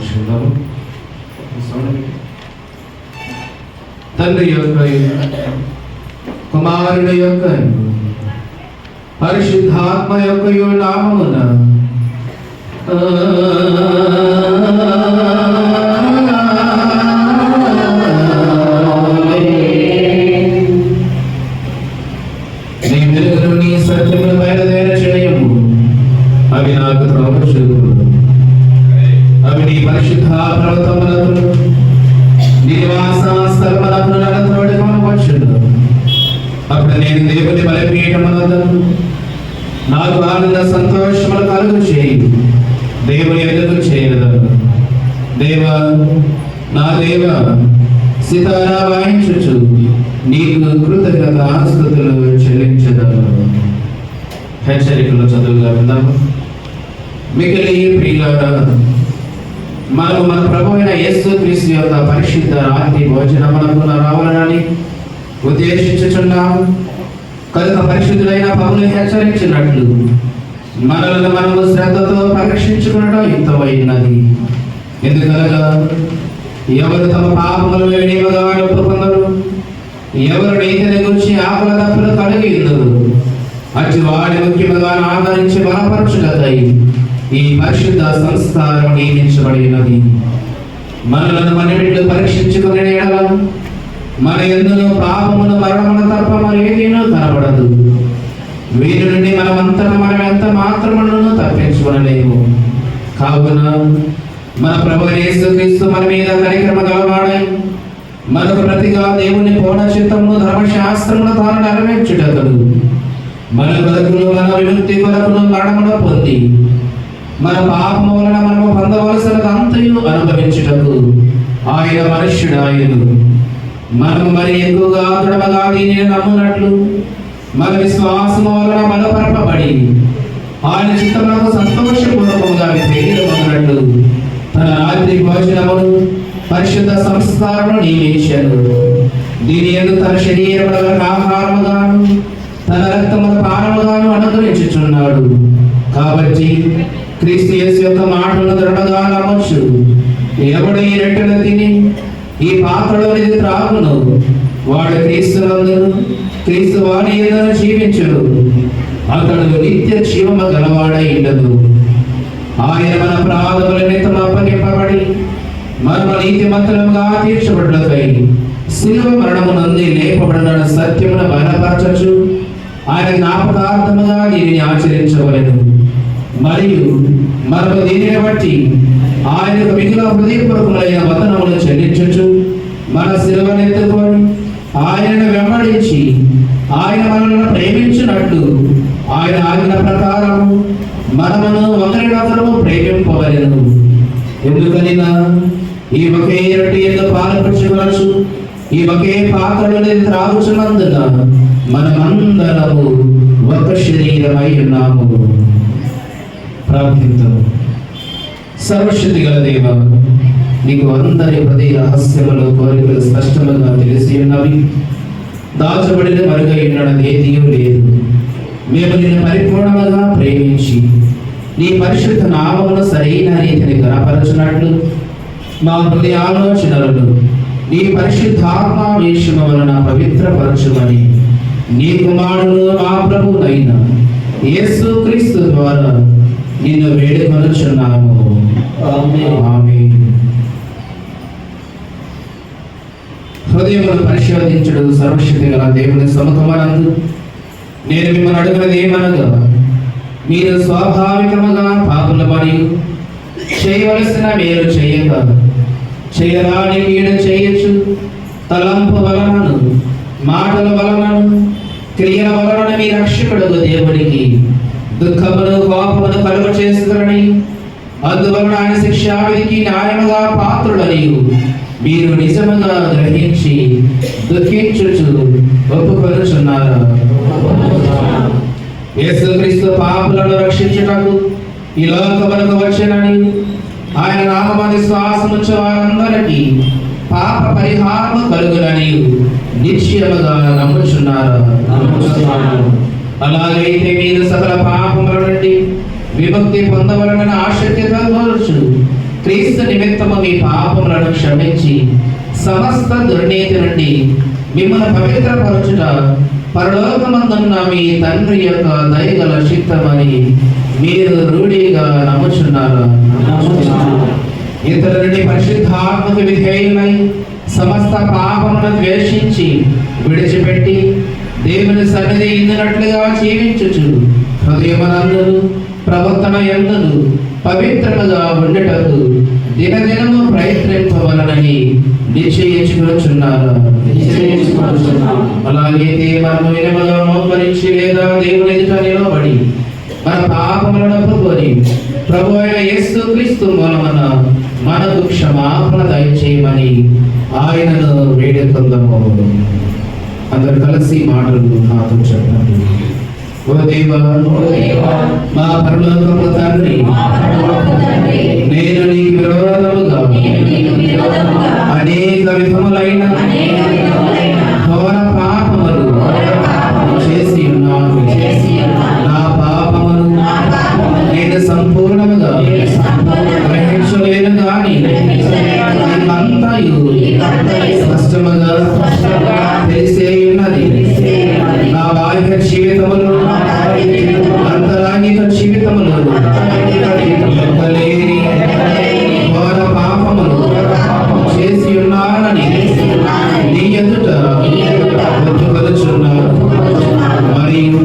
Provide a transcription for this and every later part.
ప్రార్థించుకుందాము. తండ్రి యొక్క కుమారుని యొక్క పరిశుద్ధాత్మ యొక్క నామమున నీ వెలుగును నీ సత్యమును బయలుదేర చేయము. అవి నాకు త్రోవచూపులు, అవి నీ పరిశుద్ధ పర్వతములకు నివాస స్థలములకు నన్ను తోడుకొనవచ్చును. అప్పుడు నేను దేవుని బలిపీఠమునందు నాకు ఆనంద సంతోషములు కలుగు చేయి. దేవుని ఎదుగు చేయదను. దేవా, నా దేవా, సితారా వాయించుచు నీకు కృతజ్ఞతాస్తుతులు చెల్లించదను. హెచ్చరికలు చదువుగా విందాము. మిగిలి ప్రియులారా, మనము మన ప్రభువైన యేసుక్రీస్తు యొక్క పరిశుద్ధ రాత్రి భోజనమునకు రావాలని ఉద్దేశించుచున్నాము. కనుక పరిశుద్ధులైన పౌలు హెచ్చరించినట్లు మనలను మనము శ్రద్ధతో పరీక్షించుకునడం యుక్తమైనది. ఎందుకనగా ఎవరు తమ పాపములను వినియోగంగా ఒప్పుకొందరు, ఎవరు నీతిని గురించి ఆకుల తప్పులు కలిగి ఉందరు, అటు వాడి ముఖ్యముగా ఆదరించి బలపరచుటకై ఈ పరిశుద్ధ సంస్కారం నియమించబడినది. మనలను మనమిట్లు పరీక్షించుకునే ఎడల మన యందును పాపమును మరణమును తప్ప మరేదీనూ కనబడదు. వీరి నుండి మనం ఎంత మాత్రమును తప్పించుకొనలేము. కావున మన ప్రభువైన యేసుక్రీస్తు మన మీద కనికరము గలవాడై మనకు ప్రతిగా దేవుని పూర్ణ చిత్తమును ధర్మశాస్త్రమును తాను నెరవేర్చుటకు మన కొరకును మన విముక్తి కొరకును మరణమును పొంది మన పాపము వలన మనము పొందవలసినది అంతయు అనుభవించుటకు ఆయన మనుష్యుడాయను. మనము మరి ఎక్కువగా దృఢముగా దీనిని నమ్మునట్లు మన విశ్వాసము వలన బలపరపబడి ఆయన చిత్తమునకు సంతోషపూర్వకముగా ప్రేరితమగునట్లు తన రాత్రి భోజనమును పరిశుద్ధ సంస్కారమును నియమించెను. దీని యందు తన శరీరమును ఆహారముగాను తన రక్తమును పానముగాను అనుగ్రహించుచున్నాడు. కాబట్టి క్రీస్తు యేసు యొక్క మాటలను దృఢంగా నమ్మొచ్చు. ఎవడు ఈ రొట్టెను తిని ఈ పాత్రలోనిది త్రాగును, వాడు క్రీస్తునందును క్రీస్తు వాని యందును జీవించును. అతడు నిత్య జీవము గలవాడై ఉండదు. ఆయన మన అపరాధముల నిమిత్తం అప్పగింపబడి మనము నీతిమంతులుగా తీర్చబడుటకై శిలువ మరణమునందు లేపబడిన సత్యమును బయలుపరచచ్చు. ఆయన జ్ఞాపకార్థముగా దీనిని ఆచరించవలెను. మరియు మనము దీనిని బట్టి ఆయనకు మిగిలిన హృదయపూర్వకములైన వందనములు చెల్లించచ్చు. మన శిలువనెత్తుకొని ఆయనను వెంబడించి ఆయన మనల్ని ప్రేమించినట్లు ఆయన ఆజ్ఞ ప్రకారము మనమును ఒకరినొకరము ప్రేమింపవలెను. ఎందుకనినా ఈ ఒకే రొట్టె యందు పాలుపంచుకొనచ్చు, ఈ ఒకే పాత్రలో త్రాగుచున్నందున మనమందరము ఒక శరీరమై ఉన్నాము. ప్రార్థిద్దాము. సర్వశక్తి గల దేవా, నీకు అందరి హృదయ రహస్యములు కోరికలు స్పష్టంగా తెలిసి ఉన్నవి. దాచబడిన మరుగై ఉన్నది ఏదీ లేదు. మేము నిన్ను పరిపూర్ణంగా ప్రేమించి నీ పరిశుద్ధ నామమును సరైన రీతిని గణపరచునట్లు మా హృదయ ఆలోచనలను నీ పరిశుద్ధాత్మావేశము వలన పవిత్రపరచుమని నీ కుమారుడు మా ప్రభువైన యేసుక్రీస్తు ద్వారా నిన్ను వేడుకొనుచున్నాము. ఆమేన్. హృదయమును పరిశోధించుడు సర్వశక్తి గల దేవుని సముఖమునందు నేను మిమ్మల్ని అడుగునది ఏమనగా, మీరు స్వాభావికముగా పాపుల మరియు చేయవలసిన మేలు చేయక చేయరాని కీడు చేయొచ్చు. తలంపు వలనను మాటల వలనను క్రియల వలన మీ రక్షకుడు దేవుడికి దుఃఖమును కోపమును కలుగ చేస్తారని, అందువలన ఆయన శిక్షావిధికి న్యాయముగా పాత్రులని మీరు నిజముగా గ్రహించి దుఃఖించుచు ఒప్పుకొనుచున్నారా? యేసుక్రీస్తు పాపులను రక్షించుటకు ఈ లోకమునకు వచ్చెనని ఆయన నామమున విశ్వాసముంచు వారందరికీ పాప పరిహారము కలుగునని నిశ్చయముగా నమ్ముచున్నారా? అలాగైతే మీరు సకల పాపముల నుండి విముక్తి పొందవలన ఆసక్తిగా కోరుచు క్రీస్తు నిమిత్తము మీ పాపములను క్షమించి సమస్త దుర్నీతి నుండి మిమ్మల్ని పవిత్రపరచుట పరలోకమందున్న మీ తండ్రి యొక్క దయగల చిత్తమని మీరు రూఢిగా నమ్ముచున్నారు. ఇతరుల నుండి పరిశుద్ధాత్మకు విధేయులై సమస్త పాపములను ద్వేషించి విడిచిపెట్టి దేవుని సన్నిధి ఇందునట్లుగా జీవించుచు హృదయమునందును ప్రవర్తన యందును పవిత్రముగా ఉండటకు దినదినము ప్రయత్నింపవలనని నిశ్చయించుకొనుచున్నారు. అలాగైతే మనము వినముగా మోకరించి లేదా దేవుని ఎదుట నిలబడి మన పాపములను ఒప్పుకొని ప్రభు అయిన యేసు క్రీస్తు మూలమున మనకు క్షమాపణ దయచేయమని ఆయనను వేడుకొందాము. అందరు కలిసి మాటలు నాతో చెప్పండి. ఓ దేవా, మా పరలోకపు తండ్రి, నేను నీకు విరోధముగా అనేక విధములైన ఘోర పాపములు చేసి ఉన్నాను. నా పాపములు నేను సంపూర్ణముగా గ్రహించలేను గాని నీకంతయు స్పష్టముగా తెలిసే ఉన్నది. నా బాహ్య జీవితములు అంతరంగిక జీవితములు లేని ఘోర పాపములు చేసి ఉన్నానని నీ ఎదుట ఒప్పుకొనుచున్నాను. మరియు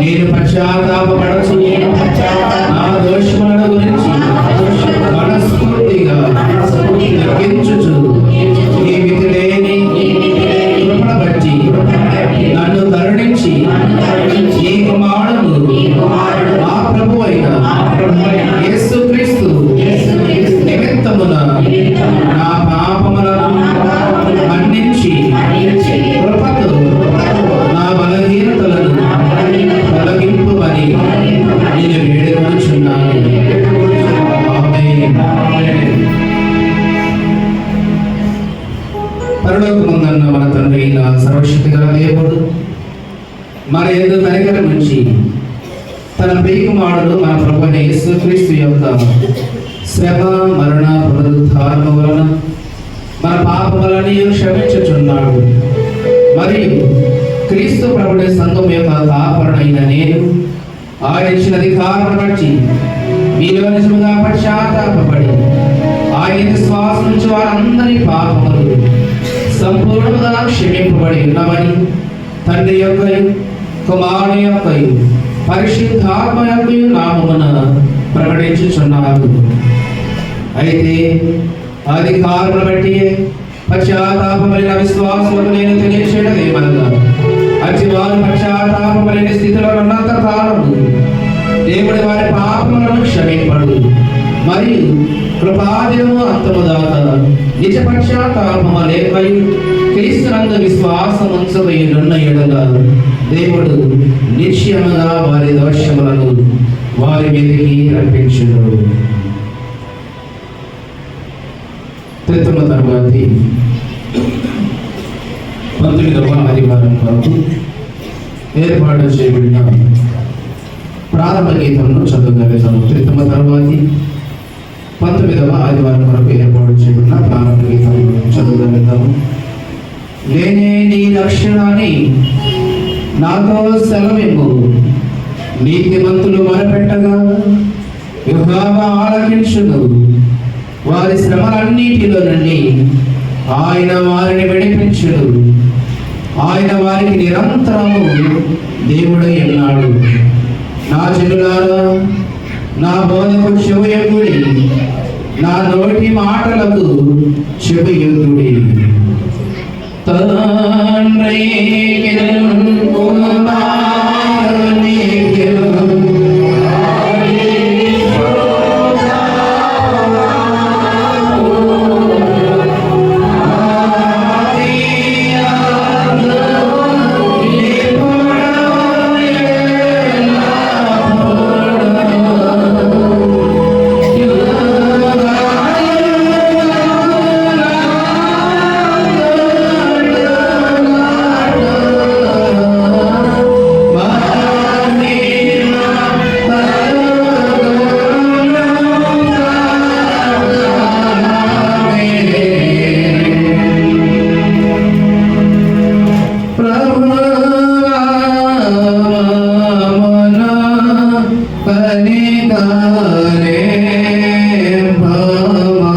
నేను పశ్చాత్తాపపడచు నా దోషములను గురించి మనస్ఫూర్తిగా లెక్కించుచు ఈ విధి లేని కృపను బట్టి నన్ను కరుణించి ఈ కుమారుడు మా ప్రభు అయిన యేసు క్రీస్తు నిమిత్తమున నా పాపములను మన్నించి కృపతో నా బలహీనతలను తొలగింపుమని నేను వేడుకొనుచున్నాను. ఆమేన్. పరలోకమందున్న మన తండ్రి అయిన సర్వశక్తిగల దేవుడు మన యందు కనికరం నుంచి తన ప్రియకుమారుడు మన ప్రభువైన యేసుక్రీస్తు యొక్క శ్రమ మరణ పునరుద్ధారణ వలన మన పాపములను క్షమించుచున్నాడు. మరియు క్రీస్తు ప్రభుని సంఘం యొక్క కాపరుడైన నేను ఆయన ఇచ్చిన అధికారం బట్టి మీలో నిజముగా పశ్చాత్తాపపడి ఆయన విశ్వాసం నుంచి వారందరి పాపములు సంపూర్ణంగా క్షమింపబడి ఉన్నవని తండ్రి యొక్క కుమారుని యొక్క పరిశుద్ధాత్మ యొక్క నామమున ప్రకటించుచున్నారు. అయితే అధికారులను బట్టి పశ్చాత్తాపమైన విశ్వాసములకు నేను తెలియచేయడమేమనగా అతి వారు పశ్చాత్తాపమైన స్థితిలో ఉన్నంత కాలము దేవుడి వారి పాపములను క్షమింపడు. మరియు కృపాదినము అంతము దాకా నిజ పశ్చాత్తాపము లేకై క్రీస్తునందు విశ్వాసం ఉంచబోయినున్న ఎడల దేవుడు నిశ్చయముగా వారి దోషములను వారి మీదకి రప్పించును. తరువాతి 19వ ఆదివారం కొరకు ఏర్పాటు చేయబడిన ప్రారంభ గీతంను చదువుగలుగుతాము. తరువాతి 19వ ఆదివారం కొరకు ఏర్పాటు చేయబడిన ప్రారంభ గీతంను చదువుగలుగుతాము. నేనే నీ రక్షణని నాతో సెలవిమ్ము, నీతిమంతులు మొరపెట్టగా యెహోవా ఆలకించును. వారి శ్రమలన్నిటిలో నుండి ఆయన వారిని విడిపించును. ఆయన వారికి నిరంతరము దేవుడై ఉన్నాడు. నా జనులారా, నా బోధకు చెవియొగ్గుడి, నా నోటి మాటలకు చెవియొగ్గుడి. కనికరే భమా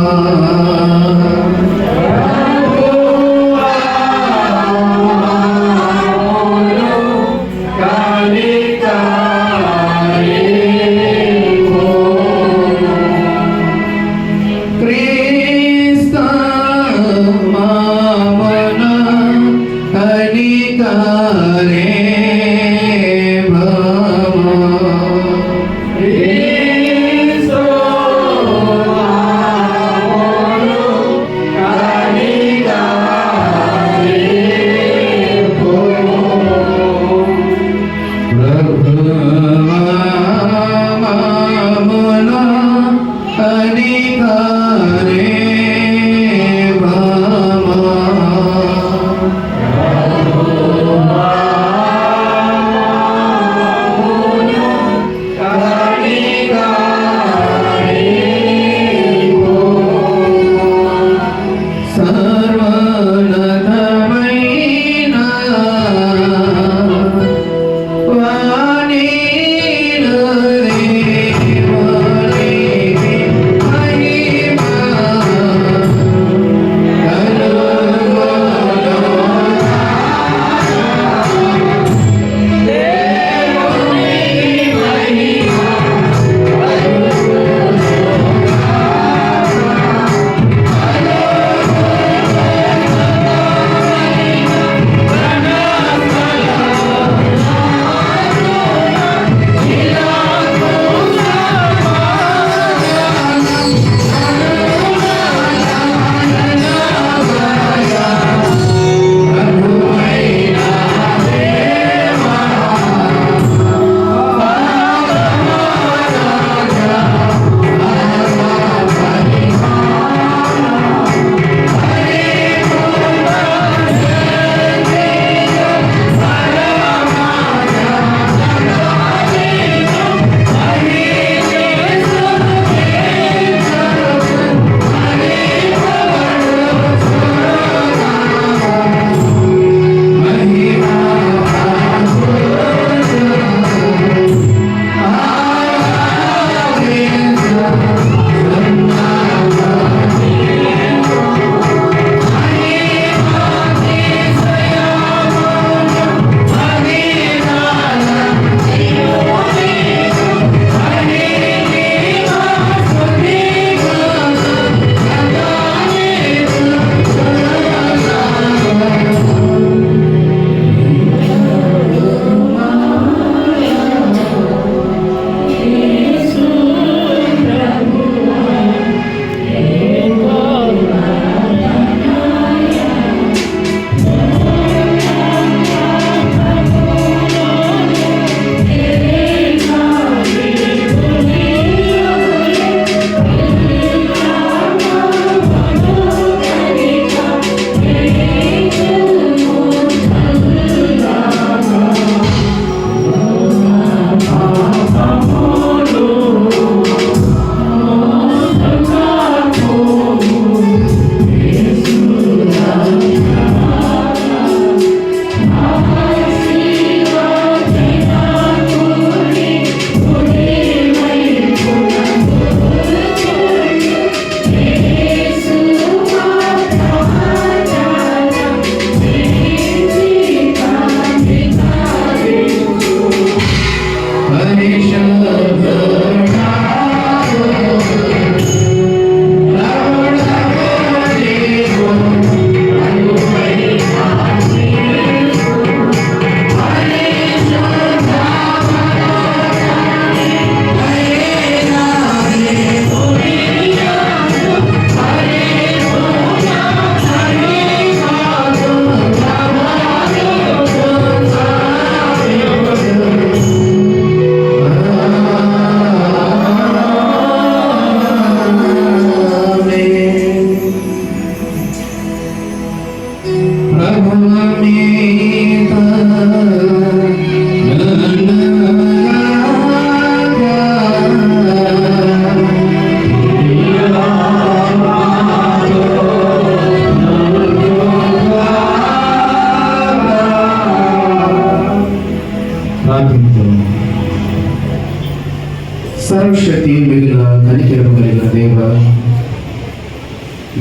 సర్వశక్తి మిగిలిన కనికరము కలిగిన దేవ,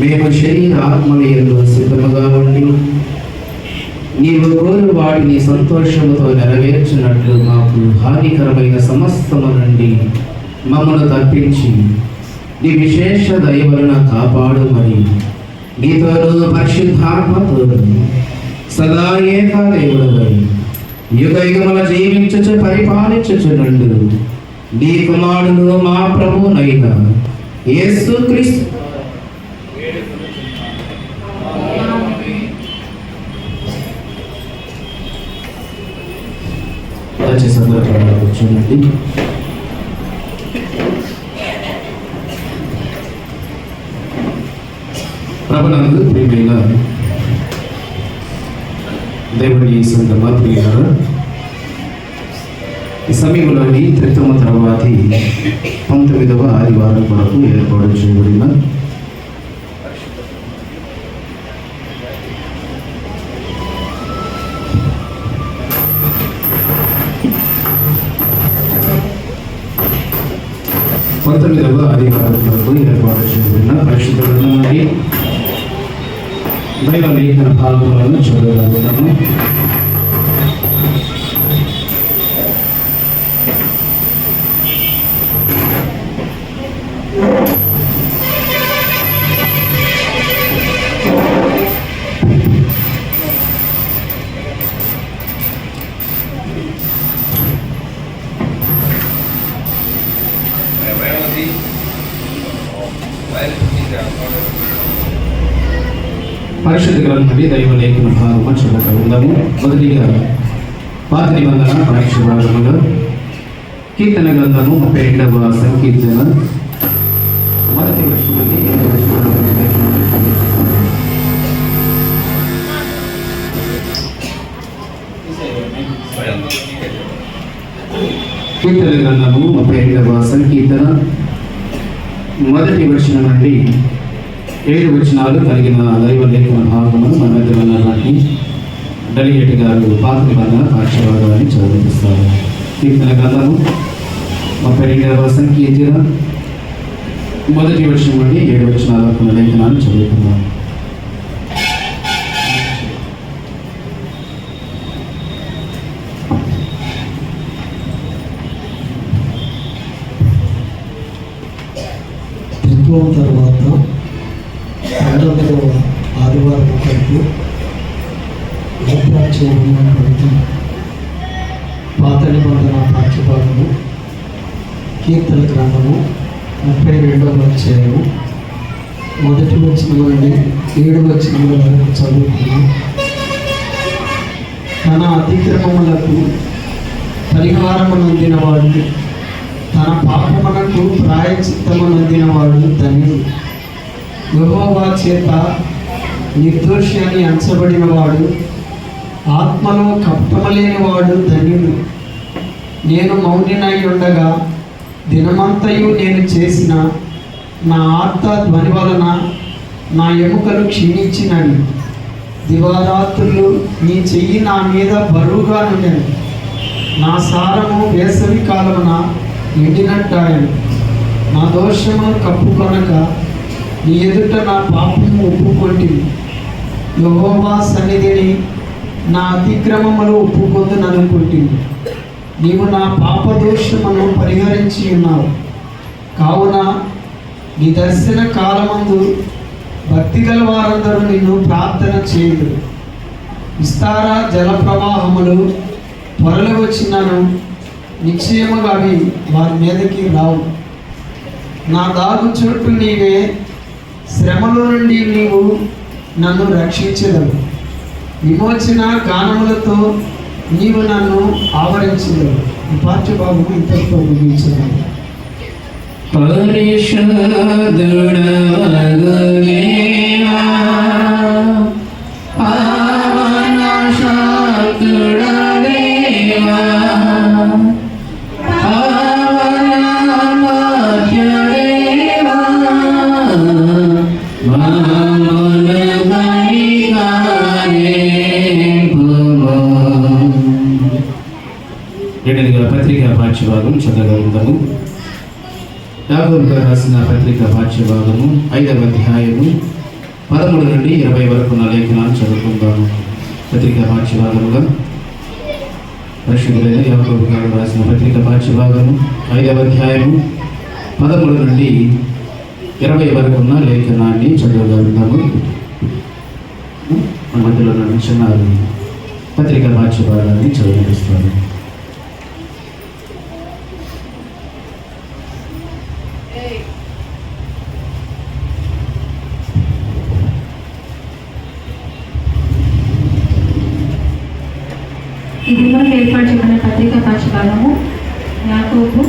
మేము శరీర ఆత్మలయంలో సిద్ధముగా ఉండి నీవు కోరు వాటిని సంతోషముతో నెరవేర్చినట్లు మాకు హానికరమైన సమస్తము నుండి మమ్మను తప్పించి నీ విశేష దయ వలన కాపాడుమని నీతోనూ పరిశుద్ధాత్మతోనూ సదా ఏకా దేవుడవై యుగయుగముల జీవించుచు పరిపాలించుచుండు నీ కుమారుడు మా ప్రభువైన యేసుక్రీస్తు చూడండి. ప్రభునందు ప్రియమైన దేవుని సంగమా ప్రియులారా, ఈ సమయంలోని 3వ తరవాతి 19వ ఆదివారం కొరకు ఏర్పాటు చేయబడిన పరిశుద్ధ గ్రంథాన్ని దైవ లేఖన భాగములను చదవగలుగుతాము. పరిశుద్ధ గ్రంథాన్ని దైవ లేఖన భాగము చదవగలుగుతాము. మొదటిగా పాత నిబంధన పరీక్ష భాగముగా కీర్తన గ్రంథము 32వ సంకీర్తన మొదటి వచనాన్ని కీర్తన గ్రంథము 32వ సంకీర్తన మొదటి వచనం నుండి 7 వచనాలు కలిగిన దైవ లేఖన భాగమును మన మధ్య ఉన్నటువంటి డలిగేట్ గారు పాత నిబంధన సాక్ష్యవాదాన్ని చదివిస్తారు. కీర్తన గ్రంథము 32వ సంకీర్తన మొదటి వచనం నుండి 7 వచనాల వరకు లేఖనాన్ని చదువుతున్నాను. తర్వాత 12వ ఆదివారం కొరకు ఏర్పాటు చేయబడినటువంటి పాత నిబంధన పాఠ్యభాగము కీర్తన గ్రంథము 32వ అధ్యాయము మొదటి వచనం నుండి 7 వచనముల వరకు చదువుకున్నాం. తన అతిక్రమములకు పరిహారమునందినవాడు, తన పాపమునకు ప్రాయశ్చిత్తమునందినవాడు ధన్యుడు. యెహోవా చేత నిర్దోషి అని ఎంచబడినవాడు, ఆత్మలో కపటము లేనివాడు ధన్యుడు. నేను మౌనినై ఉండగా దినమంతయు నేను చేసిన నా ఆర్త ధ్వని వలన నా ఎముకలు క్షీణించినవి. దివారాత్రులు నీ చెయ్యి నా మీద బరువుగా నుండెను. నా సారము వేసవి కాలమున ఎండినట్టాయను. నా దోషమును కప్పుకొనక నీ ఎదుట నా పాపము ఒప్పుకొంటిని. యెహోవా సన్నిధిని నా అతిక్రమములు ఒప్పుకొందుననుకుంటిని. నీవు నా పాపదోషమును పరిహరించి ఉన్నావు. కావున నీ దర్శన కాలమందు భక్తిగల వారందరూ నిన్ను ప్రార్థన చేయదు. విస్తార జల ప్రవాహములు పొరలు వచ్చినను నిశ్చయముగా అవి వారి మీదకి రావు. నా దాగు చోటు నీవే, శ్రమల నుండి నీవు నన్ను రక్షించెదవు. విమోచన గానములతో నీవు నన్ను ఆవరించెదవు. ఈ పాఠ్యభాగము ఇంతటితో ముగించాను. పత్రికా పాఠ్యభాగం చదవగలుగుతాము. యాకోబు గారు రాసిన పత్రిక పాఠ్యభాగము 5వ అధ్యాయము 13 నుండి 20 వరకు ఉన్న లేఖనాలు చదువుకుందాము. పత్రిక పాఠ్యభాగముగా పరిశుద్ధులైన యాకోబు గారు రాసిన పత్రిక పాఠ్యభాగము 5వ అధ్యాయము 13 నుండి 20 వరకు ఉన్న లేఖనాన్ని చదవగలుగుతాము. మన మధ్యలో చిన్నారు పత్రిక పాఠ్యభాగాన్ని చదివిస్తాను. ఇది మనకు ఏర్పాటు చేయబడిన పత్రిక పాఠ్యభాగము యాకోబు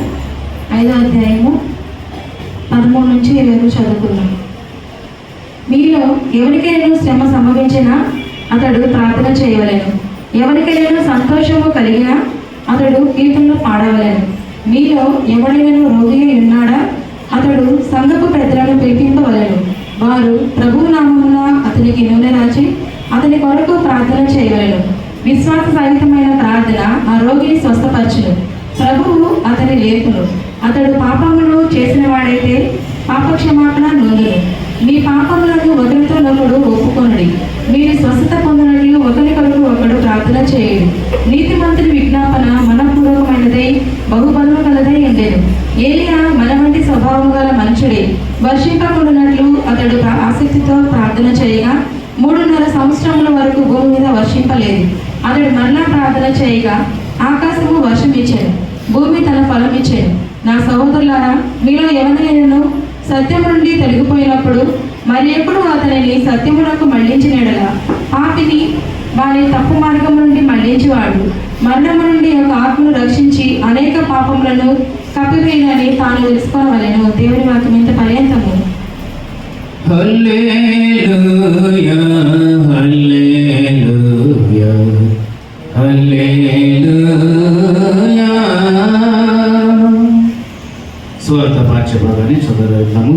5వ అధ్యాయము 13 నుంచి 20 చదువుకున్నాం. మీలో ఎవరికైనా శ్రమ సంభవించినా అతడు ప్రార్థన చేయవలెను. ఎవరికైనా సంతోషము కలిగినా అతడు కీర్తనలు పాడవలెను. మీలో ఎవడైనా రోగి ఉన్నాడా అతడు సంఘపు పెద్దలను పిలిపింపవలెను. వారు ప్రభువు నామమున అతనికి నూనె రాచి అతని కొరకు ప్రార్థన చేయవలెను. విశ్వాస సహితమైన ప్రార్థన ఆ రోగిని స్వస్థపరచును. ప్రభువు అతని లేపును. అతడు పాపములు చేసిన వాడైతే పాపక్షమాపణ నొందును. మీ పాపములను ఒకరితో ఒకడు ఒప్పుకొనుడి. మీరు స్వస్థత పొందినట్లు ఒకరి కొరకు ఒకడు ప్రార్థన చేయుడు. నీతిమంతుడి విజ్ఞాపన మనపూర్వకమైనదై బహుబలము కలదై ఉండేను. ఏలియా మన వంటి స్వభావం గల మనుషుడే. వర్షింపకుండానట్లు అతడు ఆసక్తితో ప్రార్థన చేయగా 3.5 సంవత్సరముల వరకు భూమి మీద వర్షింపలేదు. అతడు మరలా ప్రార్థన చేయగా ఆకాశము వర్షం ఇచ్చాను, భూమి తన ఫలం ఇచ్చాను. నా సహోదరులారా, మీలో ఎవరినైనాను సత్యము నుండి తొలగిపోయినప్పుడు మరి ఎప్పుడు అతనిని సత్యమునకు మళ్లించినడలా పాపిని వారి తప్పు మార్గం నుండి మళ్లించేవాడు మరణము నుండి ఒక ఆత్మను రక్షించి అనేక పాపములను కప్పివేయనని తాను తెలుసుకోవలెను. దేవుని వాక్యం ఇంత పర్యంతము. హల్లెలూయా హల్లెలూయా హల్లెలూయా. సువార్త పాఠ్యభాగాన్ని చదవగలుగుతాము.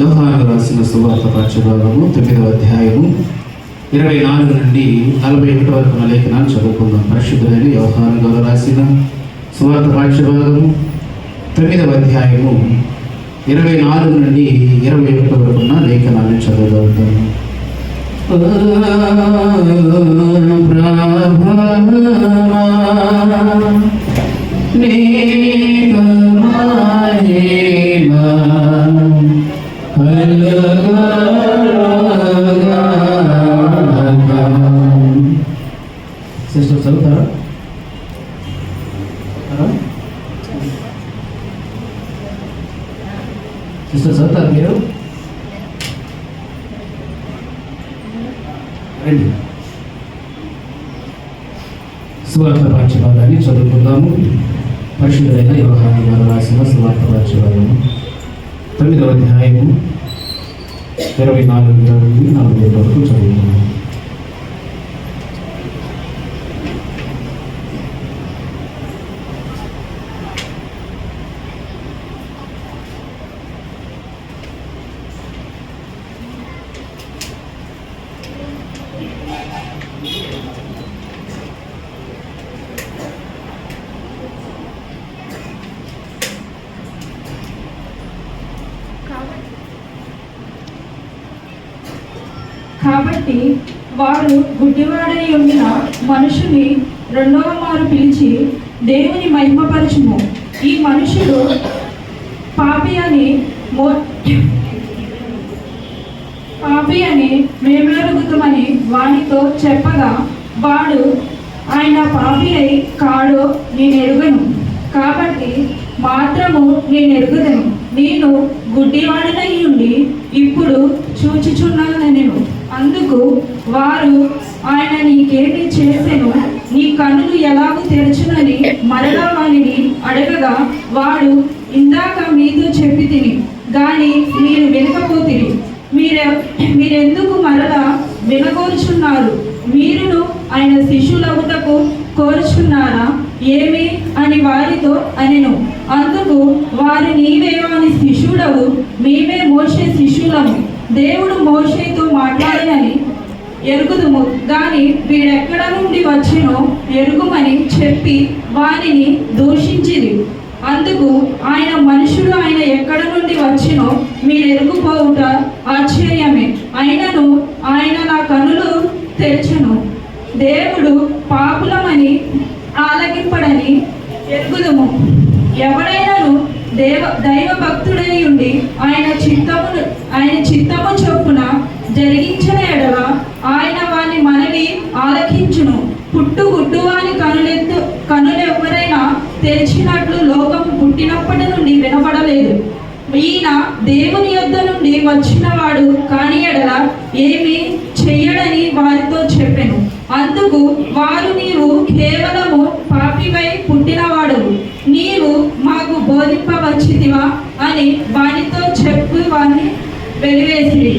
యోహాను రాసిన సువార్త పాఠ్యభాగము 9వ అధ్యాయము 24 నుండి 41 వరకు ఉన్న లేఖనాలు చదువుకుందాం. పరిశుద్ధులైన యోహాను గారు రాసిన సువార్త పాఠ్యభాగము 9వ అధ్యాయము 24 నుండి 21 వరకు ఉన్న లేఖనాన్ని చదవగలుగుతాము. సిస్టర్ చదువుతారా? సిస్టర్ చదువుతారు మీరు? రండి. సువార్త పాఠ్యభాగాన్ని చదువుకుందాము. పరిశుద్ధులైన యోహాను గారు రాసిన సువార్త పాఠ్యభాగము 9వ అధ్యాయము 24 నుండి 40 వరకు చదువుకుందాము. కాబట్టి వారు గుడ్డివాడై ఉండిన మనుషుని 2వ మారు పిలిచి దేవుని మహిమపరచుము. ఈ మనుషుడు పాపి అని మేమెరుగుతామని వానితో చెప్పగా వాడు ఆయన పాపి అయి కాడో నేను ఎరుగను, కాబట్టి మాత్రము నేను ఎరుగుదను. నేను గుడ్డివాడనై ఉండి ఇప్పుడు చూచుచున్నానెను. అందుకు వారు ఆయన నీకేమి చేసెను, నీ కన్నులు ఎలాగూ తెరచునని మరలా వానిని అడగగా వాడు ఇందాక మీతో చెప్పి తిని గాని మీరు వినకపోతిరి. మీరెందుకు మరలా వినకోరుచున్నారు? మీరును ఆయన శిష్యులవుటకు కోరుచున్నారా ఏమి అని వారితో అనెను. అందుకు వారు నీవే వాని శిష్యుడవు, మేమే మోషే శిష్యులము. దేవుడు మోషేతో మాట్లాడనని ఎరుగుదుము గాని వీడెక్కడ నుండి వచ్చినో ఎరుగుమని చెప్పి వారిని దూషించిరి. అందుకు ఆయన మనుషుడు ఆయన ఎక్కడ నుండి వచ్చినో మీరు ఎరుగుపోవుట ఆశ్చర్యమే, అయినను ఆయన నా కనులు తెరచెను. దేవుడు పాపులమని ఆలకింపడని ఎరుగుదుము. ఎవడైనాను దైవ భక్తుడై ఉండి ఆయన చిత్తము చొప్పున జరిగించిన ఎడల ఆయన వాని మనవి ఆలకించును. పుట్టుగుడ్డువాని కనులెవరైనా తెరిచినట్లు లోకం పుట్టినప్పటి నుండి వినపడలేదు. ఈయన దేవుని యొద్ద నుండి వచ్చినవాడు కాని ఎడల ఏమి చెయ్యడని వారితో చెప్పెను. అందుకు వారు, నీవు కేవలము పాపివై పుట్టినవాడు, నీవు మాకు బోధింపవచ్చితివా అని వానితో చెప్పి వారిని వెలివేసిరి.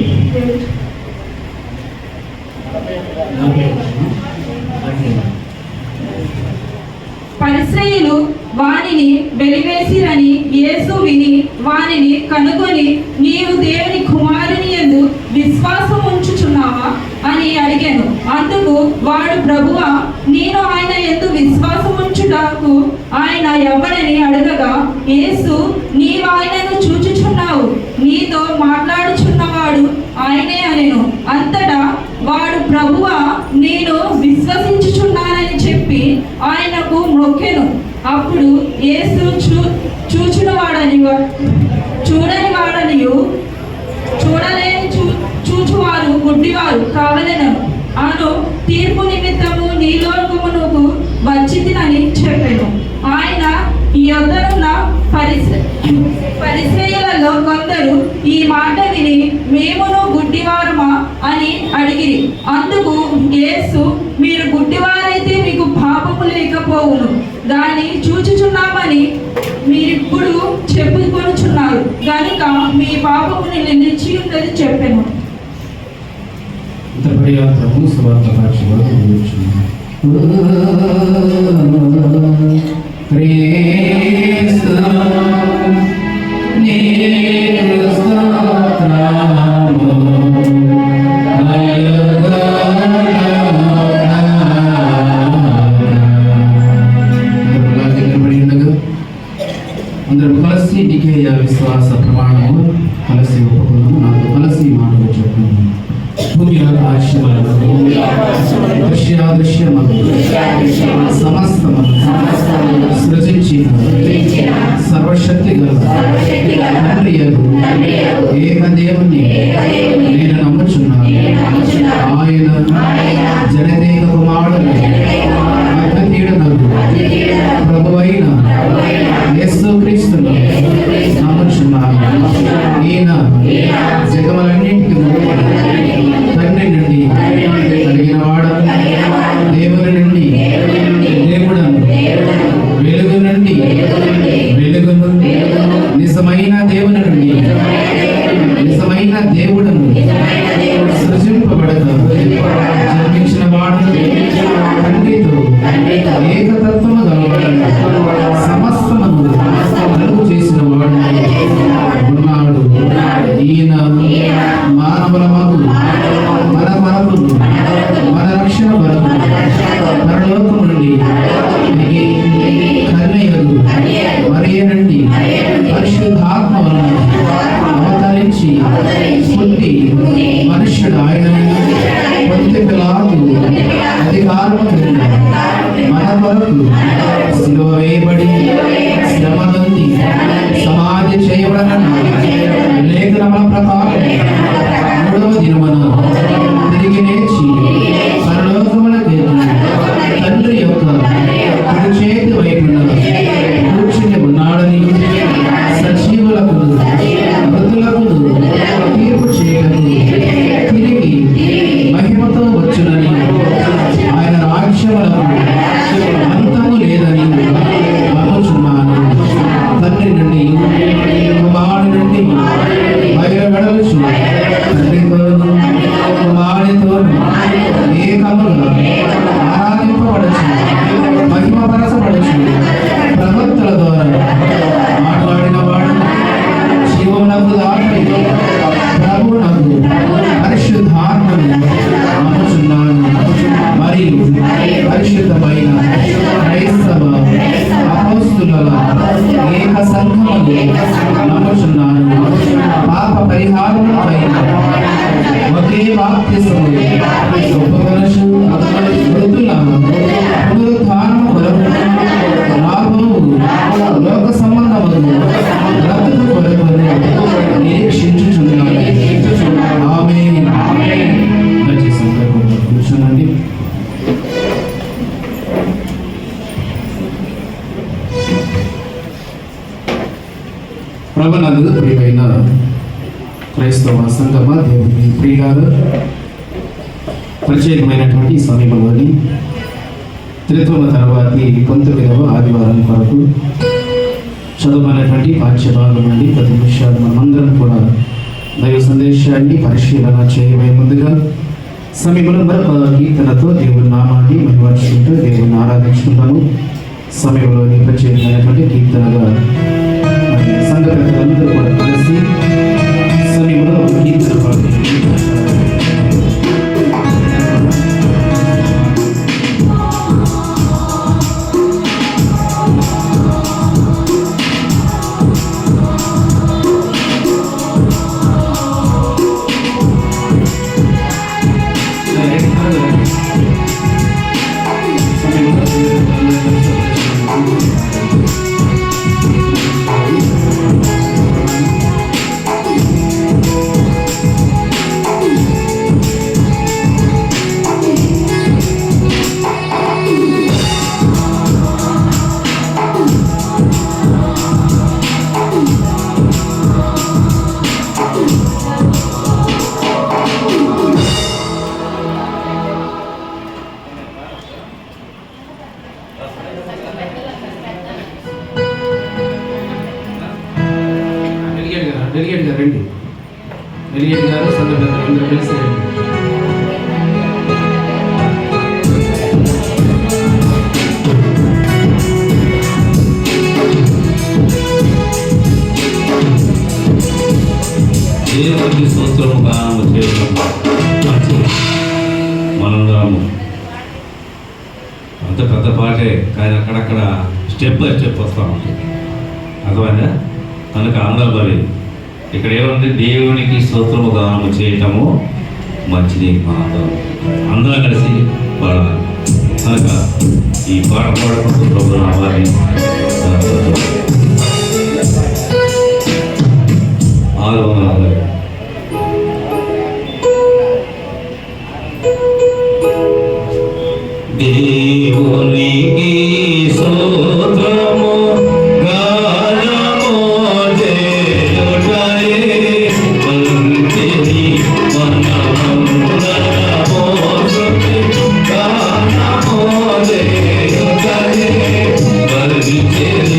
పరిసయ్యులు వానిని వెలివేసిరని యేసు విని వానిని కనుగొని, నీవు దేవుని కుమారుని యందు విశ్వాసం ఉంచుచున్నావా అని అడిగాను. అందుకు వాడు, ప్రభువా, నేను ఆయన యందు విశ్వాసం ఉంచుటకు ఆయన ఎవడని అడగగా, యేసు, నీవు ఆయనను చూచుచున్నావు, నీతో మాట్లాడుచున్నవాడు ఆయనే అనెను. అంతటా వాడు, ప్రభువా, నేను విశ్వసించుచున్నానని చెప్పి ఆయనకు మొక్కెను. అప్పుడు యేసు చూడని వాడనియు చూడలేని చూచువారు గుడ్డివారు కావలెను అను తీర్పు నిమిత్తము నీ లోకమునకు వచ్చితినని చెప్పెను. ఆయన ఈ యొద్దనున్న పరిసయ్యులలో కొందరు ఈ మాట విని, మేమును గుడ్డివారమా అని అడిగిరి. అందుకు యేసు, మీరు గుడ్డివారైతే మీకు పాపము లేకపోవును, దాన్ని చూచుచున్నామని మీరిప్పుడు చెప్పుకొనుచున్నారు కనుక మీ పాపముని నిలిచి ఉన్నది చెప్పెను. అందరూ కలిసి నికేయ విశ్వాస ప్రమాణము కలిసి ఒప్పుకున్నాము. నాకు కలిసి మాటలు చెప్పాము. భూమి ఆకాశములను దృశ్యాదృశ్యములు సమస్తమును సృజించిన సర్వశక్తి గల తండ్రి యగు ఏక దేవుని నేను నమ్ముచున్నాను. ఆయన జనదేక కుమారుడు అద్వితీయుడగు ప్రభువైన యేసుక్రీస్తును నమ్ముచున్నాను. ఈయన జగములన్నింటికి తండ్రి నుండి కలిగిన వాడను, దేవుని నుండి దేవుడను, వెలుగు నుండి వెలుగును, నిజమైన దేవుని నుండి నిజమైన దేవుడను, సృజింపబడక జన్మించిన వాడను, తండ్రితో ఏకతత్వము గలవాడను, సమస్తమును కలుగు చేసిన వాడు ఉన్నాడు. ఈయన మానవుల మగు మన మనకును మన రక్షణ వరకు పరలోకము నుండి కన్యయగు మరియ నుండి పరిశుద్ధాత్మ వలన అవతరించి పుట్టి మనుష్యుడు ఆయనను పొంది పిలాతు అధికారము క్రింద మన వరకు సిలువ వేయబడి శ్రమ నొంది సమాధి చేయబడన లేఖనముల ప్రకారం మూడవ దినమున తిరిగి లేచి పరలోకమునకు తండ్రి యొక్క కుడి చేతి వైపున కూర్చుని ఉన్నాడని, సజీవులకు మృతులకు తీర్పు చేయటకు తిరిగి మహిమతో వచ్చునని, ఆయన రాజ్యములకు అంతము లేదని అనుచున్నాను. తండ్రి నుండి కుమారుడి నుండి బయలువెడలుచు తండ్రితోను కుమారుడితోను ఏక సంఘములు నమ్ముచున్నాను. పాప పరిహారముపై ఒకే బాప్తిసము ఒప్పుకొనుచు మృతుల పునరుత్థానము కొరకు రాబోవు లోక సంబంధములు బ్రతుకు కొరకు నిరీక్షించుచున్నాను. ఆమేన్. దయచేసి అందరూ కూర్చోనండి. ప్రభునందు ప్రియమైన క్రైస్తవ సంగమ దేవుని ప్రియులారా, ప్రత్యేకమైనటువంటి ఈ సమయంలోని త్రిత్వమ తర్వాతి 19వ ఆదివారం కొరకు చదువుకున్నటువంటి పాఠ్యభాగం నుండి 10 నిమిషాలు మనమందరం కూడా దైవ సందేశాన్ని పరిశీలన చేయబోయే ముందుగా సమయంలో మరొక కీర్తనతో దేవుని నామాన్ని మహిమర్చుకుంటూ దేవుని ఆరాధించుకుంటాము. సమయంలోని ప్రత్యేకమైనటువంటి కీర్తనగా మరి సంఘ పెద్దలందరూ కూడా కలిసి సమయంలో ఒక కీర్తన పాడుతున్నారు. డెలిగేట్ గారు రండి. డెలిగేట్ గారు సంఘ పెద్దలందరూ కలిసి రండి. దేవునికి స్తోత్రము గానము చేయడం మనందరము అంత పెద్ద పాటే, కానీ అక్కడక్కడ స్టెప్ బై స్టెప్ వస్తూ ఉంటుంది. అర్థమైందా? కనుక అందరూ మరి ఇక్కడ ఏముంది, దేవునికి స్తోత్రము గానము చేయటము మంచిది. అందరం కలిసి పాడాలి. కనుక ఈ పాట పాడుకుంటూ ప్రభు నామాన్ని దేవునికి స్తోత్రము గానము చేయుటయే మంచిది. మనమందరము స్తుతి గానము చేయుటయే మంచిది.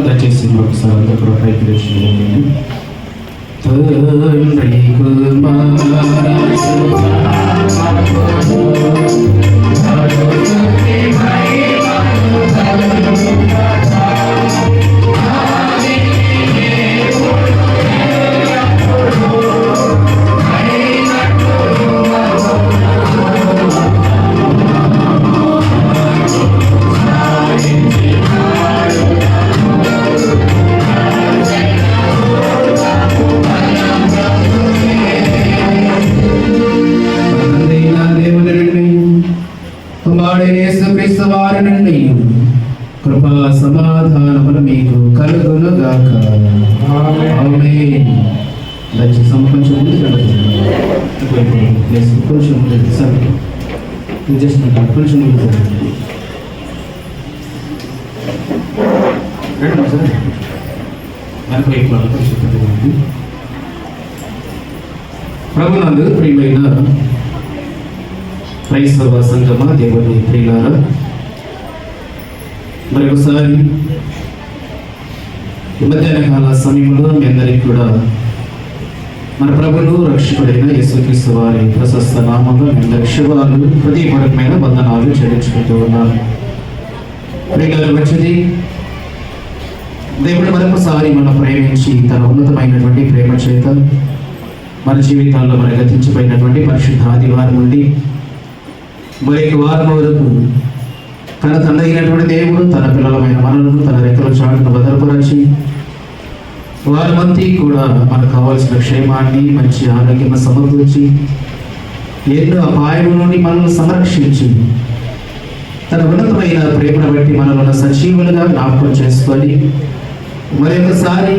దయచేసి మరొకసారి అందరూ కూడా పైకి లేచి తండ్రి యేసుక్రీస్తు వారి నుండి కృపా సమాధానములు మీకు కలుగును గాక. ఆమేన్. దయచేసి కొంచెం ముందుకు కొంచెం ముందుకు సార్ జస్ట్ కొంచెం ముందుకు రండి సార్. ప్రభునందు ప్రియమైన క్రైస్తవ సంగమ దేవుని ప్రియులారా, మరొకసారి మధ్యాహ్న కాల సమయంలో మీ అందరికీ కూడా మన ప్రభువును రక్షకుడైన యేసుక్రీస్తు వారి ప్రశస్త నామంలో మీ అందరి శుభాలు హృదయపూర్వకమైన వందనాలు చెల్లించుకుంటూ ఉన్నాను. ప్రియులారా, మంచిది దేవుడు మరొకసారి మనం ప్రేమించి తన ఉన్నతమైనటువంటి ప్రేమ చేత మన జీవితాల్లో మన గతించిపోయినటువంటి పరిశుద్ధ ఆదివారం నుండి మరొక వారం వరకు తన తండ్రైనటువంటి దేవుడు తన పిల్లలమైన మనలను తన రెక్కల చాటును భద్రపరచి వారమంతా కూడా మనకు కావాల్సిన క్షేమాన్ని మంచి ఆరోగ్యం సమకూర్చి ఎన్నో అపాయం నుండి మనల్ని సంరక్షించి తన ఉన్నతమైన ప్రేమను బట్టి మనల్ని సజీవులుగా జ్ఞాపకం చేసుకొని మరొకసారి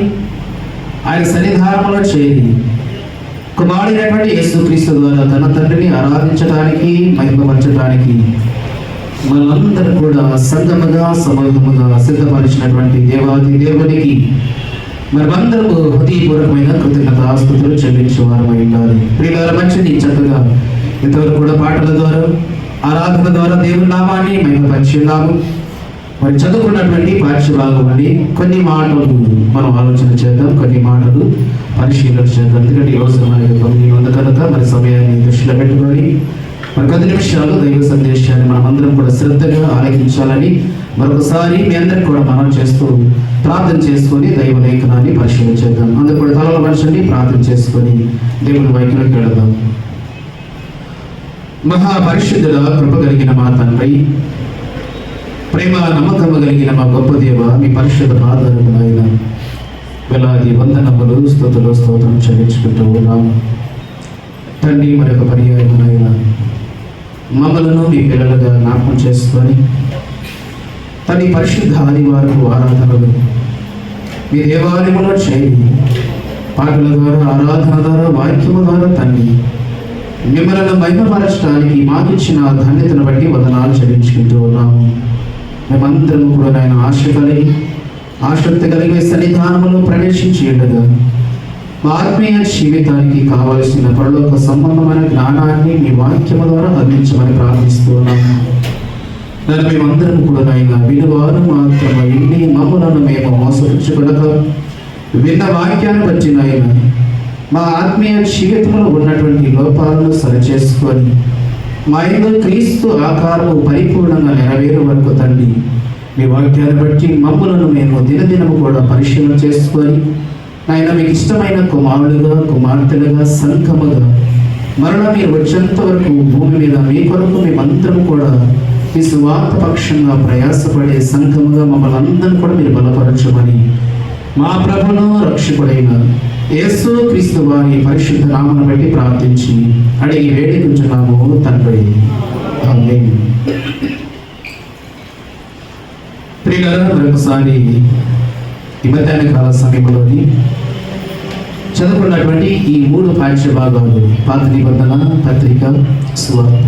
ఆయన సన్నిధానంలో చేరి కుమారుడైనటువంటి యేసుక్రీస్తు ద్వారా తన తండ్రిని ఆరాధించడానికి మహిమపరచడానికి మనందరూ కూడా సంగముగా సమూహముగా సిద్ధపరిచినటువంటి దేవాది దేవునికి మనమందరము హృదయపూర్వకమైన కృతజ్ఞతాస్తుతులు చెల్లించేవారమై ఉండాలి. ప్రియులారా, మంచిది చక్కగా ఇంతవరకు కూడా పాటల ద్వారా ఆరాధన ద్వారా దేవుని నామాన్ని మహిమపరిచినాము. మరి చదువుకున్నటువంటి పాఠ్యభాగం అని కొన్ని మాటలు మనం ఆలోచన చేద్దాం, కొన్ని మాటలు పరిశీలన చేద్దాం. ఎందుకంటే ఈ రోజు మన ఉంది కనుక మరి సమయాన్ని దృష్టిలో పెట్టుకొని మరి 10 నిమిషాలు దైవ సందేశాన్ని మనం అందరం కూడా శ్రద్ధగా ఆలకించాలని మరొకసారి మీ అందరికీ కూడా మనం చేస్తూ ప్రార్థన చేసుకొని దైవ లేఖనాన్ని పరిశీలన చేద్దాం. అందరూ కూడా తలల మనుషుల్ని ప్రార్థన చేసుకొని దేవుని వైఖరికి వెళదాం. మహాపరిశుద్ధుల కృప కలిగిన మా తండ్రి, ప్రేమ నమ్మకము కలిగిన మా గొప్ప దేవ, మీ పరిశుద్ధ పాదాలకు నాయన వేలాది వందనములు స్తుతులు స్తోత్రం చెల్లించుకుంటూ ఉన్నాము తండ్రి. మరొక పర్యాయం నాయన మమ్మలను మీ పిల్లలుగా జ్ఞాపకం చేసుకొని తండ్రి పరిశుద్ధ ఆదివారపు ఆరాధనలు మీ దేవాలయంలో చేరి పాటల ద్వారా ఆరాధన ద్వారా వాక్యము ద్వారా తండ్రి మిమ్మల్ని మహిమపరచడానికి మాకిచ్చిన ధన్యతను బట్టి వందనాలు చెల్లించుకుంటూ ఉన్నాము. మేమందరము కూడా ఆయన ఆసక్తి కలిగే సన్నిధానంలో ప్రవేశించి ఉండగా మా ఆత్మీయ జీవితానికి కావలసిన పరలోక సంబంధమైన జ్ఞానాన్ని మీ వాక్యము ద్వారా అందించమని ప్రార్థిస్తూ ఉన్నాము. దాన్ని మేమందరం కూడా ఆయన వినువారు మాత్రమే ఇన్ని మమ్మలను మేము మోసరించగలక విన్న వాక్యాన్ని బట్టి ఆయన మా ఆత్మీయ జీవితంలో ఉన్నటువంటి లోపాలను సరిచేసుకొని మా యందు క్రీస్తు ఆకారము పరిపూర్ణంగా నెరవేరే వరకు తండ్రి మీ వాక్యాన్ని బట్టి మమ్మలను మేము దినదినము కూడా పరిశీలన చేసుకొని ఆయన మీకు ఇష్టమైన కుమారులుగా కుమార్తెలుగా సంఘముగా మరలా మీరు వచ్చేంత వరకు భూమి మీద మీ కొరకు మేమందరం కూడా ఈ సువార్త పక్షంగా ప్రయాసపడే సంఘముగా మమ్మల్ని అందరం కూడా మీరు బలపరచమని మా ప్రభువును రక్షకుడైన యేసు క్రీస్తు వారి పరిశుద్ధ నామమును బట్టి ప్రార్థించి అడిగి వేడుకుంటున్నాము తండ్రి. ఆమేన్. ప్రియులారా, మరొకసారి ఈ మధ్యాహ్న కాల సమయంలోని చదువుకున్నటువంటి ఈ 3 పాఠ్య భాగాలు పాత నిబంధన, పత్రిక, సువార్త,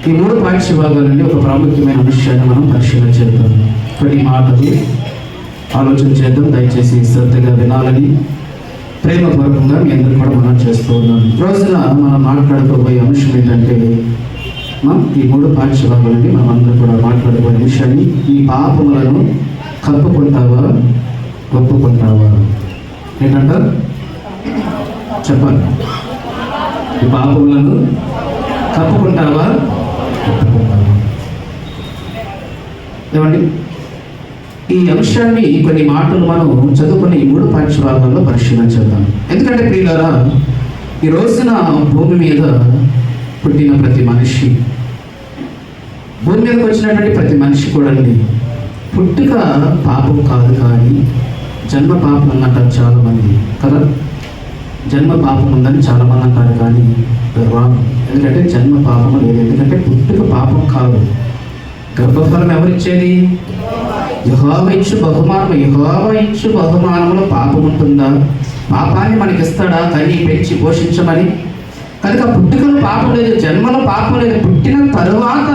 ఈ 3 పాఠ్య భాగాల నుండి ఒక ప్రాముఖ్యమైన విషయాన్ని మనం పరిశీలన చేద్దాం. కొన్ని మాటలు ఆలోచన చేద్దాం. దయచేసి శ్రద్ధగా వినాలని ప్రేమపూర్వకంగా మీ అందరూ కూడా మనం చేస్తూ ఉన్నాం. రోజున మనం మాట్లాడుకోబోయే అంశం ఏంటంటే ఈ 3 పాఠ్య భాగాల నుండి మనం అందరూ కూడా మాట్లాడుకోబోయే విషయాన్ని ఈ పాపములను కప్పుకుంటావా, ఒప్పుకుంటావా? ఏంటంటారు? చెప్పాలి. ఈ పాపములను కప్పుకుంటావా, ఒప్పుకుంటావా? ఏమండి, ఈ అంశాన్ని కొన్ని మాటలు మనం చదువుకుని ఈ 3 పాఠ్యభాగాల్లో పరిశీలన చేద్దాం. ఎందుకంటే ప్రియులారా, ఈ రోజున భూమి మీద పుట్టిన ప్రతి మనిషి, భూమి మీదకి వచ్చినటువంటి ప్రతి మనిషి కూడా పుట్టుక పాపం కాదు, కానీ జన్మ పాపం ఉందంటారు చాలామంది కదా. జన్మ పాపం ఉందని చాలామంది అంటారు, కానీ రాంగ్. ఎందుకంటే జన్మ పాపం లేదు. ఎందుకంటే పుట్టుక పాపం కాదు. గర్భఫలం ఎవరిచ్చేది? యెహోవా ఇచ్చు బహుమానం. యెహోవా ఇచ్చు బహుమానంలో పాపం ఉంటుందా? పాపాన్ని మనకి ఇస్తాడా కని పెంచి పోషించమని? కనుక పుట్టుకలో పాపం లేదు, జన్మలో పాపం లేదు. పుట్టిన తరువాత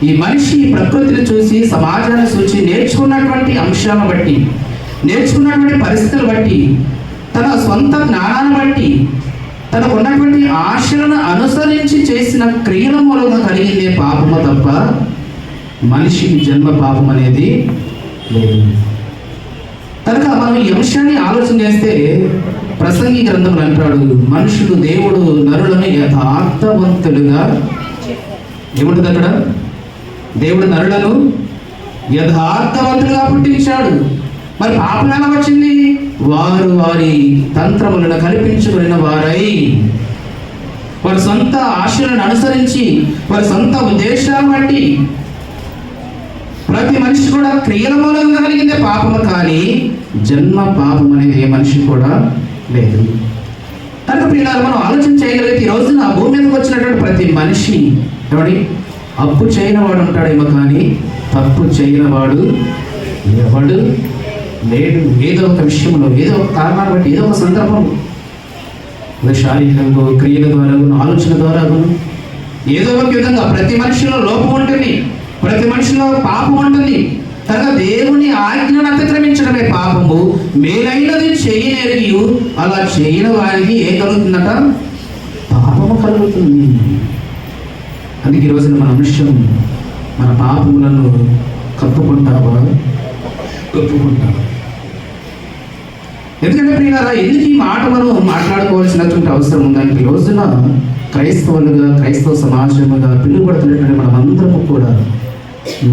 ఈ మనిషి ప్రకృతిని చూసి, సమాజాన్ని చూసి, నేర్చుకున్నటువంటి అంశాలను బట్టి, నేర్చుకున్నటువంటి పరిస్థితులు బట్టి, తన సొంత జ్ఞానాన్ని బట్టి, తనకు ఉన్నటువంటి ఆశలను అనుసరించి చేసిన క్రియల మూలంగా కలిగిందే పాపము తప్ప మనిషికి జన్మ పాపం అనేది లేదు. కనుక మనం ఈ అంశాన్ని ఆలోచన చేస్తే ప్రసంగి గ్రంథంలో అంటాడు, మనుషులు దేవుడు నరులను యథార్థవంతులుగా, ఏముంటుంది అక్కడ? దేవుడు నరులను యథార్థవంతులుగా పుట్టించాడు. మరి పాపం ఎలా వచ్చింది? వారు వారి తంత్రములను కల్పించుకున్న వారై, వారి సొంత ఆశలను అనుసరించి, వారి సొంత ఉద్దేశాలను బట్టి, ప్రతి మనిషి కూడా క్రియల మూలంగా కలిగిందే పాపము, కానీ జన్మ పాపం అనేది ఏ మనిషి కూడా లేదు. కనుక పిల్లలు మనం ఆలోచన చేయగలిగితే ఈ రోజున భూమి మీదకి వచ్చినటువంటి ప్రతి మనిషి ఎవడి అప్పు చేయని వాడు ఉంటాడేమో, కానీ తప్పు చేయని వాడు ఎవడు లేడు. ఏదో ఒక విషయంలో, ఏదో ఒక కారణాన్ని బట్టి, ఏదో ఒక సందర్భం, శారీరకంగా, క్రియల ద్వారా, ఆలోచన ద్వారా, ఏదో ఒక విధంగా ప్రతి మనిషిలో లోపం ఉంటుంది, ప్రతి మనిషిలో పాపం ఉంటుంది. కనుక దేవుని ఆజ్ఞను అతిక్రమించడమే పాపము. మేలైనది చేయనేరి అలా చేయని వారికి ఏం కలుగుతుందట? పాపము కలుగుతుంది. అందుకే ఈ రోజున మన అంశం, మన పాపములను కప్పుకుంటావా, ఒప్పుకుంటావా? ఎందుకంటే ప్రియులారా, ఎందుకు ఈ మాట మనం మాట్లాడుకోవాల్సినటువంటి అవసరం ఉందంటే, ఈ రోజున క్రైస్తవులుగా, క్రైస్తవ సమాజముగా పిలువబడుతున్నటువంటి మనమందరము కూడా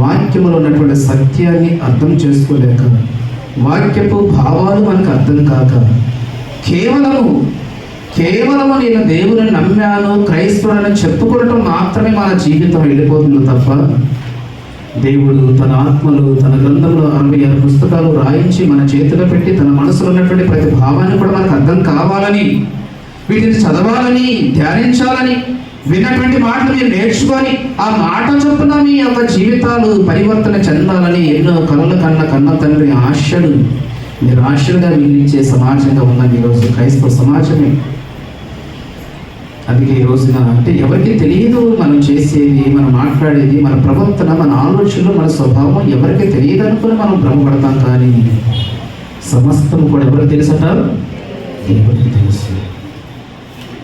వాక్యములో ఉన్నటువంటి సత్యాన్ని అర్థం చేసుకోలేక, వాక్యపు భావాలు మనకు అర్థం కాక, కేవలము నేను దేవుని నమ్మాను, క్రైస్తవులను చెప్పుకోవటం మాత్రమే మన జీవితం వెళ్ళిపోతుంది తప్ప, దేవుడు తన ఆత్మలు, తన గ్రంథంలో 66 పుస్తకాలు రాయించి మన చేతిలో పెట్టి, తన మనసులో ఉన్నటువంటి ప్రతి భావాన్ని కూడా మనకు అర్థం కావాలని, వీటిని చదవాలని, ధ్యానించాలని, విన్నటువంటి మాటలు మీరు నేర్చుకొని ఆ మాట చొప్పున మీ యొక్క జీవితాలు పరివర్తన చెందాలని ఎన్నో కన్న తండ్రి ఆశలు నిరాశలుగా మిగిలించే సమాజంగా ఉందండి ఈరోజు క్రైస్తవ సమాజమే. అందుకే ఈ రోజున అంటే ఎవరికి తెలియదు మనం చేసేది, మనం మాట్లాడేది, మన ప్రవర్తన, మన ఆలోచనలు, మన స్వభావం ఎవరికి తెలియదు అనుకుని మనం భ్రమపడతాం. కానీ సమస్తము కూడా ఎవరికి తెలుసట? దేవునికి తెలుసు.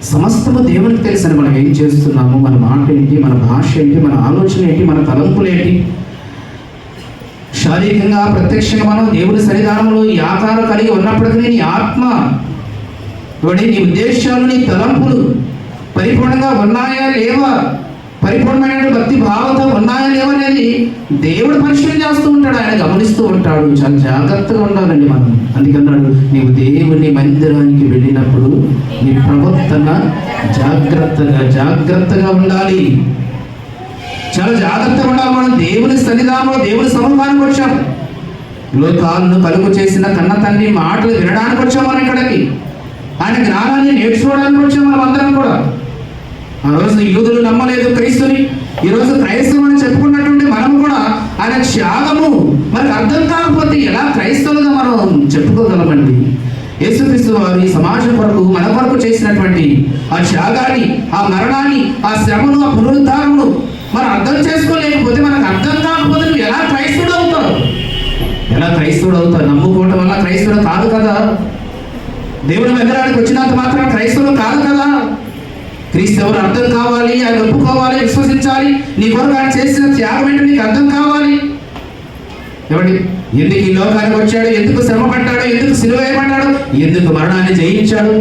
సమస్తము దేవునికి తెలుసని మనం ఏం చేస్తున్నాము, మన మాట ఏంటి, మన భాష ఏంటి, మన ఆలోచన ఏంటి, మన తలంపులు ఏంటి, శారీరకంగా ప్రత్యక్షంగా మనం దేవుని సన్నిధానంలో ఈ ఆకారం కలిగి ఉన్నప్పటికీ నీ ఆత్మ, నీ ఉద్దేశాలు, నీ తలంపులు పరిపూర్ణంగా ఉన్నాయా లేవా, పరిపూర్ణమైన భక్తి భావంతో ఉన్నాయా లేవా అనేది దేవుడు పరిశీలన చేస్తూ ఉంటాడు, ఆయన గమనిస్తూ ఉంటాడు. చాలా జాగ్రత్తగా ఉండాలండి మనం. అందుకన్నాడు, నీవు దేవుని మందిరానికి వెళ్ళినప్పుడు నీ ప్రవర్తన జాగ్రత్తగా ఉండాలి. చాలా జాగ్రత్తగా ఉండాలి. మనం దేవుని సన్నిధానంలో, దేవుని సమూహానికి వచ్చాం. లోకాలను కలుగు చేసిన కన్న తండ్రి మాటలు వినడానికి వచ్చాం మనం ఇక్కడికి. ఆయన జ్ఞానాన్ని నేర్చుకోవడానికి వచ్చాం మనం అందరం కూడా. ఆ రోజు యూదులు నమ్మలేదు క్రీస్తుని, ఈరోజు క్రైస్తవం అని చెప్పుకున్నటువంటి మనం కూడా ఆయన త్యాగము మనకు అర్థం కాకపోతే ఎలా క్రైస్తవులుగా మనం చెప్పుకోగలమండి? యేసుక్రీస్తు వారి సమాజం కొరకు, మన కొరకు చేసినటువంటి ఆ త్యాగాన్ని, ఆ మరణాన్ని, ఆ శ్రమను, ఆ పునరుద్ధారమును మనం అర్థం చేసుకోలేకపోతే, మనకు అర్థం కాకపోతే నువ్వు ఎలా క్రైస్తవుడు అవుతావు? నమ్ముకోవటం వల్ల క్రైస్తవుడు కాదు కదా. దేవుని మందిరానికి వచ్చినంత మాత్రం క్రైస్తవులు కాదు కదా. క్రీస్తవుడు అర్థం కావాలి, ఆయన ఒప్పుకోవాలి, విశ్వసించాలి. నీ కొరకు ఆయన చేసిన త్యాగం ఏంటో నీకు అర్థం కావాలి. ఏమండి, ఎందుకు ఈ లోకానికి వచ్చాడు, ఎందుకు శ్రమ పడ్డాడు, ఎందుకు సిలువ వేయబడ్డాడు, ఎందుకు మరణాన్ని జయించాడు?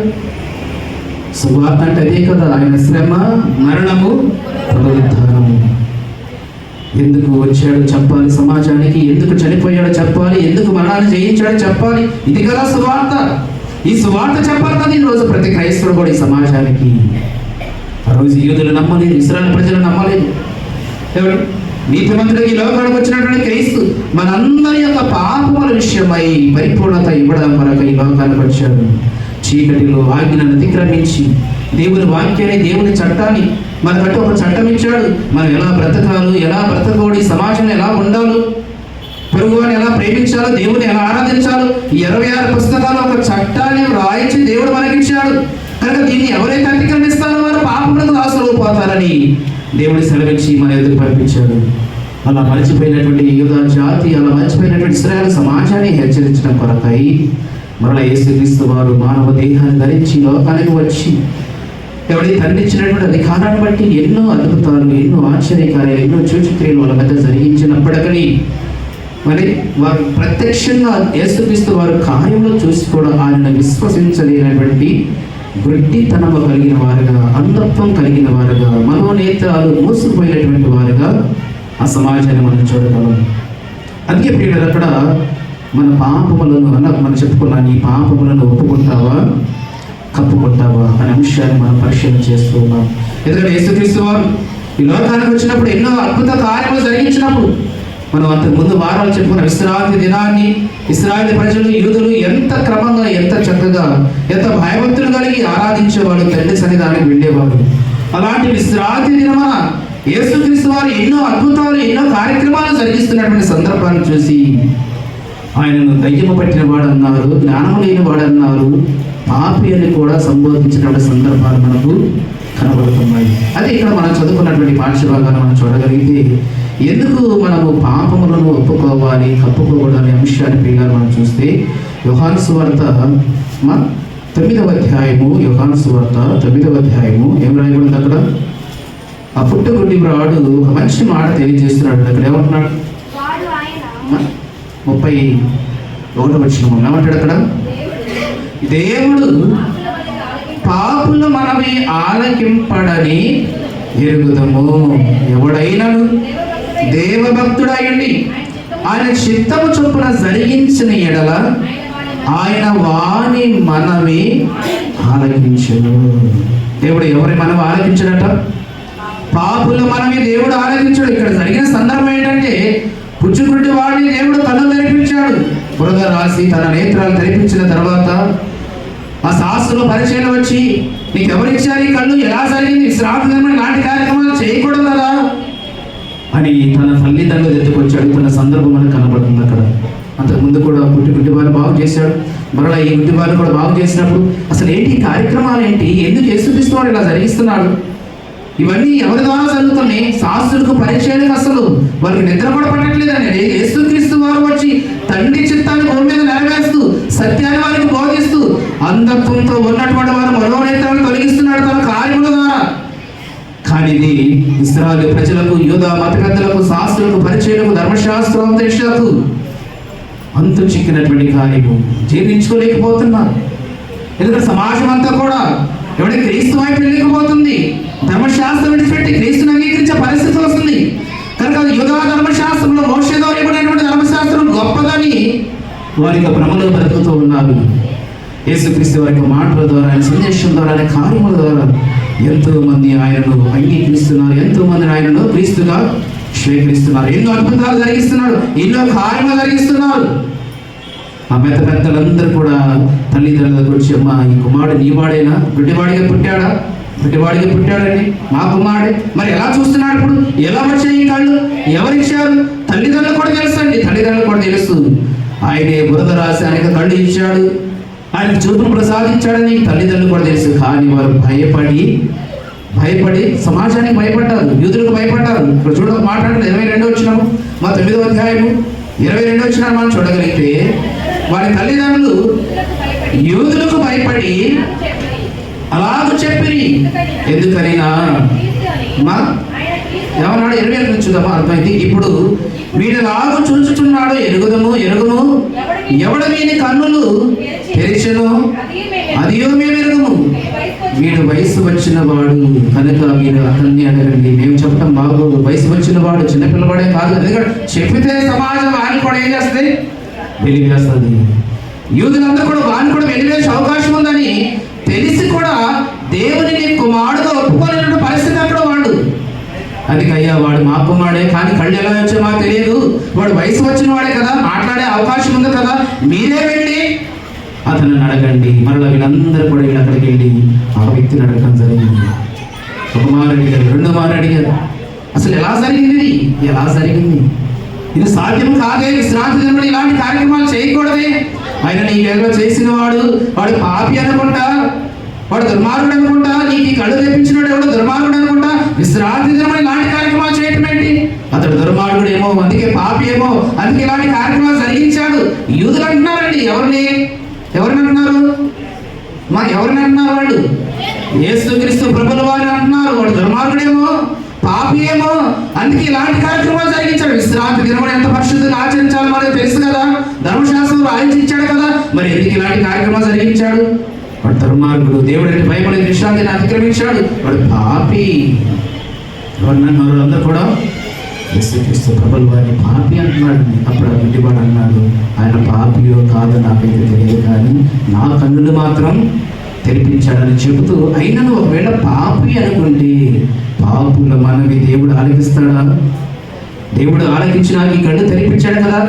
సువార్త అంటే అదే కదా, ఆయన శ్రమ, మరణము, పునరుద్ధానము. ఎందుకు వచ్చాడో చెప్పాలి సమాజానికి, ఎందుకు చనిపోయాడో చెప్పాలి, ఎందుకు మరణాన్ని జయించాడో చెప్పాలి. ఇది కదా సువార్త. ఈ సువార్త చెప్పాలి కదా ఈరోజు ప్రతి క్రైస్తవుడు కూడా ఈ సమాజానికి. ఆ రోజు యూదులు నమ్మలేదు, ఇశ్రాయేలు ప్రజలు నమ్మలేదు. ఎవరు నీతిమంతుడికి ఈ లోకానికి వచ్చినటువంటి క్రీస్తు మనందరి యొక్క పాపముల విషయమై పరిపూర్ణత ఇవ్వడం కొరకు ఈ లోకానికి వచ్చాడు. చీకటిలో ఆజ్ఞను అతిక్రమించి దేవుని వాక్యాన్ని, దేవుని చట్టాన్ని మనకంటూ ఒక చట్టం ఇచ్చాడు. మనం ఎలా బ్రతకాలో, ఎలా బ్రతకూడదు, ఈ సమాజంలో ఎలా ఉండాలో, పొరుగువారిని ఎలా ప్రేమించాలో, దేవుని ఎలా ఆరాధించాలో, ఈ 26 పుస్తకాలు ఒక చట్టాన్ని రాయించి దేవుడు మనకిచ్చాడు. కనుక దీన్ని ఎవరైతే అతిక్రమిస్తారో వారు పాపములకు దాసులు పోతారని దేవుడి సెలవిచ్చి మన ఎదురు పంపించాడు. అలా మర్చిపోయినటువంటి యూదా జాతి, అలా మర్చిపోయినటువంటి ఇశ్రాయేలు సమాజాన్ని హెచ్చరించడం కొరకై మరలా యేసుక్రీస్తు వారు మానవ దేహాన్ని ధరించి లోకానికి వచ్చి ఎవరి తండ్రి ఇచ్చినటువంటి అధికారాన్ని బట్టి ఎన్నో అద్భుతాలు, ఎన్నో ఆశ్చర్యకార్యాలు, ఎన్నో సూచక్రియలు వాళ్ళ మధ్య జరిగించినప్పటికీ మరి వారు ప్రత్యక్షంగా యేసుక్రీస్తు వారు కార్యంలో చూసి కూడా ఆయనను విశ్వసించలేనటువంటి గుడ్డితనము కలిగిన వారుగా, అంధత్వం కలిగిన వారుగా, మనోనేత్రాలు మూసుకుపోయినటువంటి వారుగా ఆ సమాజాన్ని మనం చూడగలం. అందుకే ప్రియుడు అక్కడ మన పాపములను మనం చెప్పుకున్నాను, నీ పాపములను ఒప్పుకుంటావా, కప్పుకుంటావా అనే అంశాన్ని మనం పరిశీలన చేస్తూ ఉన్నాం. ఎందుకంటే యేసుక్రీస్తు వారు ఈ లోకానికి వచ్చినప్పుడు ఎన్నో అద్భుత కార్యములు జరిగించినప్పుడు మనం అంతకు ముందు వారాలు చెప్పుకున్న విశ్రాంతి దినాన్ని ఇశ్రాయేలు ప్రజలు, యూదులు ఎంత క్రమంగా, ఎంత చక్కగా, ఎంత భయభక్తులు కలిగి ఆరాధించేవాడు, తండ్రి సన్నిధానానికి వెళ్ళేవాడు. అలాంటి విశ్రాంతి దినమున యేసుక్రీస్తు వారు ఎన్నో అద్భుతాలు, ఎన్నో కార్యక్రమాలు జరిగిస్తున్నటువంటి సందర్భాన్ని చూసి ఆయనను దయ్యము పట్టిన వాడన్నారు, జ్ఞానము లేని వాడన్నారు, పాపి అని కూడా సంబోధించినటువంటి సందర్భాలు మనకు కనబడుతున్నాయి. అదే ఇక్కడ మనం చదువుకున్నటువంటి పాఠ్యభాగాన్ని మనం చూడగలిగితే ఎందుకు మనము పాపములను ఒప్పుకోవాలి, కప్పుకోకూడదనే అంశాన్ని పిల్లలు మనం చూస్తే యోహాను సువార్త 9వ అధ్యాయము, యోహాను సువార్త 9వ అధ్యాయము ఏం రాయబడింది అక్కడ? ఆ పుట్టుగుడ్డి వాడు ఒక మంచి మాట తెలియజేస్తున్నాడు. అక్కడ ఏమంటున్నాడు? 31వ వచనం ఏమంటాడు అక్కడ? దేవుడు పాపుల మనవి ఆలకింపడని ఎరుగుదము. ఎవడైనను దేవభక్తుడయ్యండి ఆయన చిత్తము చొప్పున జరిగించిన ఎడల ఆయన వాని మనవి ఆలకించడు. దేవుడు ఎవరి మనవి ఆలకించడట? పాపుల మనవి దేవుడు ఆలకించాడు. ఇక్కడ జరిగిన సందర్భం ఏంటంటే పుచ్చుకుంటి వాడిని దేవుడు కన్ను తెరిపించాడు. బురద రాసి తన నేత్రాలు తెరిపించిన తర్వాత ఆ శాస్త్రుల పరిచయం వచ్చి నీకు ఎవరిచ్చారు ఈ కళ్ళు, ఎలా జరిగింది, విశ్రాంతి లాంటి కార్యక్రమాలు చేయకూడదు కదా అని తన తల్లిదండ్రులు ఎత్తుకొచ్చి అడుగుతున్న సందర్భం మనకు కనబడుతుంది అక్కడ. అంతకుముందు కూడా గుడ్డి వారు బాగు చేశాడు, మరలా ఈ గుడ్డి వారు కూడా బాగు చేసినప్పుడు అసలు ఏంటి ఈ కార్యక్రమాలు ఏంటి, ఎందుకు యేసుక్రీస్తు వారు ఇలా జరిగిస్తున్నాడు, ఇవన్నీ ఎవరి ద్వారా జరుగుతున్నాయి? శాస్త్రులకు పరిచయాలకు అసలు వారికి నిద్ర కూడా పట్టట్లేదండి. యేసుక్రీస్తు వారు వచ్చి తండ్రి చిత్తాన్ని భూమి మీద నెరవేరుస్తూ సత్యాన్ని వారికి బోధిస్తూ అంధత్వంతో ఉన్నటువంటి వారు మనోనేత్రాలను తొలగిస్తున్నాడు తన కార్యముల ద్వారా. కానీ ఇది ఇశ్రాయేలు ప్రజలకు, యూదా మత పెద్దలకు, శాస్త్రులకు, పరిచయాలకు, ధర్మశాస్త్రోపదేశాలకు అంతు చిక్కినటువంటి కార్యము జీర్ణించుకోలేకపోతున్నారు. ఎందుకంటే సమాజం అంతా కూడా ఎవరికి క్రీస్తు వైపు వెళ్ళకపోతుంది, ధర్మశాస్త్రం విడిచిపెట్టి క్రీస్తుని అంగీకరించే పరిస్థితి వస్తుంది. కనుక యూదా ధర్మశాస్త్రంలో మోషే ద్వారా ఇవ్వబడినటువంటి ధర్మశాస్త్రం గొప్పదని వారి యొక్క భ్రమలో బ్రతుకుతూ ఉన్నారు. యేసుక్రీస్తు వారి యొక్క మాటల ద్వారా, ఆయన సందేశం ద్వారా, ఆయన కార్యముల ద్వారా ఎంతో మంది ఆయనను అంగీకరిస్తున్నారు, ఎంతో మంది ఆయనను క్రీస్తుగా స్వీకరిస్తున్నారు, ఎన్నో అద్భుతాలు జరిగిస్తున్నారు, ఎన్నో కార్యములు జరిగిస్తున్నారు. ఆ పెద్ద పెద్దలందరూ కూడా తల్లిదండ్రులకు వచ్చి అమ్మ ఈ కుమారుడు నీవాడైనా, గుడ్డివాడిగా పుట్టాడా? గుడ్డివాడిగా పుట్టాడండి మా కుమారుడే, మరి ఎలా చూస్తున్నాడు, ఇప్పుడు ఎలా వచ్చాయి ఈ కళ్ళు, ఎవరిచ్చారు? తల్లిదండ్రులు కూడా తెలుసు అండి, తల్లిదండ్రులు కూడా తెలుసు. ఆయనే బురద రాసి ఆయనకు కళ్ళు ఇచ్చాడు, ఆయనకు చూపును ప్రసాదించాడని తల్లిదండ్రులు కూడా తెలుసు. కానీ వారు భయపడి సమాజానికి భయపడ్డారు, యూదులకు భయపడ్డారు. ఇప్పుడు చూడ మాట్లాడిన 22వ వచనం, మా 9వ అధ్యాయము 22వ వచనం మనం చూడగలిగితే వారి తల్లిదండ్రులు యూదులకు భయపడి అలాగ చెప్పిరి. ఎందుకనినా ఏమన్నాడు? 21 నుంచి చూద్దామా, అర్థమైంది. ఇప్పుడు వీడిలాగు చూచుచున్నాడు, ఎరుగుదము ఎవడు వీని కన్నులు తెరిచెను అదియో మేము ఎరుగుము. వీడు వయసు వచ్చిన వాడు కనుక మీరు అతన్ని అడగండి. మేము చెప్పడం బాగోదు. వయసు వచ్చిన వాడు చిన్నపిల్లవాడే కాదు, ఎందుకంటే చెప్పితే సమాజం వాడిని కూడా ఏం చేస్తుంది? వెలివేస్తుంది. యూదులందరూ కూడా వాడిని కూడా వెలివేసే అవకాశం ఉందని తెలిసి కూడా దేవుని కుమారుడుగా ఒప్పుకోలేనటువంటి పరిస్థితి అక్కడ వాడు. అది అయ్యా వాడు మా కుమారుడే, కానీ కళ్ళు ఎలా వచ్చో మాకు తెలియదు, వాడు వయసు వచ్చిన వాడే కదా, మాట్లాడే అవకాశం ఉంది కదా, మీరే వెళ్ళి అతను అడగండి. మరలా వీళ్ళందరూ కూడా వీళ్ళు అక్కడికి వెళ్ళి ఆ వ్యక్తిని అడగడం జరిగింది. ఒక మారు అడిగారు, రెండో మారు అడిగారు. అసలు ఎలా జరిగింది? ఇది సాధ్యం కాదే. విశ్రాంతి దినమున ఇలాంటి కార్యక్రమాలు చేయకూడదే. ఆయన నీకేదో చేసిన వాడు పాపి అనుకుంటా, వాడు దుర్మార్గుడు అనుకుంటా, నీకు ఈ కళ్ళు తెప్పించినాడు ఎవడు దుర్మార్గుడు అనుకుంటా, విశ్రాంతి దినమున ఇలాంటి కార్యక్రమాలు చేయటం ఏంటి? అతడు దుర్మార్గుడు ఏమో, అందుకే పాపి ఏమో, అందుకే ఇలాంటి కార్యక్రమాలు జరిగించాడు. యూదులు అంటున్నారండి. ఎవరిని అంటున్నారు? ఎవరిని అంటున్నారు? వాళ్ళు యేసుక్రీస్తు ప్రభుల వారిని అంటున్నారు. వాడు దుర్మార్గుడేమో, పాపి ఏమో, అందుకే ఇలాంటి కార్యక్రమాలు జరిగించాడు. విశ్రాంతి దినమున ఎంత పరిశుద్ధంగా ఆచరించాలో మనకు తెలుసు కదా, ధర్మశాస్త్రం రాయించాడు కదా, మరి ఎందుకు ఇలాంటి కార్యక్రమాలు జరిగించాడు? వాడు దుర్మార్గుడు, దేవుడు అంటే భయపడే విశ్రాంతిని అతిక్రమించాడు, వాడు పాపి. ఎవరినన్నారు? అందరూ కూడా యేసుక్రీస్తు ప్రభుల వారిని పాపి అంటున్నాడు. అప్పుడు ఆ గుడ్డివాడు అన్నాడు, ఆయన పాపియో కాదో నాకైతే తెలియదు, కానీ నా కన్నులు మాత్రం తెరిపించాడని చెబుతూ, అయినను ఒకవేళ పాపి అనుకుంటే పాపుల మనవి దేవుడు ఆలకిస్తాడా? దేవుడు ఆలకించి నాకు ఈ కళ్ళు తెరిపించాడు కదా.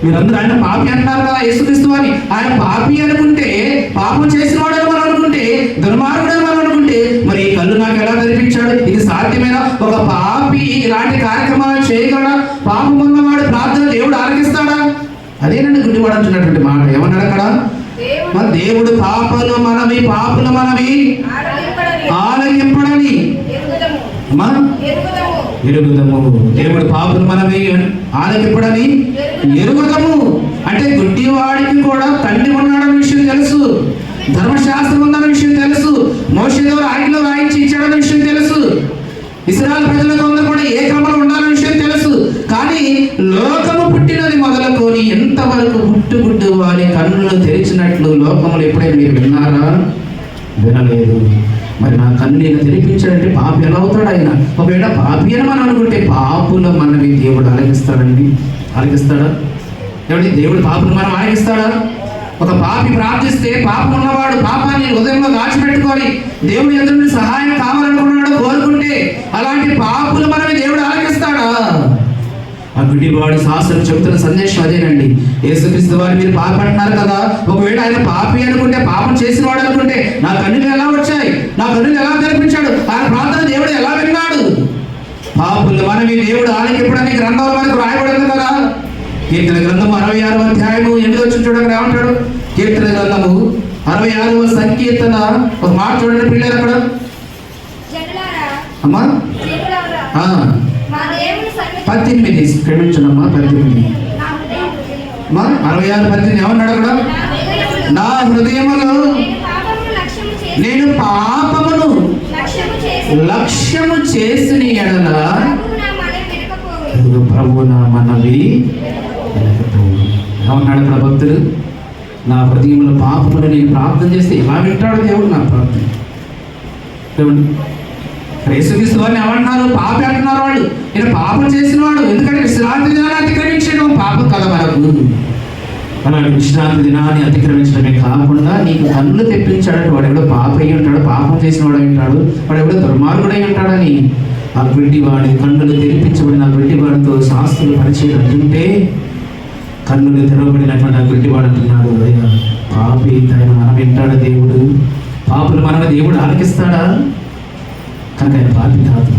మీరందరూ ఆయన పాపి అంటున్నారు కదా యేసుక్రీస్తు వారిని. ఆయన పాపి అనుకుంటే, పాపం చేసిన వాడని మనం అనుకుంటే, దుర్మార్గుడని మనం అనుకుంటే, మరి ఈ కళ్ళు నాకు ఎలా తెరిపించాడు? ఇది సాధ్యమేనా? ఒక పాపి ఇలాంటి కార్యక్రమాలు చేయగలడా? పాపం ఉన్నవాడు ప్రార్థన దేవుడు ఆలకిస్తాడా? అదేనండి గుడ్డివాడు అంటున్నటువంటి మాట. ఏమన్నాడు అక్కడ? మరి దేవుడు పాపుల మనవి ఆలకింపడని ఎరుగుదము. దేవుడు పాపుల మనవి ఆలకింపడని ఎరుగుదము. అంటే గుడ్డివాడికి కూడా తండ్రి ఉన్నాడన్న విషయం తెలుసు, ధర్మశాస్త్రం ఉందన్న విషయం తెలుసు, మోషే ద్వారా ఆజ్ఞలో రాయించి ఇచ్చాడన్న విషయం తెలుసు, ఇశ్రాయేలు ప్రజలకు అందరూ కూడా ఏ క్రమంలో ఉండాలన్న విషయం తెలుసు. కానీ లోకము పుట్టినది మొదలుకొని ఎంతవరకు పుట్టుగుడ్డు వారి కన్నులు తెరిచినట్లు లోకములు ఎప్పుడైనా మీరు విన్నారా? వినలేదు. మరి నా కన్ను నేను తెరిపించాడంటే పాపి ఎలా అవుతాడు ఆయన? ఒకవేళ పాపి అని మనం అనుకుంటే పాపుల మనవి దేవుడు ఆలకిస్తాడా? ఏమంటే దేవుడు పాపులు మనం ఆలకిస్తాడా? ఒక పాపి ప్రార్థిస్తే, పాపం ఉన్నవాడు పాపాన్ని హృదయంలో దాచిపెట్టుకొని దేవుడు ఎదురు సహాయం కావాలనుకున్నాడు కోరుకుంటే, అలాంటి పాపులు మనవి దేవుడు ఆలకిస్తాడా? ఆ గుడ్డివాడు శాస్త్రం చెబుతున్న సందేశం అదేనండి. యేసుక్రీస్తు వారు మీరు పాపి అంటున్నారు కదా, ఒకవేళ ఆయన పాపి అనుకుంటే, పాపం చేసిన వాడు అనుకుంటే, నా కన్నులు ఎలా వచ్చాయి? నా కన్నులు ఎలా తెరిపించాడు? ఆయన ప్రార్థన దేవుడు ఎలా విన్నాడు? పాపులు మనవి దేవుడు ఆలకింపడానికి గ్రంథాలు మనకు రాయబడింది కదా. కీర్తన గ్రంథము 66వ అధ్యాయము 8వ వచనం చూడండి, ఏమంటాడు? కీర్తన గ్రంథము 66వ సంకీర్తన ఒక మాట చూడండి పిల్లలు అక్కడ. అమ్మా 18 క్షమించనమ్మా, 18 అమ్మా 66:18 ఏమన్నాడు అక్కడ? నా హృదయములో నేను పాపమును లక్ష్యము చేసిన ఎడల ప్రభు నా మనవి ఏమన్నాడు అక్కడ భక్తుడు? నా హృదయంలో పాపమును నేను ప్రార్థన చేస్తే ఎలా వింటాడు దేవుడు నా ప్రార్థన? యేసుక్రీస్తు వారిని ఏమంటున్నారు? పాపి అంటున్నారు వాళ్ళు. ఈయన పాపం చేసిన వాడు, ఎందుకంటే విశ్రాంతి దినాన్ని అతిక్రమించడం పాపం కదా మనకు. అలాంటి విశ్రాంతి దినాన్ని అతిక్రమించడమే కాకుండా నీకు కన్నులు తెప్పించాడంటే వాడు ఎవడో పాప అయి ఉంటాడు, పాపం చేసిన వాడు అయి ఉంటాడు, వాడు ఎవడో దుర్మార్గుడై ఉంటాడని ఆ గుడ్డివాడి కన్నులు తెరిపించబడిన ఆ గుడ్డివాడితో శాస్త్రులు పరిచయం అంటుంటే, కన్నులు తెరవబడినటువంటి ఆ గుడ్డివాడు అంటున్నాడు, అయ్యా పాపి ఆయన మనం వింటాడా దేవుడు? పాపులు మనం దేవుడు ఆలకిస్తాడా? కనుక ఆయన పాపి కాదు.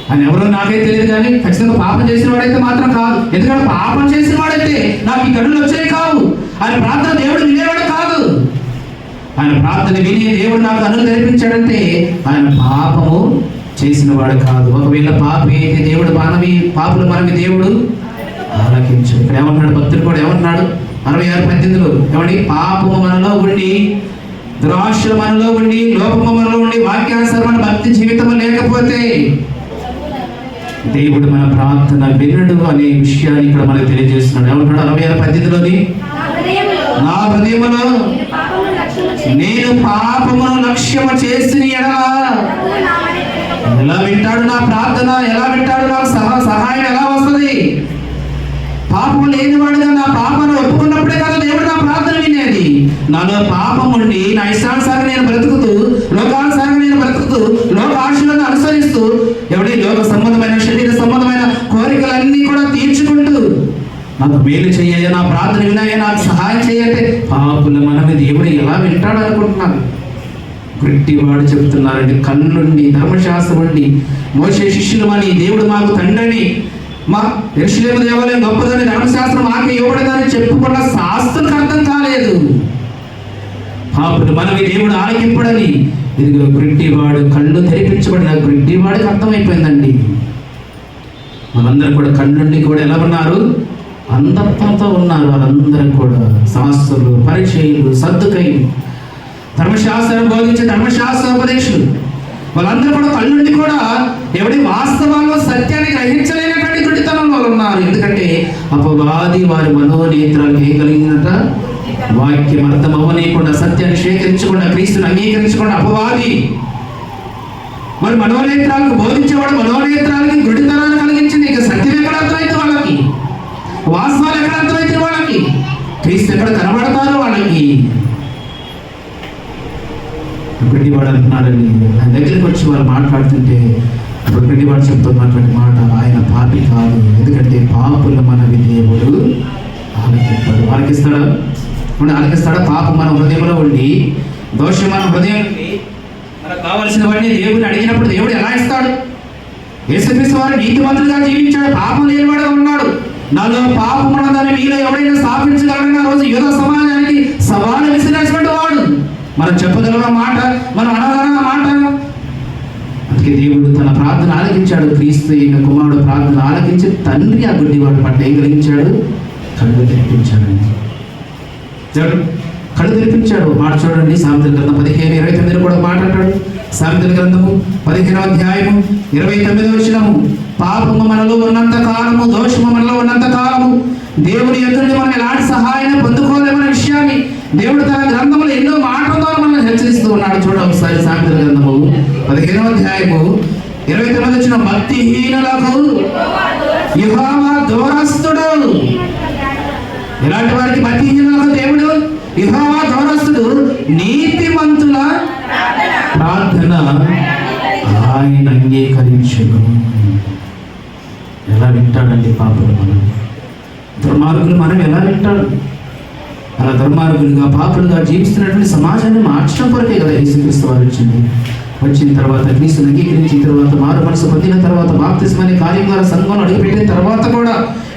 ఆయన ఎవరో నాకైతే తెలియదు, కానీ ఖచ్చితంగా పాపం చేసిన వాడైతే మాత్రం కాదు. ఎందుకంటే పాపం చేసిన వాడైతే నాకు ఈ కన్నులు వచ్చాయి కావు. ఆయన ప్రార్థన దేవుడు వినేవాడు కాదు. ఆయన ప్రార్థన విని దేవుడు నాకు కన్నులు తెరిపించాడంటే ఆయన పాపము చేసిన వాడు కాదు. ఒకవేళ పాపి అయితే దేవుడు పాపులు మనవి దేవుడు ఆలకించు. ఇక్కడ ఏమన్నాడు భక్తుడు కూడా? ఏమన్నాడు 66:18 ఏమండి? పాపము మనలో ఉండి, దురాశ మనలో ఉండి, లోపము మనలో ఉండి, వాక్యానుసారమైన భక్తి జీవితం లేకపోతే దేవుడు మన ప్రార్థన వినడు అనే విషయాన్ని ఇక్కడ మనకు తెలియజేస్తున్నాడు. ఏమంటాడు 66:18లోని, నా హృదయములో నేను పాపమును లక్ష్యము చేసిన ఎడల. ఎలా వింటాడు నా ప్రార్థన? ఎలా వింటాడు? నాకు సహాయం ఎలా వస్తుంది? పాపం లేనివాడుగా నా పాపను ఒప్పుకున్నప్పుడే కదా దేవుడు నా ప్రార్థన వినేది. నాలో పాపం ఉండి నా ఇష్టానుసారంగా నేను బ్రతుకుతూ, లోకానుసారంగా నేను బ్రతుకుతూ, లోక ఆశలను అనుసరిస్తూ, ఎవడి లోక సంబంధమైన శరీర సంబంధమైన కోరికలన్నీ కూడా తీర్చుకుంటూ నాకు మేలు చెయ్య, నా ప్రార్థన వినాయ, నాకు సహాయం చేయంటే పాపుల మనమే దేవుడు ఎలా వింటాడు అనుకుంటున్నాను. గుడ్డివాడు చెబుతున్నారండి, కన్నుండి ధర్మశాస్త్రం ఉండి మోషే శిష్యులు అని దేవుడు మాకు తండ్రిని, మా యెరూషలేము దేవాలయం గొప్పదని, ధర్మశాస్త్రం మాకే ఇవ్వబడదని చెప్పుకున్న శాస్త్రులకు అర్థం కాలేదు. పాపులు మనవి దేవుడు ఆలకింపుడని, ఇదిగో గుడ్డివాడు కళ్ళు తెరిపించబడిన గుడ్డివాడికి అర్థమైపోయిందండి. మనందరూ కూడా కన్నుండి కూడా ఎలా ఉన్నారు? అంధత్వంతో ఉన్నారు. వాళ్ళందరూ కూడా శాస్త్రులు, పరిచయులు, సద్దుకయ్యులు, ధర్మశాస్త్రం బోధించే ధర్మశాస్త్రోపదేశులు, వాళ్ళందరూ కూడా కళ్ళుండి కూడా ఎవడి వాస్తవాల్లో సత్యాన్ని గ్రహించలేనటువంటి గుడ్డితనంలో ఉన్నారు. ఎందుకంటే అపవాది వారి మనోనేత్రాలకు ఏం కలిగినట? వాక్యం అర్థం అవ్వనీయకుండా, సత్యాన్ని స్వీకరించకుండా, క్రీస్తుని అంగీకరించకుండా అపవాది మరి మనోనేత్రాలకు బోధించేవాడు మనోనేత్రాలకి గుడ్డితనాన్ని కలిగించింది. ఇక సత్యం ఎక్కడ అర్థమైతే వాళ్ళకి, వాస్తవాలు ఎక్కడ అర్థమైతే వాళ్ళకి, క్రీస్తు ఎక్కడ కనబడతారో వాళ్ళకి. గుడ్డివాడు అంటున్నాడని ఆయన దగ్గరికి వచ్చి వాళ్ళు మాట్లాడుతుంటే ఇప్పుడు గుడ్డివాడు చెప్తున్నటువంటి మాట, ఆయన పాపి కాదు, ఎందుకంటే పాపుల మనవి దేవుడు ఆలకిస్తాడు. ఆలకిస్తాడా? ఆలకిస్తాడా? పాపం మన హృదయంలో ఉండి, దోషం మన హృదయం ఉండి, మనకు కావలసిన వాడిని దేవుడిని అడిగినప్పుడు దేవుడు ఎలా ఇస్తాడు? యేసుక్రీస్తు వారు నీతిమంతులుగా జీవించాడు, పాపం లేనివాడుగా ఉన్నాడు. నాలో పాపం ఉన్నదని మీలో ఎవరైనా స్థాపించగలరని ఆ రోజు యూద సమాజానికి సవాలు విసిరేసినటువంటి వాడు. మనం చెప్పగలమా మాట? మనం అనగలమా మాట? అందుకే దేవుడు తన ప్రార్థన ఆలకించాడు. క్రీస్తు ఈయన కుమారుడు ప్రార్థన ఆలకించి తండ్రి ఆ గుడ్డివాడు పట్ల ఏం కలిగించాడు? కళ్ళు తెరిపించాడండి. కళ్ళు తెరిపించాడు. మాట చూడండి, సామెతల గ్రంథం 15:29 కూడా మాట్లాడాడు. సామెతల గ్రంథము 15:29 పాపము మనలో ఉన్నంత కాలము, దోషము మనలో ఉన్నంత కాలము దేవుని ఎదురుని మనం ఎలాంటి సహాయాన్ని పొందుకోలేమన్న విషయాన్ని దేవుడు తన గ్రంథంలో ఎన్నో మాటలతో మనం హెచ్చరిస్తూ ఉన్నాడు. చూడ ఒకసారి సామెతల గ్రంథము 15:29 భక్తిహీనులకు యెహోవా దూరస్తుడు. ఎలాంటి వారికి? భక్తిహీనులకు దేవుడు యెహోవా దూరస్తుడు, నీతిమంతుల ప్రార్థన ఆయన అంగీకరించును. ఎలా వింటాడండి పాపులు మనం? దుర్మార్గులు మనం ఎలా వింటాడు? అలా దుర్మార్గులుగా పాపులుగా జీవిస్తున్నటువంటి సమాజాన్ని మార్చడం కొరకే కదా యేసుక్రీస్తు వారు వచ్చిన తర్వాత, క్రీస్తుని అంగీకరించిన తర్వాత, మారు మనసు పొందిన తర్వాత, బాప్తిస్మం అనే కార్యం ద్వారా సంఘంలో అడుగుపెట్టిన తర్వాత కూడా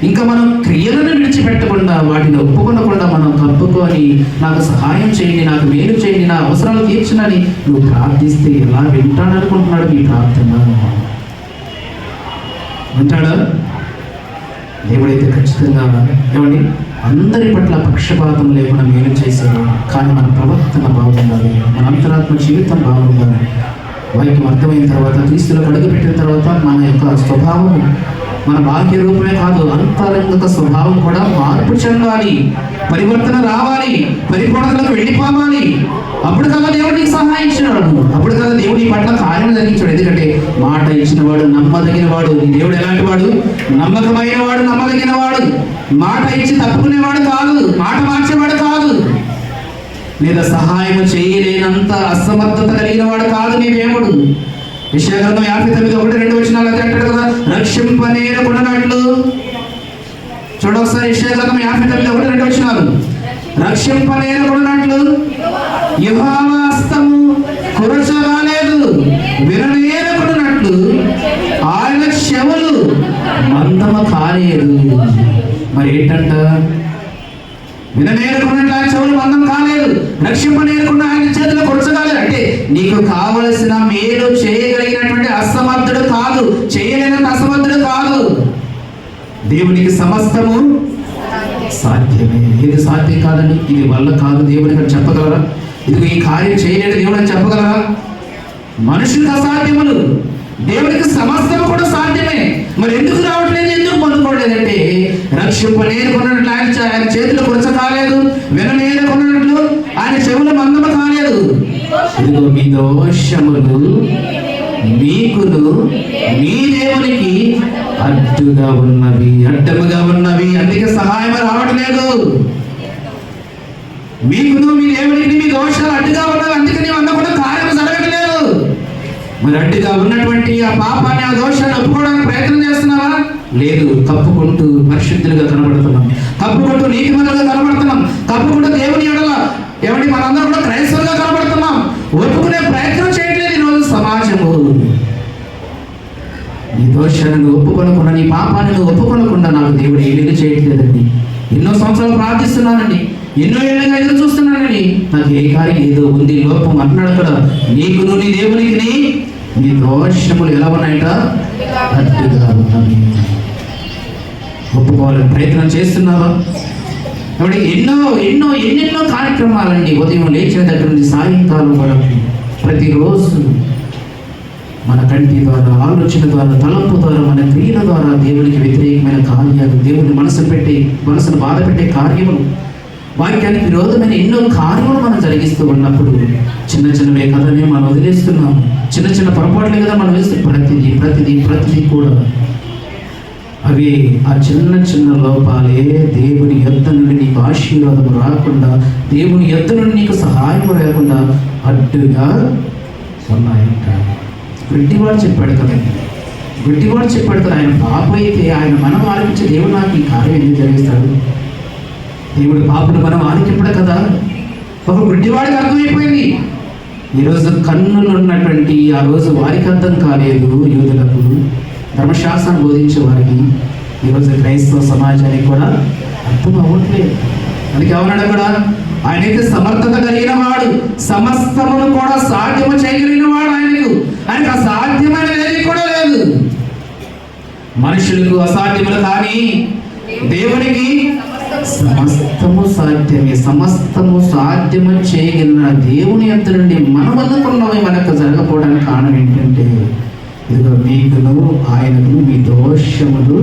ఇంకా మనం క్రియలను విడిచిపెట్టకుండా, వాటిని ఒప్పుకొనకుండా మనం కప్పుకొని నాకు సహాయం చేయండి, నాకు మేలు చేయండి, నా అవసరాలు తీర్చనని నువ్వు ప్రార్థిస్తే ఎలా వింటాడనుకుంటున్నాడు? మీ ప్రార్థన వింటాడా? దేవుడైతే ఖచ్చితంగా ఏమండి అందరి పట్ల పక్షపాతం లేకుండా మేలు చేశాడు. కానీ మన ప్రవర్తన బాగుండాలి, మన అంతరాత్మ జీవితం బాగుండాలి. వాక్యం అర్థమైన తర్వాత, క్రీస్తులో అడుగుపెట్టిన తర్వాత మన యొక్క స్వభావం, మన బాహ్య రూపమే కాదు, అంతరంగత స్వభావం కూడా మార్పు చెందాలి, పరివర్తన రావాలి, పరిపూర్ణతలకు వెళ్ళిపోవాలి. అప్పుడు కదా దేవుడికి సహాయం ఇచ్చినాడు, అప్పుడు కదా దేవుడి పట్ల కార్యం జరిగించాడు. ఎందుకంటే మాట ఇచ్చిన వాడు నమ్మదగిన వాడు. నీ దేవుడు ఎలాంటి వాడు? నమ్మకమైన వాడు, నమ్మదగిన వాడు. మాట ఇచ్చి తప్పుకునేవాడు కాదు, మాట మార్చేవాడు కాదు, లేదా సహాయం చేయలేనంత అసమర్థత కలిగిన వాడు కాదు నీ దేవుడు. యెషయా గ్రంథం 59:1-2 అంటాడు కదా, రక్షింపనేరకున్నట్లు. చూడొకసారి యెషయా గ్రంథం 59:1-2 రక్షింపనేరకున్నట్లు యెహోవా హస్తము కురచరాలేదు, విననేరకున్నట్లు ఆయన చెవులు మందమ కాలేదు. మరి ఏంటంట? విననేరకున్నట్లు ఆయన చెవులు మందం కాలేదు, రక్షింపనేరకుండా ఆయన చేతులు కురచరాలేదు. అంటే నీకు కావలసిన మేలు చేయగలిగినటువంటి అసమర్థుడు కాదు, చేయలేనంత అసమర్థుడు కాదు. దేవునికి సమస్తము సాధ్యమే. ఇది సాధ్యం కాదని, ఇది వల్ల కాదు దేవునికి అని చెప్పగలరా? ఇది ఈ కార్యం చేయలేని దేవుడు అని చెప్పగలరా? మనుషులకు అసాధ్యములు దేవునికి సమస్తము కూడా సాధ్యమే. మరి ఎందుకు రావట్లేదు, ఎందుకు పొందుకోవట్లేదంటే రక్షింపలేనుకున్నట్లు ఆయన చేతులు కురచ కాలేదు, వినలేనుకున్నట్లు ఆయన చెవులు మందము కాలేదు. ఇదిగో మీ దోషములు మీకును మీ దేవునికి అడ్డుగా ఉన్నవి, అడ్డముగా ఉన్నవి. అందుకే సహాయం రావట్లేదు. మీకును మీ దేవునికి మీ దోషాలు అడ్డుగా ఉన్నవి, అందుకని అన్న కూడా కార్యం జరగట్లేదు. మరి అడ్డుగా ఉన్నటువంటి ఆ పాపాన్ని, ఆ దోషాన్ని ఒప్పుకోవడానికి ప్రయత్నం చేస్తున్నావా? లేదు. కప్పుకుంటూ పరిశుద్ధులుగా కనబడుతున్నాం, కప్పుకుంటూ నీతిమంతులుగా కనబడుతున్నాం, కప్పుకుంటూ దేవుని ఎడల ఏమంటే మనందరం కూడా క్రైస్తవులుగా కనబడుతున్నాం. ఒప్పుకునే ప్రయత్నం చేయట్లేదు ఈరోజు సమాజము. నీ దోషాలను ఒప్పుకొనకుండా, నీ పాపాన్ని ఒప్పుకొనకుండా నాకు దేవుడు ఏమీ చేయట్లేదండి. ఎన్నో సంవత్సరాలు ప్రార్థిస్తున్నానండి, ఎన్నో ఏళ్ళగా ఎదురు చూస్తున్నానండి, నాకు ఏ కార్యం ఏదో ఉంది, లోపం అంటున్నాడు కదా. నీకును నీ దేవునికి నీ దోషములు ఎలా ఉన్నాయట? అడ్డుగా ఉన్నవి. ఒప్పుకోవాలని ప్రయత్నం చేస్తున్నావా? కాబట్టి ఎన్నెన్నో కార్యక్రమాలండి. ఉదయం లేచిన దగ్గర నుంచి సాయంకాలం వరకు ప్రతిరోజు మన కంటి ద్వారా, ఆలోచన ద్వారా, తలంపు ద్వారా, మన క్రియల ద్వారా దేవునికి వ్యతిరేకమైన కార్యాలు, దేవుని మనసును బాధ పెట్టే కార్యములు, వాక్యానికి విరోధమైన ఎన్నో కార్యములు మనం జరిగిస్తూ ఉన్నప్పుడు చిన్న చిన్నవే కథనే మనం వదిలేస్తున్నాము. చిన్న చిన్న పొరపాట్లే కదా మనం వేస్తూ ప్రతిదీ కూడా అవి ఆ చిన్న లోపాలే దేవుని యొద్ద నుండి నీకు ఆశీర్వాదం రాకుండా, దేవుని యొద్ద నుండి నీకు సహాయం లేకుండా అడ్డుగా ఉన్నాయంట. గుడ్డివాడు చెప్పాడు కదా, ఆయన పాప అయితే ఆయన మనం ఆలకించే దేవుడు నాకు ఈ కార్యం ఎందుకు జరిగిస్తాడు? దేవుడు పాపను మనం ఆలకింపడు కదా. ఒక గుడ్డివాడికి అర్థమైపోయింది. ఈరోజు కన్నులు ఉన్నటువంటి ఆ రోజు వారికి అర్థం కాలేదు యూదులకు, ధర్మశాస్త్రం బోధించే వారికి. ఈరోజు క్రైస్తవ సమాజానికి కూడా అర్థం అవ్వట్లేదు. అందుకే అవునాడు కూడా, ఆయనైతే సమర్థత కలిగిన వాడు, సమస్తమును కూడా సాధ్యము చేయగలిగిన వాడు. ఆయనకు అసాధ్యమైనది కూడా లేదు. మనుషులకు అసాధ్యములు కానీ దేవునికి సమస్తము సాధ్యమే. సమస్తము సాధ్యము చేయగలిగిన దేవుని యొద్ద నుండి మనం అనుకున్నవి మనకు జరగకపోవడానికి కారణం ఏంటంటే, ఇదిగో మీకును ఆయనకు మీ దోషములు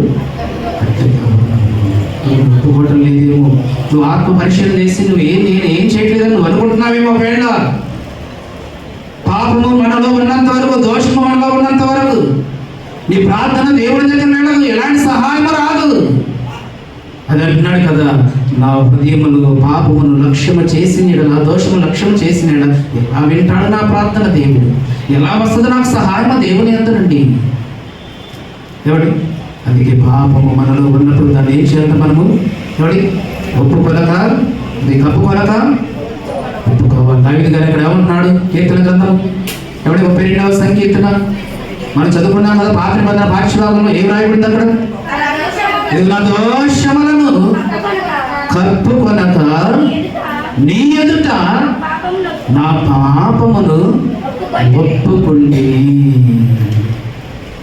ఒప్పుకోవటం లేదేమో. నువ్వు ఆత్మ పరిశీలన చేసి నేను ఏం చేయట్లేదని నువ్వు అనుకుంటున్నావేమో. వేళ పాపము మనలో ఉన్నంత వరకు, దోషము మనలో ఉన్నంత వరకు నీ ప్రార్థన దేవుడి దగ్గర వెళ్ళదు, ఎలాంటి సహాయం రాదు. అది అంటున్నాడు కదా, నా హృదయములు పాపమును లక్ష్యము చేసిన, నా దోషము లక్ష్యము చేసిన ఎలా వింటాడు నా ప్రార్థన దేవుడు? ఎలా వస్తుంది నాకు సహాయము దేవుని అంతనండి ఎవడి? అందుకే పాపము మనలో ఉన్నప్పుడు దాన్ని ఏం చేయాలి మనము? ఎవడి? ఒప్పుకొనక, కప్పుకొనక ఒప్పుకోవాలి. దావీదు గారు ఇక్కడ ఏమంటున్నాడు? కీర్తన గ్రంథం 32వ సంకీర్తన మనం చదువుకున్నాం కదా. పాత నిబంధన పాఠ్యభాగంలో ఏం రాయబడింది అక్కడ? నా దోషములను కప్పుకొనక నీ ఎదుట నా పాపమును ఒప్పుకుండి.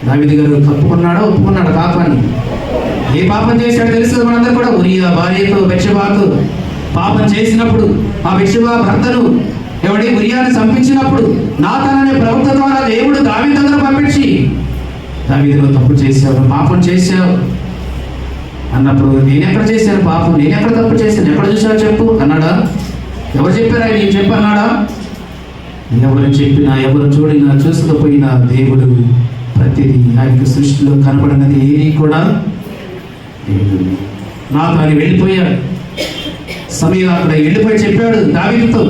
దావీదు గారు కప్పుకున్నాడా, ఒప్పుకున్నాడు పాపాన్ని? ఏ పాపం చేశాడు తెలుసు మనందరూ కూడా. ఉరియా భార్యతో బెత్షెబాతో పాపం చేసినప్పుడు, ఆ బెత్షెబా భర్తను ఉరియాని చంపించినప్పుడు నాతాను అనే ప్రవక్త ద్వారా దేవుడు దావీదు దగ్గర పంపించి, దావీదులో తప్పు చేశావు, పాపం చేశావు అన్నప్పుడు, నేను ఎక్కడ చేశాను పాపం, నేను ఎక్కడ తప్పు చేశాను, ఎక్కడ చూసావు చెప్పు అన్నాడా? ఎవరు చెప్పారా? నేను చెప్పన్నాడా? ఎవరు చెప్పినా, ఎవరు చూడినా, చూసుకుపోయినా దేవుడు ప్రతిదీ ఆయనకు సృష్టిలో కనపడినది ఏది కూడా నాతాను వెళ్ళిపోయాడు. సమయం అక్కడ వెళ్ళిపోయి చెప్పాడు దావీదుతో,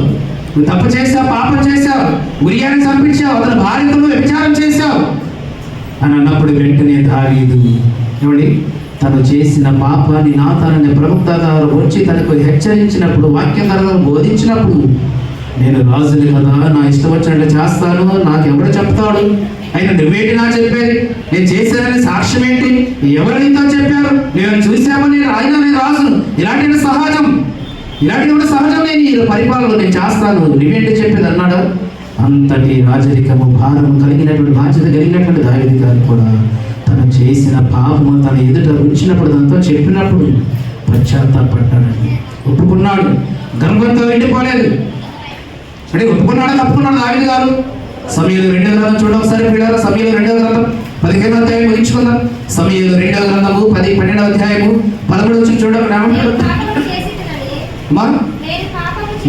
నువ్వు తప్పు చేశావు, పాపం చేశావు, ఉరియాని చంపించావు, అతని భార్యతో వ్యభిచారం చేశావు అని అన్నప్పుడు వెంటనే దావీదు తను చేసిన పాపాన్ని నాతాననే ప్రవక్త గారు వచ్చి తనకు హెచ్చరించినప్పుడు, వాక్యకారులను బోధించినప్పుడు, నేను రాజుని కదా, నా ఇష్టం వచ్చినట్టు చేస్తాను, నాకు ఎవరు చెప్తాడు, అయినా నువ్వేంటి నా చెప్పేది, నేను చేశానని సాక్ష్యం ఏంటి, ఎవరు నీతో చెప్పారు, నేను చూశామని నేను రాజును, ఇలాంటి సహజం, నేను ఈ పరిపాలన నేను చేస్తాను, నువ్వేంటి చెప్పేది అన్నాడు. అంతటి రాజరికము, భారము కలిగినటువంటి, బాధ్యత కలిగినటువంటి దావీదు గారు కూడా తను చేసిన పాపము తన ఎదుట ఉంచినప్పుడు, దాంతో చెప్పినప్పుడు పశ్చాత్తాపడ్డాడని ఒప్పుకున్నాడు. గర్వంతో వెళ్ళిపోలేదు. అంటే ఒప్పుకున్నాడు, తప్పుకున్నాడు దావీదు గారు. సమయంలో 2వ గ్రంథం చూడండి ఒకసారి పిల్లలు. సమయంలో 2వ గ్రంథం 15వ అధ్యాయం ముగించుకుందాం. సమయంలో 2వ గ్రంథము 12వ అధ్యాయము 13 చూడండి.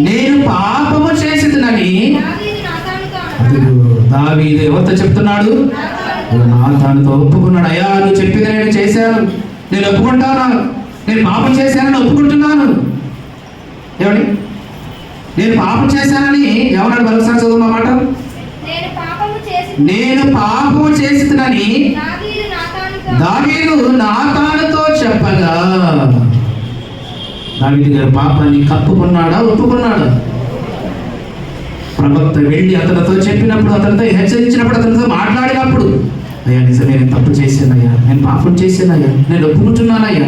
నేను పాపము చేసినని దావీదు ఎవరితో చెప్తున్నాడు? నాతానుతో ఒప్పుకున్నాడు. అయ్యా నువ్వు చెప్పింది నేను చేశాను, నేను ఒప్పుకుంటాను, నేను పాపం చేశానని ఒప్పుకుంటున్నాను. ఏమండి, నేను పాపం చేశానని ఎవరన్నా మరోసారి చదువున్నమాట. నేను పాపము చేసినని దావీదు నాతానుతో చెప్పగా, దావీదు గారు పాపాన్ని కప్పుకున్నాడా, ఒప్పుకున్నాడా? ప్రవక్త వెళ్ళి అతనితో చెప్పినప్పుడు, అతనితో హెచ్చరించినప్పుడు, అతనితో మాట్లాడినప్పుడు, అయ్యా నిజమే నేను తప్పు చేశానయ్యా, నేను పాపం చేశానయ్యా, నేను ఒప్పుకుంటున్నానయ్యా.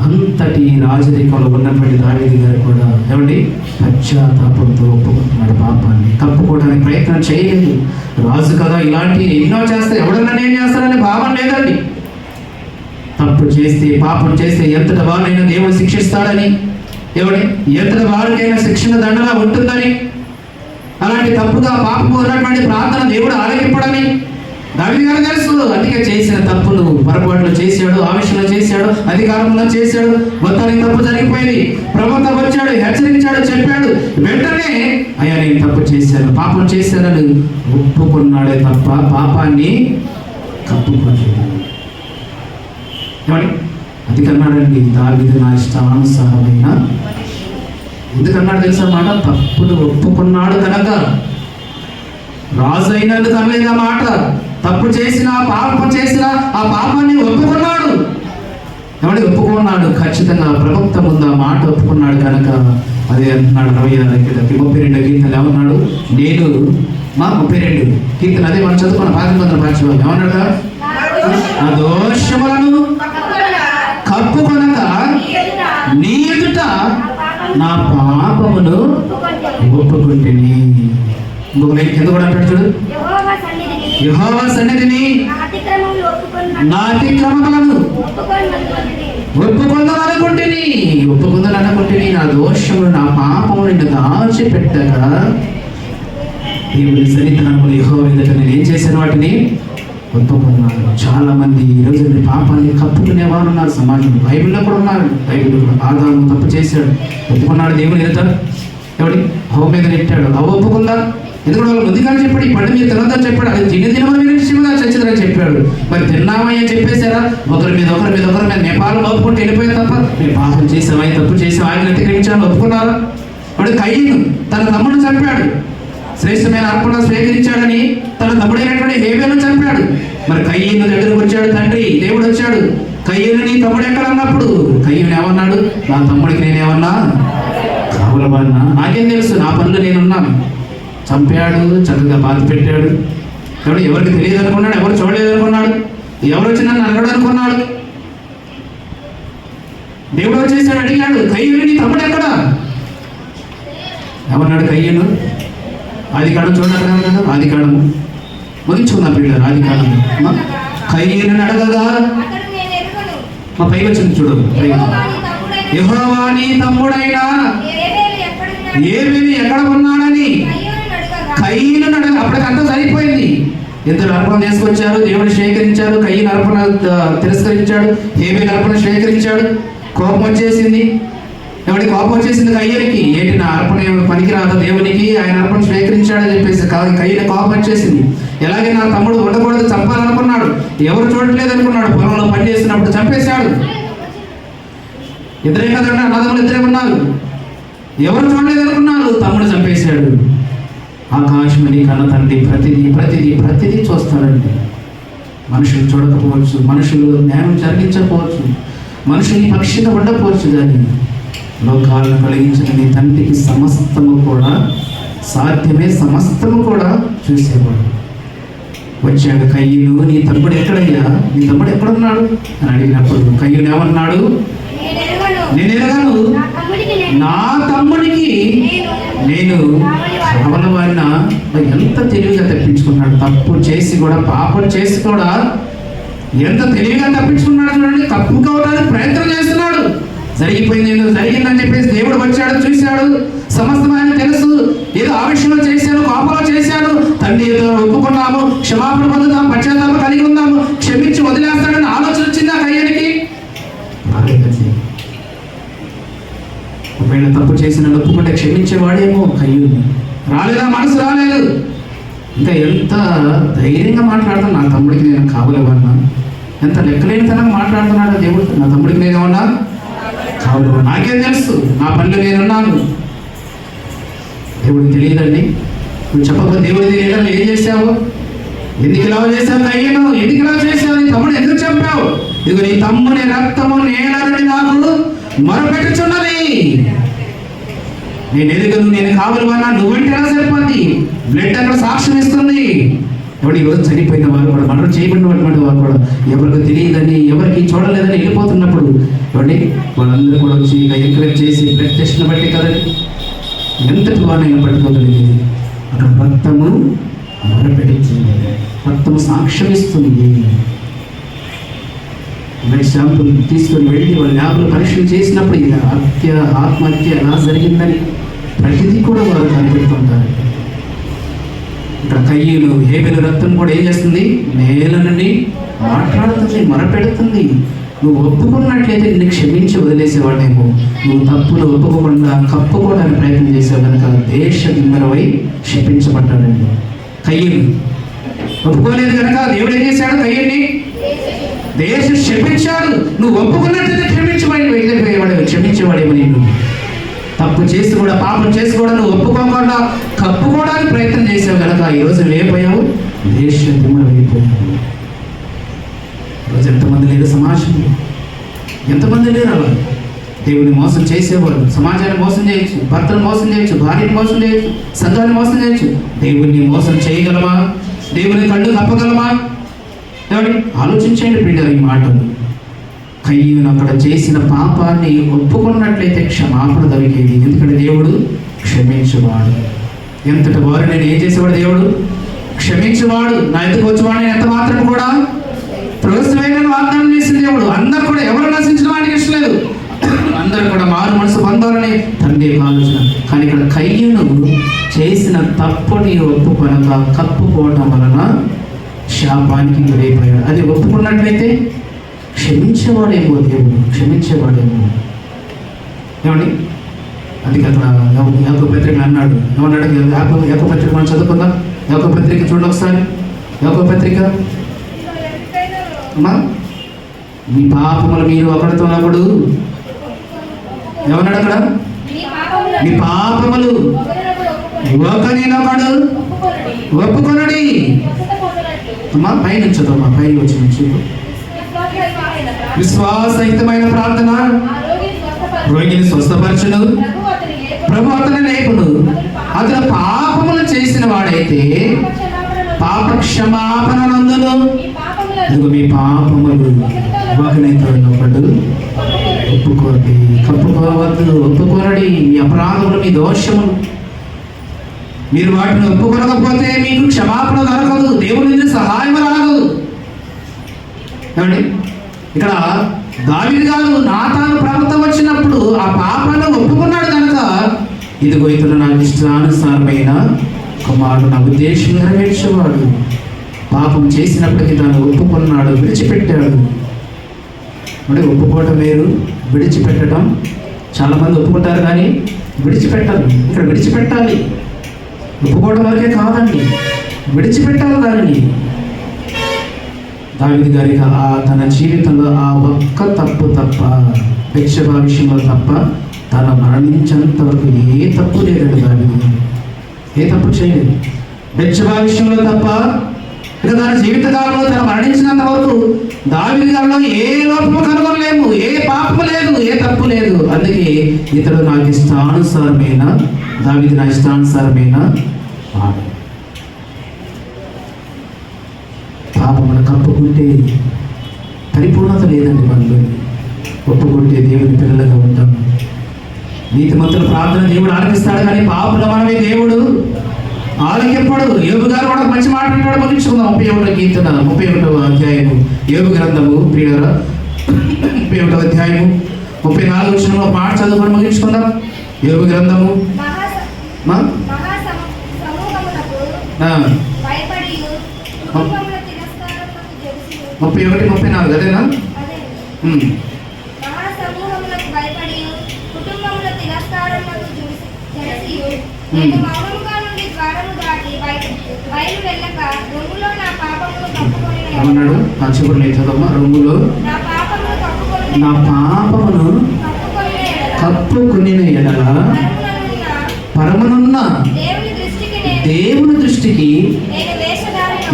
అంతటి రాజరికంలో ఉన్నటువంటి దావీదు గారు కూడా ఏమండి పశ్చాత్తాపంతో ఒప్పుకుంటున్నాడు. పాపాన్ని కప్పుకోవడానికి ప్రయత్నం చేయలేదు. రాజు కదా, ఇలాంటి ఎన్నో చేస్తే ఎవడన్నా నేను చేస్తానని భావం లేదండి. తప్పు చేస్తే, పాపం చేస్తే ఎంతటి వారినైనా దేవుడు శిక్షిస్తాడని, ఎవడి ఎంతటి వారికైనా శిక్షణ దండగా ఉంటుందని, అలాంటి తప్పుగా పాపము ఉన్నటువంటి ప్రార్థన దేవుడు ఆలకింపడని దావీదు గారు తెలుసు. అందుకే చేసిన తప్పులు, పొరపాట్లు చేశాడు, ఆవేశంలో చేశాడు, అధికారంలో చేశాడు, మొత్తానికి తప్పు జరిగిపోయింది. ప్రవక్త వచ్చాడు, హెచ్చరించాడు, చెప్పాడు. వెంటనే అయ్యా నేను తప్పు చేశాను, పాపం చేశానని ఒప్పుకున్నాడే తప్ప పాపాన్ని కప్పుకోలేదు. ఏమండి, అందుకన్నాడండి దావీదు నా ఇష్టానుసారమైన, ఎందుకన్నాడు తెలుసా మాట? తప్పును ఒప్పుకున్నాడు కనుక. రాజు అయినందుకు అనలేదు ఆ మాట. తప్పు చేసిన, పాపం చేసిన ఆ పాపాన్ని ఒప్పుకున్నాడు. ఎవడి ఒప్పుకున్నాడు? ఖచ్చితంగా ప్రవక్త ముందు ఆ మాట ఒప్పుకున్నాడు కనుక అదే అంటున్నాడు 32 కీర్తనలు. ఏమన్నాడు? నేను 32 కీర్తన అదే మనం చదువుకున్న 11 పాఠశాల ఏమన్నాడు? నా దోషములను కప్పుకొనక నీ ఎదుట నా పాపమును ఒప్పుకుంటేని. ఇంకొక కింద కూడా అంటాడు చూడు, యెహోవా సన్నిధిని నా అతిక్రమములను ఒప్పుకుందననుకుంటేని నా దోషములు, నా పాపము నిన్ను దాచిపెట్టగా దేవుని సన్నిధానములు యెహోవా ఎదుట నేను ఏం చేశాను? వాటిని ఒప్పుకున్నాను. చాలా మంది ఈరోజు పాపాన్ని కప్పుకునేవారు ఉన్నారు సమాజంలో. బైబిల్లో కూడా ఉన్నారు. బైబిల్లో కూడా ఆదాము తప్పు చేశాడు, ఒప్పుకున్నాడు దేవుని ఎదుట. ఎవడి హోమ మీద నెట్టాడు, అవి ఒప్పుకుందా? ఎందుకంటే వాళ్ళు ముందుగానే చెప్పాడు, ఈ పండు మీరు తినొద్దని చెప్పాడు. అది తినమని మీరు శివగా చచ్చిదని చెప్పాడు. మరి తిన్నామని చెప్పేశారా? ఒకరి మీద నేపాలు ఒప్పుకుంటూ వెళ్ళిపోయింది తప్ప మీరు పాపం చేసామని, తప్పు చేసాం, ఆయన అతిక్రమించాలని ఒప్పుకున్నారా? వాడు కయ్యను తన తమ్ముడు చంపాడు, శ్రేష్టమైన అర్పణ స్వీకరించాడని తన తమ్ముడైనటువంటి హేబేలును చంపాడు. మరి కయ్యను దగ్గరకు వచ్చాడు తండ్రి, దేవుడు వచ్చాడు. కయ్యను నీ తమ్ముడు ఎక్కడ అన్నప్పుడు కయ్యను ఏమన్నాడు? నా తమ్ముడికి నేనేమన్నా కావాలన్నా? నాకేం తెలుసు, నా పనులు నేనున్నాను. చంపాడు, చక్కగా బాధ పెట్టాడు. కాబట్టి ఎవరికి తెలియదు అనుకున్నాడు, ఎవరు చూడలేదు అనుకున్నాడు, ఎవరు వచ్చి నన్ను అడగడు అనుకున్నాడు. దేవుడు వచ్చేసాడు, అడిగాడు, కయ్యను నీ తమ్ముడు ఎక్కడ? ఏమన్నాడు కయ్యను? ఆదికాండం చూడండి కదా, ఆదికాండము ముగించుకుందాం పిల్లలు. ఆదికాండము కయ్యను అడగగా మా పై వచ్చింది చూడు, యెహోవా నీ తమ్ముడైనా ఏబేలు ఎక్కడ ఉన్నాడని కయ్యను అడగ. అప్పటికంతా సరిపోయింది. ఇద్దరు అర్పణ తీసుకొచ్చారు, దేవుడు స్వీకరించారు. కయ్యను అర్పణ తిరస్కరించాడు, హేబేలు అర్పణ స్వీకరించాడు. కోపం వచ్చేసింది. ఎవడి కోపం వచ్చేసింది కయ్యనికి. ఏంటి నా అర్పణ పనికిరాదా దేవునికి, ఆయన అర్పణ స్వీకరించాడని చెప్పేసి కయ్యని కోపం వచ్చేసింది. ఎలాగే నా తమ్ముడు ఉండకూడదు, చంపాలనుకున్నాడు. ఎవరు చూడట్లేదు అనుకున్నాడు, పొలంలో పని చేసినప్పుడు చంపేశాడు. ఇద్దరే కదండి, అన్నదమ్ములు ఇద్దరే ఉన్నారు. ఎవరు చూడలేదు అనుకున్నారు, తమ్ముడు చంపేశాడు. ఆకాశమని కన్న తండ్రి ప్రతిదీ చూస్తాడండి. మనుషులు చూడకపోవచ్చు, మనుషులు న్యాయం జరిగించకపోవచ్చు, మనుషుని పక్షిగా ఉండకపోవచ్చు, కానీ లోకాలను కలిగించిన నీ తండ్రికి సమస్తము కూడా సాధ్యమే, సమస్తము కూడా చూసేవాడు. వచ్చాడు కయ్యను, నీ తమ్ముడు ఎక్కడయ్యా, నీ తమ్ముడు ఎక్కడున్నాడు అని అడిగినప్పుడు కయ్యను ఏమన్నాడు? నేను ఎరగను, నా తమ్ముడికి నేను కావలవాడిన. ఎంత తెలివిగా తప్పించుకున్నాడు. తప్పు చేసి కూడా, పాపం చేసి కూడా ఎంత తెలివిగా తప్పించుకున్నాడు చూడండి. తప్పు కావడానికి ప్రయత్నం చేస్తున్నాడు. జరిగిపోయింది, ఏదో జరిగిందని చెప్పేసి దేవుడు వచ్చాడు, చూశాడు, సమస్తం ఆయన తెలుసు. ఏదో ఆవేశంలో చేశాను, కోపంలో చేశాను, తండ్రి ఏదో ఒప్పుకున్నాము, క్షమాపణ పొందుతాము, పశ్చాత్తాపం కలిగి ఉందాము, క్షమించి వదిలేస్తాడని ఆలోచన వచ్చింది ఆ కయ్యానికి? రాలేదండి. ఒకవేళ తప్పు చేసిన ఒప్పుకుంటే క్షమించేవాడేమో కయ్యూరు. రాలేదా? మనసు రాలేదు. ఇంకా ఎంత ధైర్యంగా మాట్లాడుతున్నా, నా తమ్ముడికి నేను కావలేవన్నా, ఎంత లెక్కలేనితనంగా మాట్లాడుతున్నాడు దేవుడు. నా తమ్ముడికి నేనేమన్నా కావలేవు, నాకేం తెలుసు, నా పనిలో నేనున్నాను. దేవుడికి తెలియదండి. నువ్వు చెప్పకపోతే దేవుడికి తెలియదు. ఏం చేశావు? ఎందుకు ఇలా చేశావు? అయ్యాను ఎందుకు ఇలా చేశావు? నీ తమ్ముడు ఎందుకు చెప్పావు? ఇదిగో నీ తమ్ముని రక్తము నేలని నాకు మొరపెట్టుచున్నది. నేను ఎదుగును, నేను కావాలన్నా నువ్వంటే ఎలా సరిపోద్ది? బ్లడ్ అక్కడ సాక్ష్యం ఇస్తుంది. ఎవడు ఈరోజు చనిపోయిన వారు కూడా, మరణం చేయబడినటువంటి వారు కూడా ఎవరికి తెలియదని, ఎవరికి చూడలేదని వెళ్ళిపోతున్నప్పుడు ఎవరి వాళ్ళందరూ కూడా వచ్చి ఎంకరేజ్ చేసి బ్లడ్ టెస్ట్ని బట్టి కదండి ఎంతటి వారిని పట్టుకోగలిగింది. అక్కడ రక్తము మొరపెట్టించింది, రక్తము సాక్ష్యం ఇస్తుంది. బ్లడ్ శాంపుల్ తీసుకొని వెళ్ళి వాళ్ళ ల్యాబ్లో పరీక్షలు చేసినప్పుడు ఇలా ఆత్మహత్య ఎలా జరిగిందని ప్రతిదీ కూడా వారు కనిపెడుతుంటారు. ఇక్కడ కయ్యూలు హేబెలు రక్తం కూడా ఏం చేస్తుంది? నేల నుండి మాట్లాడుతుంది, మొరపెడుతుంది. నువ్వు ఒప్పుకున్నట్లయితే నిన్ను క్షమించి వదిలేసేవాడేమో. నువ్వు తప్పులు ఒప్పుకోకుండా కప్పుకోవడానికి ప్రయత్నం చేసావు కనుక దేశ దిమ్మరవై క్షమించబడ్డాడండి. కయ్యూలు ఒప్పుకోలేదు కనుక దేవుడు ఏం చేశాడు? కయ్యూని దేశం క్షమించాడు. నువ్వు ఒప్పుకున్నట్లయితే క్షమించేవాడేమో. నేను తప్పు చేసి కూడా, పాపం చేసి కూడా నువ్వు ఒప్పుకోకుండా కప్పుకోవడానికి ప్రయత్నం చేసావు కనుక ఈరోజు వేపోయావు, దేశ దిమ్మలు వేయిపోయావు. ఈరోజు ఎంతమంది లేదు సమాజంలో, ఎంతమంది లేరు అలా దేవుని మోసం చేసేవాళ్ళు. సమాజాన్ని మోసం చేయొచ్చు, భర్తను మోసం చేయొచ్చు, భార్యను మోసం చేయొచ్చు, సంఘాన్ని మోసం చేయొచ్చు. దేవుణ్ణి మోసం చేయగలమా? దేవుని కళ్ళు కప్పగలమా? ఆలోచించండి ప్రియులారా ఈ మాటలు. కయ్యూను అక్కడ చేసిన పాపాన్ని ఒప్పుకున్నట్లయితే క్షమాపణ దొరికేది. ఎందుకంటే దేవుడు క్షమించువాడు. ఎంతటి వారు నేను ఏం చేసేవాడు? దేవుడు క్షమించువాడు. నా ఎదుకు వచ్చేవాడు ఎంత మాత్రం కూడా ప్రోత్సాహమైన వాగ్దానం చేసిన దేవుడు. అందరూ కూడా ఎవరు నశించిన వాడికి ఇష్టం లేదు, అందరూ కూడా మారు మనసు పొందాలని తండ్రి ఆలోచన. కానీ ఇక్కడ కయ్యూను చేసిన తప్పుని ఒప్పుకొనక కప్పుకోవడం వలన శాపానికి గురైపోయాడు. అది ఒప్పుకున్నట్లయితే క్షమించేవాడేమో దేవుడు, క్షమించేవాడేమో. ఏమండి? అది అక్కడ యాకోబు పత్రిక అన్నాడు. ఏమన్నాడు? యాకోబు పత్రిక మనం చదువుకుందాం. యాకోబు పత్రిక చూడండి ఒకసారి. యాకోబు పత్రిక అమ్మా, మీ పాపములు మీరు ఒకడితోనప్పుడు ఏమన్నాడు అక్కడ? మీ పాపములు ఒకరినొకడు ఒప్పుకొనడి. అమ్మా పై నుంచదమ్మా, పై వచ్చి నుంచి విశ్వాసయుతమైన ప్రార్థన రోగిని స్వస్థపరచును, ప్రభు అతని లేపును. అతను పాపములు చేసిన వాడైతే పాప క్షమాపణ నందును. ఇదిగో మీ పాపములు ఒకరితో ఒకడు ఒప్పుకోండి, కప్పుకోవద్దు, ఒప్పుకోనడి. మీ అపరాధములు, మీ దోషములు మీరు వాటిని ఒప్పుకోనకపోతే మీకు క్షమాపణ దొరకదు, దేవుని నుండి సహాయం రాదు. ఏమండి? ఇక్కడ దావీదు గారు నాతాను ప్రవక్త వచ్చినప్పుడు ఆ పాపాన్ని ఒప్పుకున్నాడు కనుక ఇదిగో ఇతను నాకు ఇష్టానుసారమైన కుమారుడు, నా ఉద్దేశం నెరవేర్చేవాడు. పాపం చేసినప్పటికీ తాను ఒప్పుకున్నాడు, విడిచిపెట్టాడు. అంటే ఒప్పుకోవటం వేరు, విడిచిపెట్టడం. చాలామంది ఒప్పుకుంటారు కానీ విడిచిపెట్టాలి. ఇక్కడ విడిచిపెట్టాలి, ఒప్పుకోవడం వరకే కాదండి, విడిచిపెట్టాలి దానిని. దావీదు గారికి తన జీవితంలో ఆ ఒక్క తప్పు తప్ప, బెత్షెబా విషయంలో తప్ప తన మరణించేంత వరకు ఏ తప్పు లేదండి. దావీదు ఏ తప్పు చేయలేదు బెత్షెబా విషయంలో తప్ప. ఇక తన జీవితకాలంలో తన మరణించినంత వరకు దావీదు గారిలో ఏ లోపము కనుగొనలేము, ఏ పాపము లేదు, ఏ తప్పు లేదు. అందుకే ఇతడు నాకు ఇష్టానుసారమైన, దావీదు నా ఇష్టానుసారమైన పాపమును కప్పుకుంటే పరిపూర్ణత లేదండి మనలో. ఒప్పుకుంటే దేవుని పిల్లలుగా ఉంటాం. నీతిమంతుల ప్రార్థన దేవుడు ఆలకిస్తాడు కానీ పాపుల మనమే దేవుడు ఆలకింపడు. యోబు గారు కూడా మంచి మాట అంటాడు. ముగించుకుందాం. 31వ కీర్తన 31వ అధ్యాయము యోబు గ్రంథము ప్రియులారా, 31వ అధ్యాయము 34 వచనంలో ఒక మాట చదువుకొని ముగించుకుందాం. యోబు గ్రంథము మా? ఆ, 31, 34 అదేనా? ఏమన్నాడు? ఆ చివరి లేచదమ్మా. రొమ్ములో నా పాపమును కప్పుకొనిన ఎడల పరమనున్న దేవుని దృష్టికి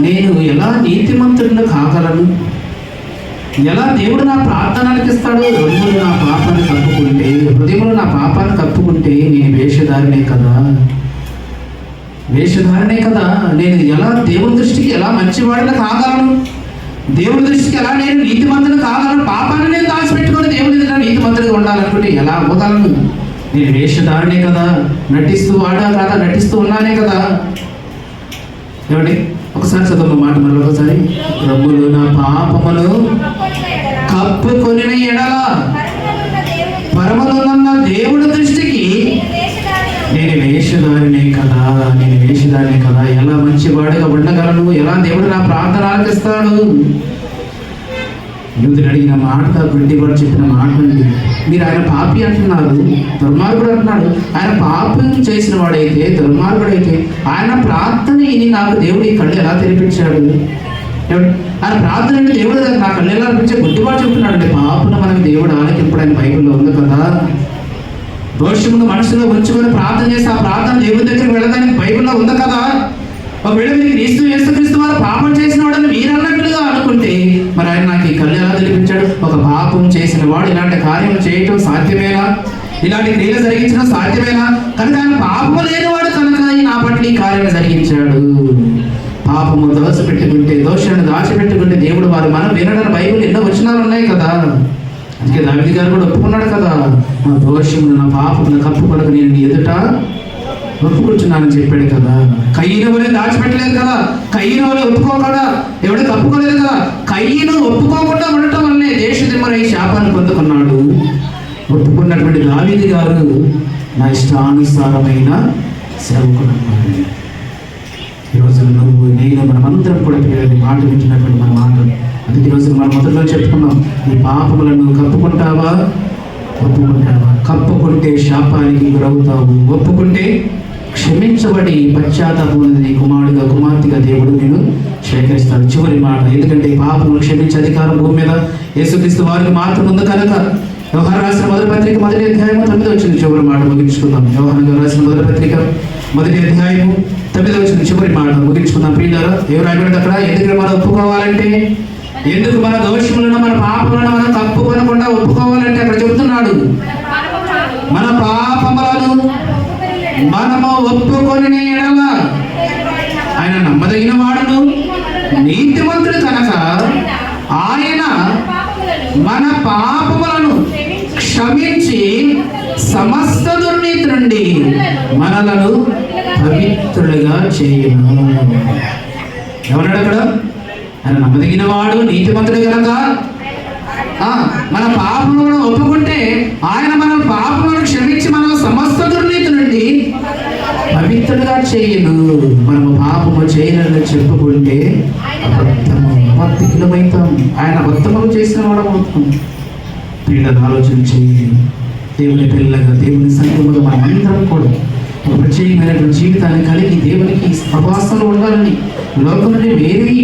నేను ఎలా నీతిమంతుడిని కాగలను? ఎలా దేవుడు నా ప్రార్థన ఆలకిస్తాడు? రొమ్ములు నా పాపాన్ని కప్పుకుంటే, హృదయంలో నా పాపాన్ని కప్పుకుంటే నేను వేషధారినే కదా, వేషధారినే కదా. నేను ఎలా దేవుని దృష్టికి ఎలా మంచివాడిని కాగలను? దేవుని దృష్టికి ఎలా నేను నీతిమంతుని కాగలను? పాపాన్ని నేను దాచిపెట్టుకొని దేవుని దగ్గర నీతిమంతుడిగా ఉండాలనుకుంటే ఎలా అవ్వగలను? నేను వేషధారినే కదా, నటిస్తూ వాడా కదా, నటిస్తూ ఉన్నానే కదా. ఏమండి ఒకసారి చదువు మాట మరొకసారి. రొమ్ములు నా పాపమును కప్పుకొనిన ఎడల పరమనున్న దేవుడి దృష్టికి నేను వేషధారినే కదా, నేను వేషధారినే కదా. ఎలా మంచివాడిగా ఉండగలను? ఎలా దేవుడు నా ప్రార్థన ఆలకిస్తాడు? యూదుని అడిగిన మాట, గుడ్డివాడు చెప్పిన మాట అండి. మీరు ఆయన పాపి అంటున్నారు, దుర్మార్గుడు అంటున్నాడు. ఆయన పాపం చేసిన వాడైతే, దుర్మార్గుడైతే ఆయన ప్రార్థన విని నాకు దేవుడు ఈ కళ్ళు ఎలా తెరిపించాడు? ఆయన ప్రార్థన అంటే దేవుడు నా కళ్ళు ఎలా అనిపించే గుడ్డివాడు చెప్తున్నాడు అండి. పాపను మనకి దేవుడు ఆలకింపుడు ఆయన బైబిల్లో ఉంది కదా. దోషమును మనసులో ఉంచుకొని ప్రార్థన చేసి ఆ ప్రార్థన దేవుడి దగ్గరికి వెళ్ళడానికి బైబిల్లో ఉంది కదా. ఒకవేళ మీరు యేసుక్రీస్తు వారు పాపం చేసిన వాడని మీరు అన్నట్లుగా అనుకుంటే మరి ఆయన నాకు ఈ కళ్ళు ఎలా తెలిపించాడు? ఒక పాపం చేసిన వాడు ఇలాంటి కార్యం చేయటం సాధ్యమేనా? ఇలాంటి క్రియలు జరిగించడం సాధ్యమేనా? కనుక ఆయన పాపము లేనివాడు కనుక నా పట్ల ఈ కార్యం జరిగించాడు. పాపము దోషపెట్టుకుంటే, దోషాన్ని దాచిపెట్టుకుంటే దేవుడు వారు మనం వినడానికి బైబిల్ ఎన్నో వచనాలు ఉన్నాయి కదా. అందుకే దావీదు గారు కూడా ఒప్పుకున్నాడు కదా, నా దోషమును నా పాపమును కప్పుకొనకు నేను నీ ఎదుట ఒప్పుకుంటున్నానని చెప్పాడు కదా. కయ్యను వలె దాచిపెట్టలేదు కదా, కయ్యను వలె ఒప్పుకోకుండా ఎవడు కప్పుకోలేదు కదా. కయ్యను ఒప్పుకోకుండా ఉండటం వల్లనే దేశదిమ్మరై శాపాన్ని పొందుకున్నాడు. ఒప్పుకున్నటువంటి దావీదు గారు నా ఇష్టానుసారమైన సేవకుడు అన్నాడు. ఈరోజు నువ్వు నేను మనమందరం కూడా పిల్లలు మాట వింటున్నటువంటి మన మాటలు. అందుకే ఈరోజు మనం మొదట్లో చెప్పుకున్నాం, నీ పాపములను కప్పుకుంటావా? ఒప్పుకుంటావా? కప్పుకుంటే శాపానికి గురవుతావు, ఒప్పుకుంటే క్షమించబడి పశ్చాత్తాపం నీ కుమారుడిగా కుమార్తెగా దేవుడు నేను స్వీకరిస్తాడు. చివరి మాట, ఎందుకంటే పాపములు క్షమించే అధికారం భూమి మీద యేసుక్రీస్తు వారికి మాత్రం ఉంది కనుక. యోహాను రాసిన మొదటి పత్రిక 1వ అధ్యాయము 9వ వచనం చివరి మాట ముగించుకుందాం. యోహాను రాసిన మొదటి పత్రిక 1వ అధ్యాయము 9వ వచనం చివరి మాట ముగించుకుందాం. ప్రియులారా, ఎవరు రాయబడింది అక్కడ? ఎందుకు మనం ఒప్పుకోవాలంటే, ఎందుకు మన దోషములను మన పాపములను మనం కప్పుకొనకుండా ఒప్పుకోవాలంటే అక్కడ చెబుతున్నాడు, మన పాపములను మనము ఒప్పుకొని ఎడల ఆయన నమ్మదగిన వాడును నీతిమంతుడు కనుక ఆయన మన పాపములను క్షమించి సమస్త దుర్నీతి నుండి మనలను పవిత్రులుగా చేయను. ఎవరాడు అక్కడ? ఆయన నమ్మదగిన వాడు నీతిమంతుడు కనుక మన పాపములను ఒప్పుకుంటే ఆయన మన పాపములను క్షమించి మనం సమస్త దుర్నీతి నుండి పవిత్రులుగా చేయను. మనము పాపము చేయనని చెప్పుకుంటే అబద్ధికులమవుతాం. ఆయన అబద్ధములు చేసిన వాడు అవుతాం. పిల్లలు ఆలోచన చేయండి. దేవుని పిల్లగా, దేవుని సంఘముగా మనమందరం కూడా ఒక ప్రత్యేకమైనటువంటి జీవితాన్ని కలిగి దేవునికి సహవాసంలో ఉండాలని, లోకం నుండి వేరే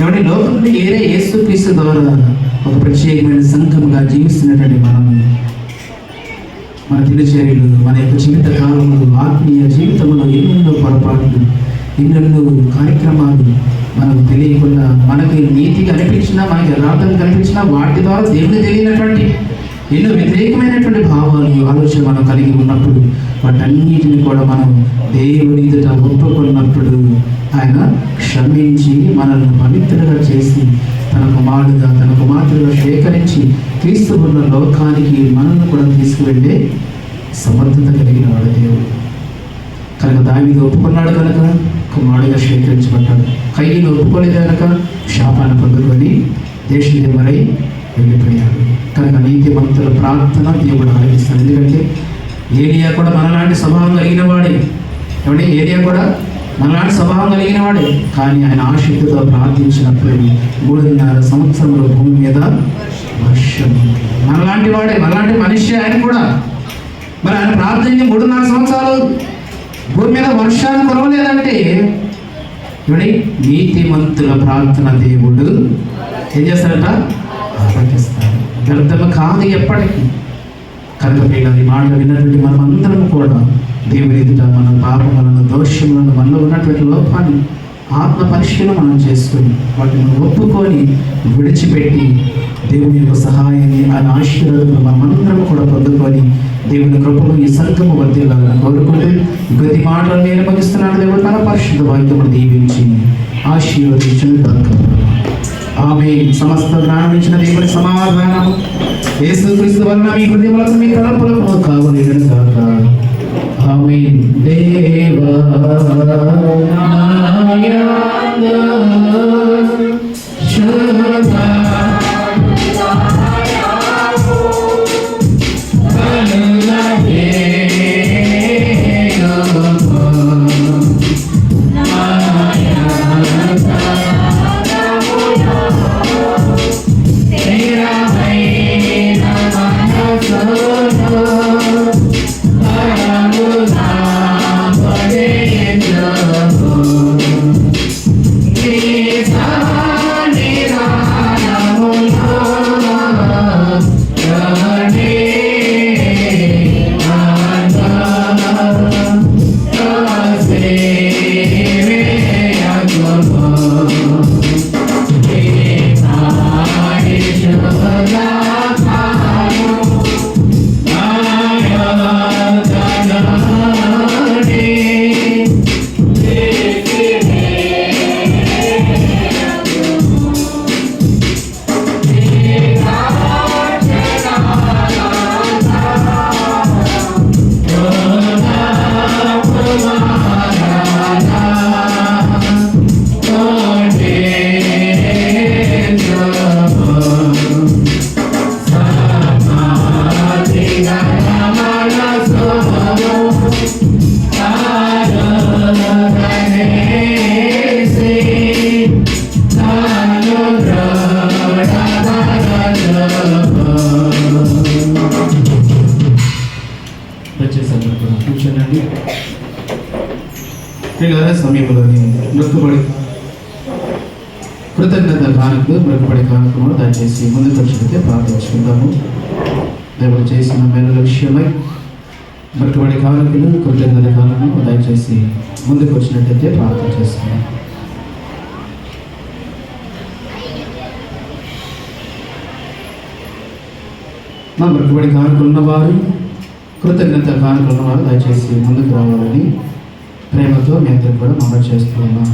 ఎవరి లోకం నుండి వేరే యేసుక్రీస్తు ద్వారా ఒక ప్రత్యేకమైన సంఘముగా జీవిస్తున్నటువంటి మనము మన దినచర్యలు, మన యొక్క జీవిత కాలంలో, ఆత్మీయ జీవితంలో ఎన్నెన్నో పొరపాట్లు, ఎన్నెన్నో కార్యక్రమాలు మనకు తెలియకుండా, మనకి నీతిగా అనిపించినా, మనకి యథార్థంగా కనిపించినా వాటి ద్వారా దేవుని తెలియనటువంటి ఎన్నో వ్యతిరేకమైనటువంటి భావాలు, ఆలోచన మనం కలిగి ఉన్నప్పుడు వాటన్నిటిని కూడా మనం దేవుని ఎదుట ఒప్పుకున్నప్పుడు ఆయన క్షమించి మనల్ని పవిత్రంగా చేసి తన కుమారుడుగా, తన కుమార్తెగా స్వీకరించి క్రీస్తు ఉన్న లోకానికి మనల్ని కూడా తీసుకువెళ్ళే సమర్థత కలిగిన వాడు దేవుడు. కనుక దావీదు ఒప్పుకున్నాడు కనుక కుమారుడిగా స్వీకరించబడ్డాడు. కయ్యను ఒప్పుకోలేదు కనుక శాపాన్ని పొందుకొని దేశదిమ్మరై వెళ్ళిపోయాడు. కనుక నీతిమంతుల ప్రార్థన దేవుడు ఆలకిస్తాడు. ఎందుకంటే ఏలియా కూడా మనలాంటి స్వభావం కలిగిన వాడే. ఏమంటే ఏలియా కూడా మనలాంటి స్వభావం కలిగిన వాడే. కానీ ఆయన ఆసక్తితో ప్రార్థించినప్పుడు 3.5 సంవత్సరముల భూమి మీద వర్షం. మనలాంటి వాడే, మనలాంటి మనిషి ఆయన కూడా. మరి ఆయన ప్రార్థించి 3.5 సంవత్సరాలు భూమి మీద వర్షాలు కురవలేదంటే ఏమండి నీతిమంతుల ప్రార్థన దేవుడు ఏం చేస్తాడట? ఆలకిస్తాడు. వ్యర్థము కాదు ఎప్పటికీ. కనుక పిల్లలు ఈ మాటలు విన్నటువంటి మనం అందరం కూడా దేవుని ఎదుట మన పాపములను, దోషములను, మనలో ఉన్నటువంటి లోపాన్ని ఆత్మ పరిశీలన మనం చేసుకొని వాటిని ఒప్పుకొని విడిచిపెట్టి దేవుని యొక్క సహాయాన్ని, ఆయన ఆశీర్వాదాలను మనమందరం కూడా పొందుకొని దేవుని కృపను ఈ సంఘము వర్ధిల్లాలని కోరుకుంటూ గతి మాటలు నేను ముగిస్తున్నాను. దేవుడు తన పరిశుద్ధ వాక్యమును దీవించి ఆశీర్వదించును గాక. ఆమేన్. సమస్త జ్ఞానమిచ్చిన దేవుని సమాధానము యేసుక్రీస్తు వలన మీ హృదయములకు, మీ తలపులకు కావలేను గాక. ఆమేన్. దేవా కూర్చోనండి. సమయంలో మృక్కుబడి కృతజ్ఞత కానుకలు, మృక్కుబడి కానుకలు దయచేసి ముందుకు వచ్చినట్టే ప్రార్థించుకుందాము. దేవుడు చేసిన మేలుల విషయమై మృక్కుబడి కానుకలు, కృతజ్ఞత కానుకలు దయచేసి ముందుకు వచ్చినట్టయితే ప్రార్థన చేసుకున్నాం. మా మృక్కుబడి కానుకలు ఉన్నవారు, కృతజ్ఞత కానుకలు ఉన్నవారు దయచేసి ముందుకు రావాలని ప్రేమతో మీ అందరూ కూడా మనవి చేస్తూ ఉన్నాం.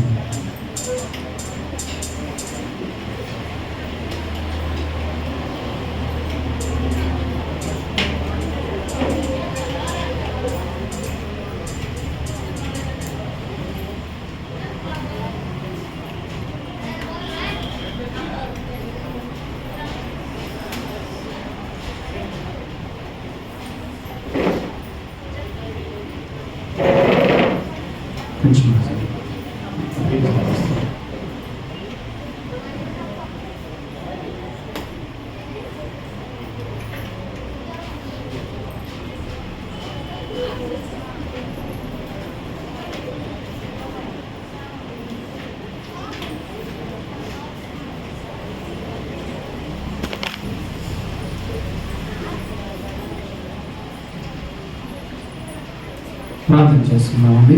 ప్రార్థన చేసుకున్నామండి.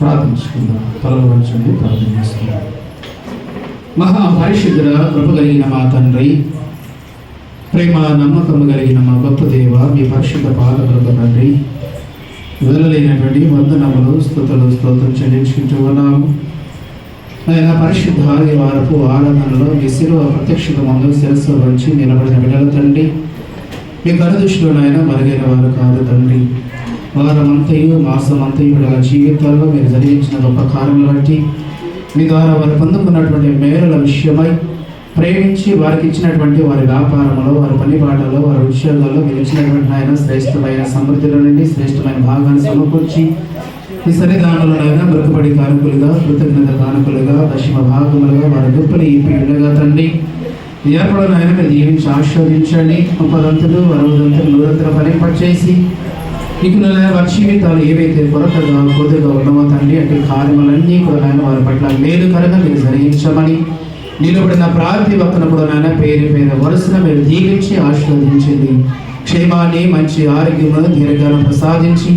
ప్రార్థించుకుందాం. తలలు వంచండి, ప్రార్థన చేసుకుందాం. మహాపరిశుద్ధుల కృప కలిగిన మా తండ్రి, ప్రేమ నమ్మకము కలిగిన మా గొప్ప దేవ, మీ పరిశుద్ధ పాదములకు తండ్రి వెళ్ళలేనటువంటి వందనములు, స్తుతులు, స్తోత్రం చెల్లించుకుంటూ ఉన్నాము. ఆయన పరిశుద్ధ ఆదివారపు ఆరాధనలో మీ శిలువ ప్రత్యక్షత ముందు శిరస్సు వంచి నిలబడిన బిడ్డల తండ్రి, మీ కనుదృష్టిలో నాయన మరుగైన వారు కాదు తండ్రి. వారమంతయు మాసమంతయు వాళ్ళ జీవితాల్లో మీరు జరిగించిన గొప్ప కార్యములు బట్టి మీ ద్వారా వారు పొందుకున్నటువంటి మేలుల విషయమై ప్రేమించి వారికి ఇచ్చినటువంటి వారి వ్యాపారంలో, వారి పనిపాటలో, వారి ఉద్యోగాల్లో మీరు ఇచ్చినటువంటి ఆయన శ్రేష్టమైన సమృద్ధిలో నుండి శ్రేష్టమైన భాగాన్ని సమకూర్చి ఈ సన్నిధానంలోనైనా మృక్కుబడి కానుకలుగా, కృతజ్ఞత కానుకలుగా, దశమ భాగములుగా వారి దుప్పని ఇప్పి ఉండగా తండ్రి ఏర్పడనైనా మీరు దీవించి ఆశీర్వదించండి. 30 60 100 ఫలింపచేసి ఇక వారి జీవితాలు ఏవైతే కొరతగా కొద్దిగా ఉన్నవో తండ్రి అంటే కార్యములన్నీ కూడా ఆయన వారి పట్ల మేలుకరంగా మీరు జరిగించమని నిలబడిన ప్రతి ఒక్కరు కూడా నాయన పేరు పేరు వరుసన మీరు దీవించి ఆశీర్వదించండి. క్షేమాన్ని, మంచి ఆరోగ్యములను, దీర్ఘాలను ప్రసాదించి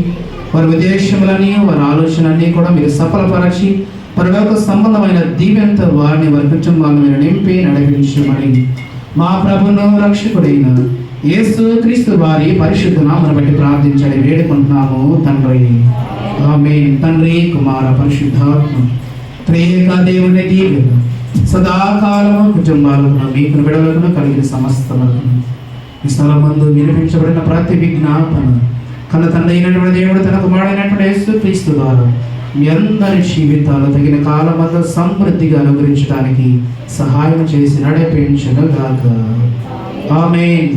వారి ఉద్దేశములని, వారి ఆలోచనలన్నీ కూడా మీరు సఫలపరచి పరలోక సంబంధమైన దీవెంతో వారిని, వారి కుటుంబాలను మీరు నింపి నడిపించమని మా ప్రభును రక్షకుడైన యేసు క్రీస్తు వారి పరిశుద్ధ నామమును బట్టి ప్రార్థించని వేడుకుంటున్నాము తండ్రి. ఆమేన్. తండ్రి, కుమార, పరిశుద్ధాత్మ త్రియేక దేవుని దీవెన సదాకాలము కుటుంబాలకు మీకు విడవలను కలిగిన సమస్తములకు ఈ స్థలమందు వినిపించబడిన ప్రతి విజ్ఞాపన కన్న తండ్రి అయినటువంటి దేవుడు తన కుమారుడైనటువంటి యేసు క్రీస్తు ద్వారా మీ అందరి జీవితాలు తగిన కాలమందు సమృద్ధిగా అనుగ్రహించడానికి సహాయం చేసి నడిపించను గాక. ఆమేన్.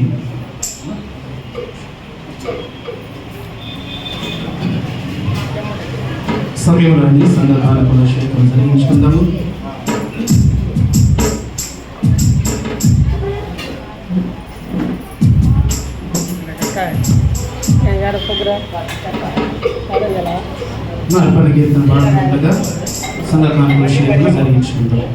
సమయంలోని సంఘకాలకు శేఖరం జరిగించుకుందాము. అర్పణ కీర్తన పాడుతుండగా సంఘకాలకు శేఖరం జరిగించుకుందాం.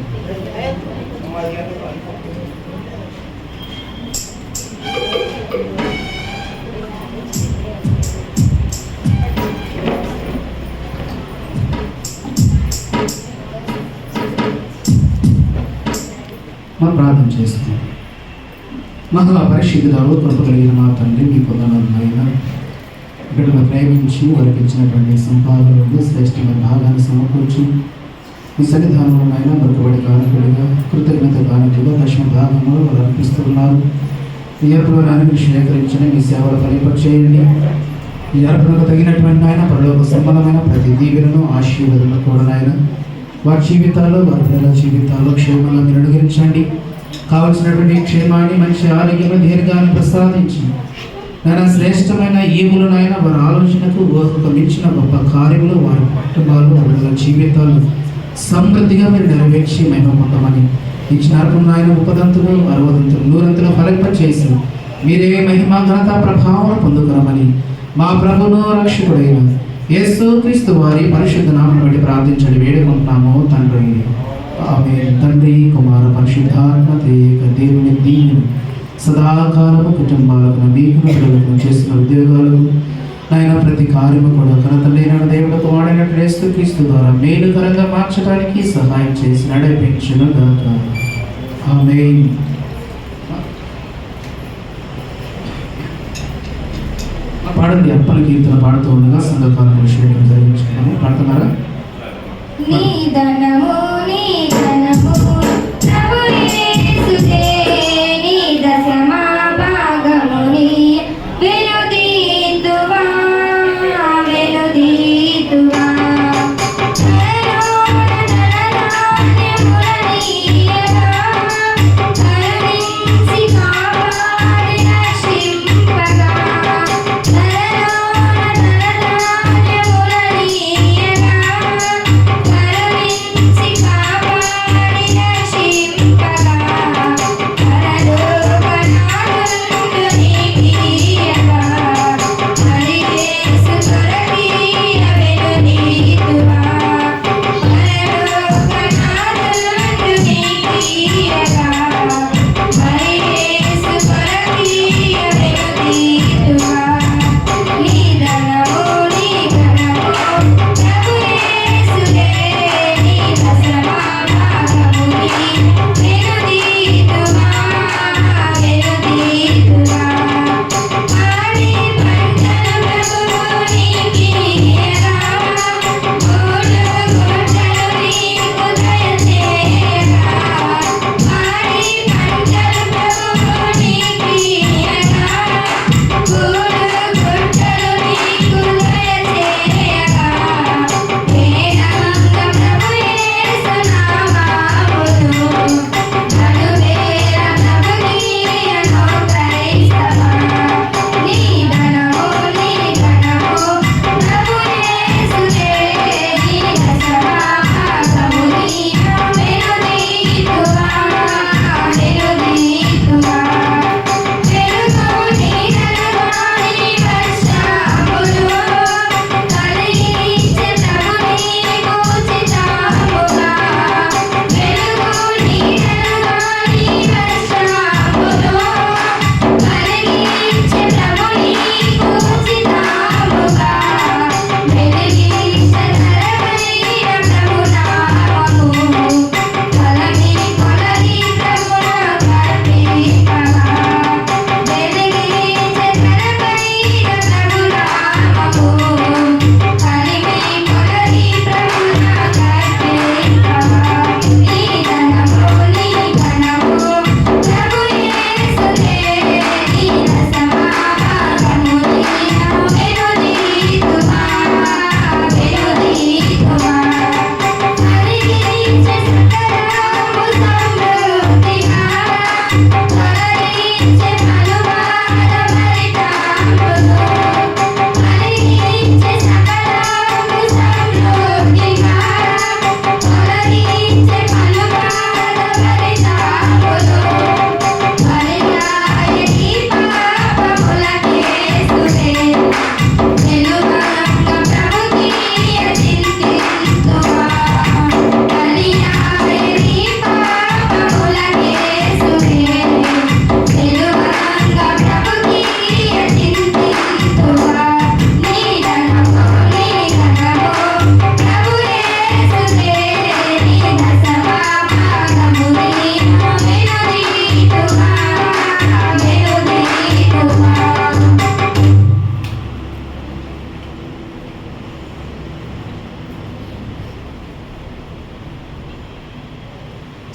మనం ప్రార్థన చేస్తున్నాం. మహా పరిశుద్ధుడు, కృప కలిగిన మా తండ్రి, మీ పొందనైనా బిడ్డలు ప్రేమించి వారికి ఇచ్చినటువంటి సంపాదనలు శ్రేష్టమైన భాగాన్ని సమకూర్చి మీ సన్నిధానంలోనైనా మరొకబడి కానుకలుగా, కృతజ్ఞత కానుకలుగా దశమ భాగంలో వారు అర్పిస్తున్నారు. ఈ అర్పణను మీరు స్వీకరించండి, మీ సేవలు ఫలింపచేయండి. ఈ అర్పణకు తగినటువంటి ఆయన పరలోక సంబంధమైన ప్రతి దీవెనను, ఆశీర్వాదాలను కూడా ఆయన వారి జీవితాల్లో, వారి పిల్లల జీవితాల్లో క్షేమంగా మీరు అనుగ్రహించండి. కావలసినటువంటి క్షేమాన్ని, మంచి ఆరోగ్యంలో దీర్ఘాన్ని ప్రసాదించి నాయన శ్రేష్టమైన ఈవులనైనా వారి ఆలోచనకు ఒక మించిన గొప్ప కార్యములు వారి కుటుంబాలు, వాళ్ళ జీవితాలు సమృద్ధిగా మీరు నెరవేర్చి మహిమ పొందమని ఇచ్చిన అర్పణ ఆయన 30 60 100 ఫలింపచేసి మీరే మహిమ, ఘనత, ప్రభావం పొందుకురమని మా ప్రభును రక్షకుడైన యేసు క్రీస్తు వారి పరిశుద్ధ నామమును బట్టి ప్రార్థించండి వేడుకుంటున్నాము తండ్రి. ఆమేన్. తండ్రి, కుమార, పరిశుద్ధాత్మ త్రియేక దేవుని దీవెన సదాకాలము కుటుంబాలకు, మీకు పిల్లలకు, చేస్తున్న ఉద్యోగాలకు నాయన ప్రతి కార్యము కూడా కనతండ్రైన దేవుడు వాడినట్టు యేసు క్రీస్తు ద్వారా మేలుకరంగా మార్చడానికి సహాయం చేసి నడిపించును గాక. ఆమేన్. పాడండి. అర్పణ కీర్తన పాడుతూ ఉండగా సంఘకాల విషయం జరిగించుకున్నాము. పాడుతున్నారా? నీ ధనము ప్రభు యేసుదే, నీ దశమా భాగముని వెనుదీతువా కరుణించి కాపాడి రక్షింపగా కరుణించి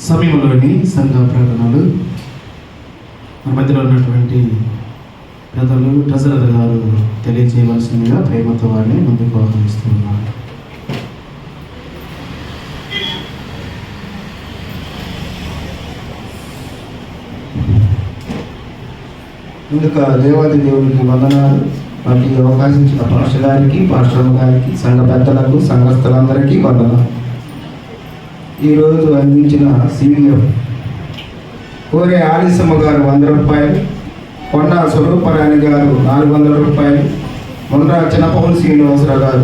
సమయంలోని సంఘ ప్రకటనలు మన మధ్యలో ఉన్నటువంటి పెద్దలు ట్రెజరర్ గారు తెలియజేయవలసిందిగా ప్రేమతో వారిని ముందుకు ఆహ్వానిస్తున్నారు. ముందుగా దేవాది దేవునికి వందనాలు. నాకు ఈ అవకాశం ఇచ్చిన పాస్టర్ గారికి, పాస్టర్ గారికి, సంఘ పెద్దలకు, సంఘస్థులందరికీ వందనాలు. ఈరోజు అందించిన CDF కోరే ఆలిసమ్మ గారు 100 రూపాయలు, కొండ స్వరూపరాణి గారు 400 రూపాయలు, మొండ్రా చిన్నపౌలు శ్రీనివాసరావు గారు